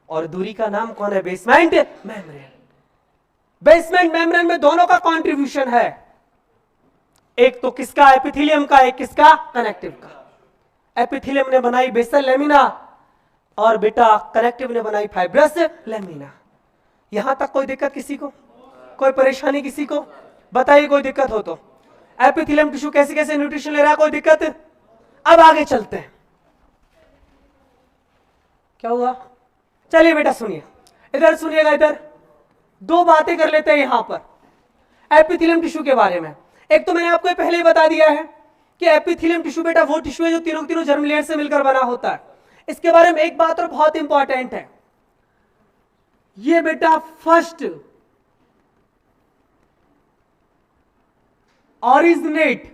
[SPEAKER 1] और दूरी का नाम कौन है, बेसमेंट मेम्ब्रेन। बेसमेंट मेम्ब्रेन में दोनों का कंट्रीब्यूशन है, एक तो किसका, एपिथेलियम का, एक किसका, कनेक्टिव का। एपिथेलियम ने बनाई बेसल लेमिना और बेटा कनेक्टिव ने बनाई फाइब्रस लेमिना। यहां तक कोई दिक्कत किसी को, कोई परेशानी किसी को, बताइए कोई दिक्कत हो तो। एपिथेलियम टिश्यू कैसे कैसे न्यूट्रिशन ले रहा है, कोई दिक्कत? अब आगे चलते हैं, क्या हुआ, चलिए बेटा सुनिए, इधर सुनिएगा, इधर दो बातें कर लेते हैं यहां पर एपिथेलियम टिश्यू के बारे में। एक तो मैंने आपको पहले ही बता दिया है कि एपिथेलियम टिश्यू बेटा वो टिश्यू है जो तीनों तीनों जर्म लेयर से मिलकर बना होता है। इसके बारे में एक बात और बहुत इंपॉर्टेंट है, ये बेटा first originate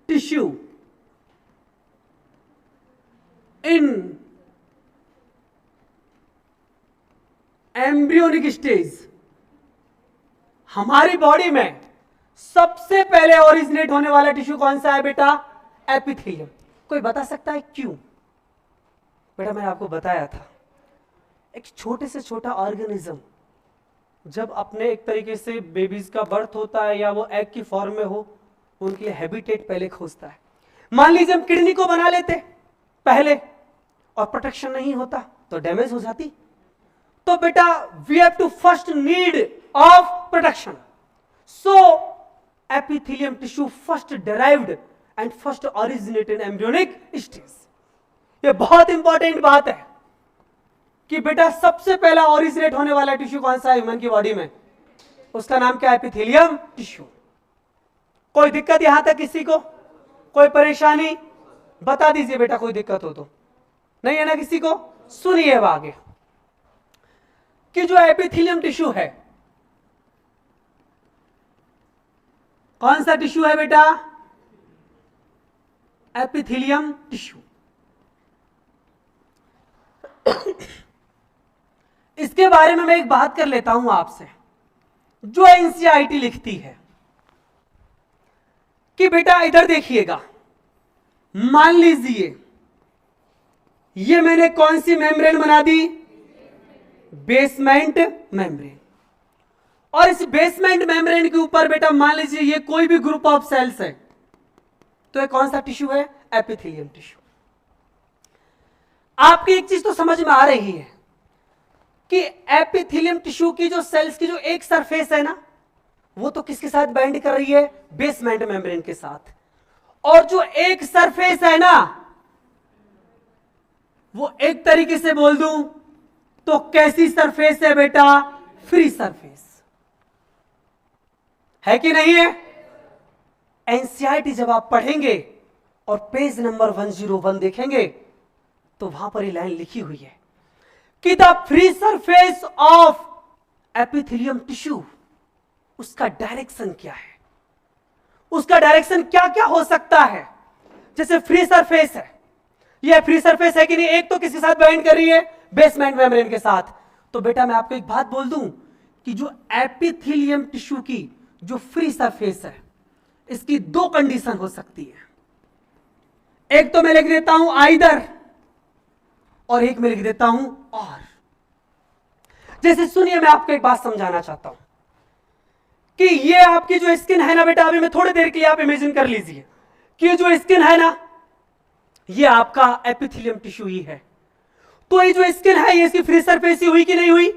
[SPEAKER 1] tissue in embryonic stage. हमारी बॉडी में सबसे पहले ओरिजिनेट होने वाला टिश्यू कौन सा है बेटा, एपिथेलियम। कोई बता सकता है क्यों? बेटा मैंने आपको बताया था, एक छोटे से छोटा ऑर्गेनिज्म जब अपने एक तरीके से बेबीज का बर्थ होता है या वो एग की फॉर्म में हो, उनके लिए हैबिटेट पहले खोजता है। मान लीजिए हम किडनी को बना लेते पहले और प्रोटेक्शन नहीं होता तो डैमेज हो जाती, तो बेटा we have to first need of protection, so epithelium tissue first derived and first originate in embryonic stage. ये बहुत इंपॉर्टेंट बात है कि बेटा सबसे पहला ओरिजिनेट होने वाला टिश्यू कौन सा है ह्यूमन की बॉडी में, उसका नाम क्या है, एपिथेलियम टिश्यू। कोई दिक्कत यहां तक किसी को, कोई परेशानी बता दीजिए बेटा, कोई दिक्कत हो तो, नहीं है ना किसी को। सुनिए अब आगे कि जो एपिथेलियम टिश्यू है, कौन सा टिश्यू है बेटा, एपिथेलियम टिश्यू। इसके बारे में मैं एक बात कर लेता हूं आपसे, जो एनसीईआरटी लिखती है कि बेटा इधर देखिएगा, मान लीजिए ये मैंने कौन सी मेम्ब्रेन बना दी, बेसमेंट मेम्ब्रेन, और इस बेसमेंट मेम्ब्रेन के ऊपर बेटा मान लीजिए ये कोई भी ग्रुप ऑफ सेल्स है, तो ये कौन सा टिश्यू है, एपिथेलियम टिश्यू। आपकी एक चीज तो समझ में आ रही है कि एपिथेलियम टिश्यू की जो सेल्स की जो एक सरफेस है ना, वो तो किसके साथ बाइंड कर रही है, बेसमेंट मेम्ब्रेन के साथ, और जो एक सरफेस है ना, वो एक तरीके से बोल दूं तो कैसी सरफेस है बेटा, फ्री सरफेस है कि नहीं है। एनसीईआरटी जब आप पढ़ेंगे और पेज नंबर 101 देखेंगे तो वहां पर ये लाइन लिखी हुई है कि the free surface of epithelium tissue, उसका डायरेक्शन क्या है, उसका डायरेक्शन क्या क्या हो सकता है। जैसे फ्री सरफेस है, ये फ्री सरफेस है कि नहीं, एक तो किसके साथ बाइंड कर रही है, बेसमेंट मेम्ब्रेन के साथ। तो बेटा मैं आपको एक बात बोल दूं कि जो एपिथेलियम टिश्यू की जो फ्री सरफेस है, इसकी दो कंडीशन हो सकती है। एक तो मैं लिख देता हूं आइदर, और एक मैं लिख देता हूं और। जैसे सुनिए, मैं आपको एक बात समझाना चाहता हूं कि ये आपकी जो स्किन है ना बेटा, अभी मैं थोड़ी देर के लिए आप इमेजिन कर लीजिए कि जो स्किन है ना, ये आपका एपिथेलियम टिश्यू ही है। तो ये जो स्किन है, ये इसकी फ्री सरफेस ही हुई कि नहीं हुई।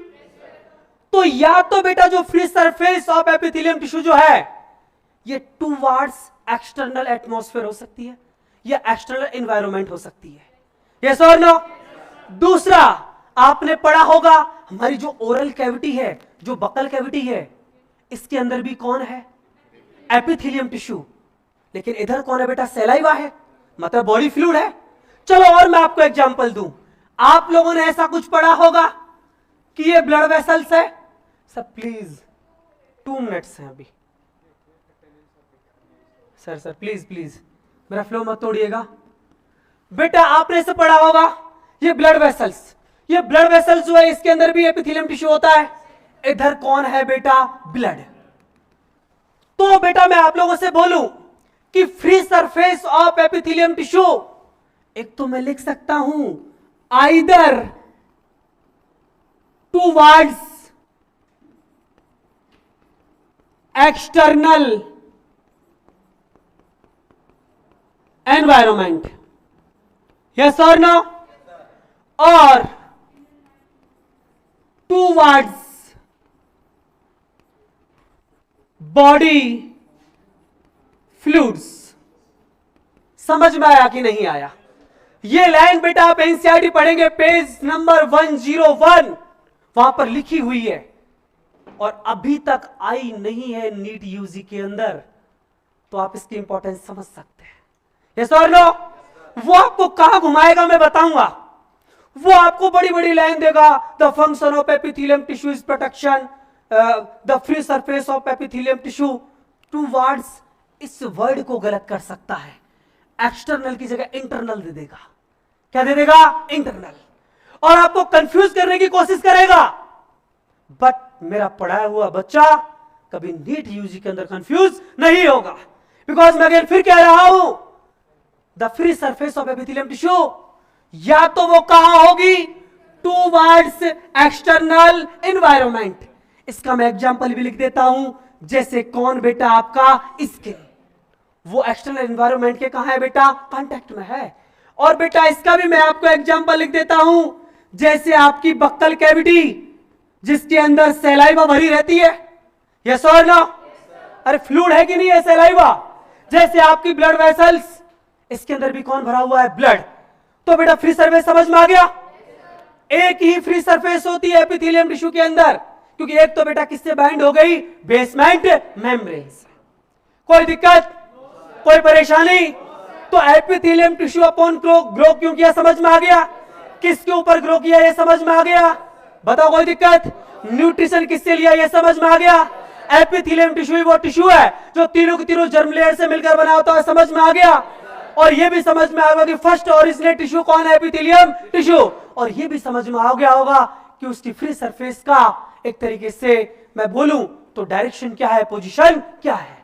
[SPEAKER 1] तो या तो बेटा जो free surface of epithelium tissue जो है, ये टूवर्ड्स एक्सटर्नल एटमॉस्फेयर हो सकती है, या एक्सटर्नल एनवायरनमेंट हो सकती है, यस और नो। दूसरा, आपने पढ़ा होगा हमारी जो ओरल कैविटी है, जो बकल कैविटी है, इसके अंदर भी कौन है, एपिथेलियम टिश्यू। लेकिन इधर कौन है बेटा, सैलाइवा है, मतलब बॉडी फ्लूइड है। चलो और मैं आपको एग्जांपल दूं, आप लोगों ने ऐसा कुछ पढ़ा होगा कि ये ब्लड वेसल्स है। सर प्लीज 2 मिनट्स हैं अभी, सर प्लीज प्लीज मेरा फ्लो मत तोड़िएगा। बेटा आपने इसे पढ़ा होगा, ये ब्लड वेसल्स, ये ब्लड वेसल्स जो है, इसके अंदर भी एपिथेलियम टिश्यू होता है। इधर कौन है बेटा, ब्लड। तो बेटा मैं आप लोगों से बोलूं कि free surface of epithelium tissue, एक तो मैं लिख सकता हूं either towards external environment, yes और नो, और टूवर्ड्स बॉडी फ्लूइड्स। समझ में आया कि नहीं आया। ये लाइन बेटा आप एनसीईआरटी पढ़ेंगे पेज नंबर 101, वहां पर लिखी हुई है, और अभी तक आई नहीं है नीट यूजी के अंदर, तो आप इसकी इंपॉर्टेंस समझ सकते हैं, यस और नो। वो आपको कहां घुमाएगा मैं बताऊंगा, वो आपको बड़ी बड़ी लाइन देगा, the function of epithelium tissue is protection, the free surface of epithelium tissue towards. इस वर्ड को गलत कर सकता है, एक्सटर्नल की जगह इंटरनल दे देगा। क्या दे देगा, इंटरनल, और आपको कंफ्यूज करने की कोशिश करेगा। बट मेरा पढ़ाया हुआ बच्चा कभी नीट यूजी के अंदर कंफ्यूज नहीं होगा, बिकॉज मैं अगेन फिर कह रहा हूं, the free surface of epithelium tissue या तो वो कहां होगी, टूवर्ड्स एक्सटर्नल एनवायरनमेंट। इसका मैं एग्जांपल भी लिख देता हूं, जैसे कौन बेटा, आपका स्किन, वो एक्सटर्नल एनवायरनमेंट के कहां है बेटा, कांटेक्ट में है। और बेटा इसका भी मैं आपको एग्जांपल लिख देता हूं, जैसे आपकी बक्कल कैविटी, जिसके अंदर सैलाइवा भरी रहती है, यस और नो। अरे फ्लूइड है कि नहीं है सैलाइवा। जैसे आपकी ब्लड वेसल्स, इसके अंदर भी कौन भरा हुआ है? ब्लड। तो बेटा फ्री सरफेस समझ में आ गया? एक ही फ्री सरफेस होती है एपिथेलियम टिश्यू के अंदर, क्योंकि एक तो बेटा किससे बाइंड हो गई? बेसमेंट मेम्ब्रेन से। कोई दिक्कत, कोई परेशानी? तो एपिथेलियम टिश्यू अपॉन ग्रो क्यों किया समझ में आ गया? किसके ऊपर ग्रो किया ये समझ में आ गया? बताओ कोई दिक्कत? न्यूट्रिशन किससे लिया ये समझ में आ गया? एपिथेलियम टिश्यू वो टिश्यू है जो तीनों के तीनों जर्म लेयर से मिलकर बना होता है, समझ में आ गया? और ये भी समझ में आ गया कि फर्स्ट ओरिजिनेट टिश्यू कौन है? Epithelium tissue. और ये भी समझ में आ गया होगा कि उसकी फ्री सरफेस का एक तरीके से मैं बोलूं तो डायरेक्शन क्या है, पोजीशन क्या है।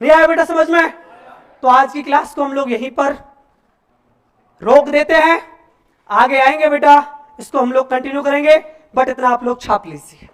[SPEAKER 1] नहीं आया बेटा समझ में? तो आज की क्लास को हम लोग यहीं पर रोक देते हैं, आगे आएंगे बेटा, इसको हम लोग कंटिन्यू करेंगे, बट इतना आप लोग छाप लीजिए।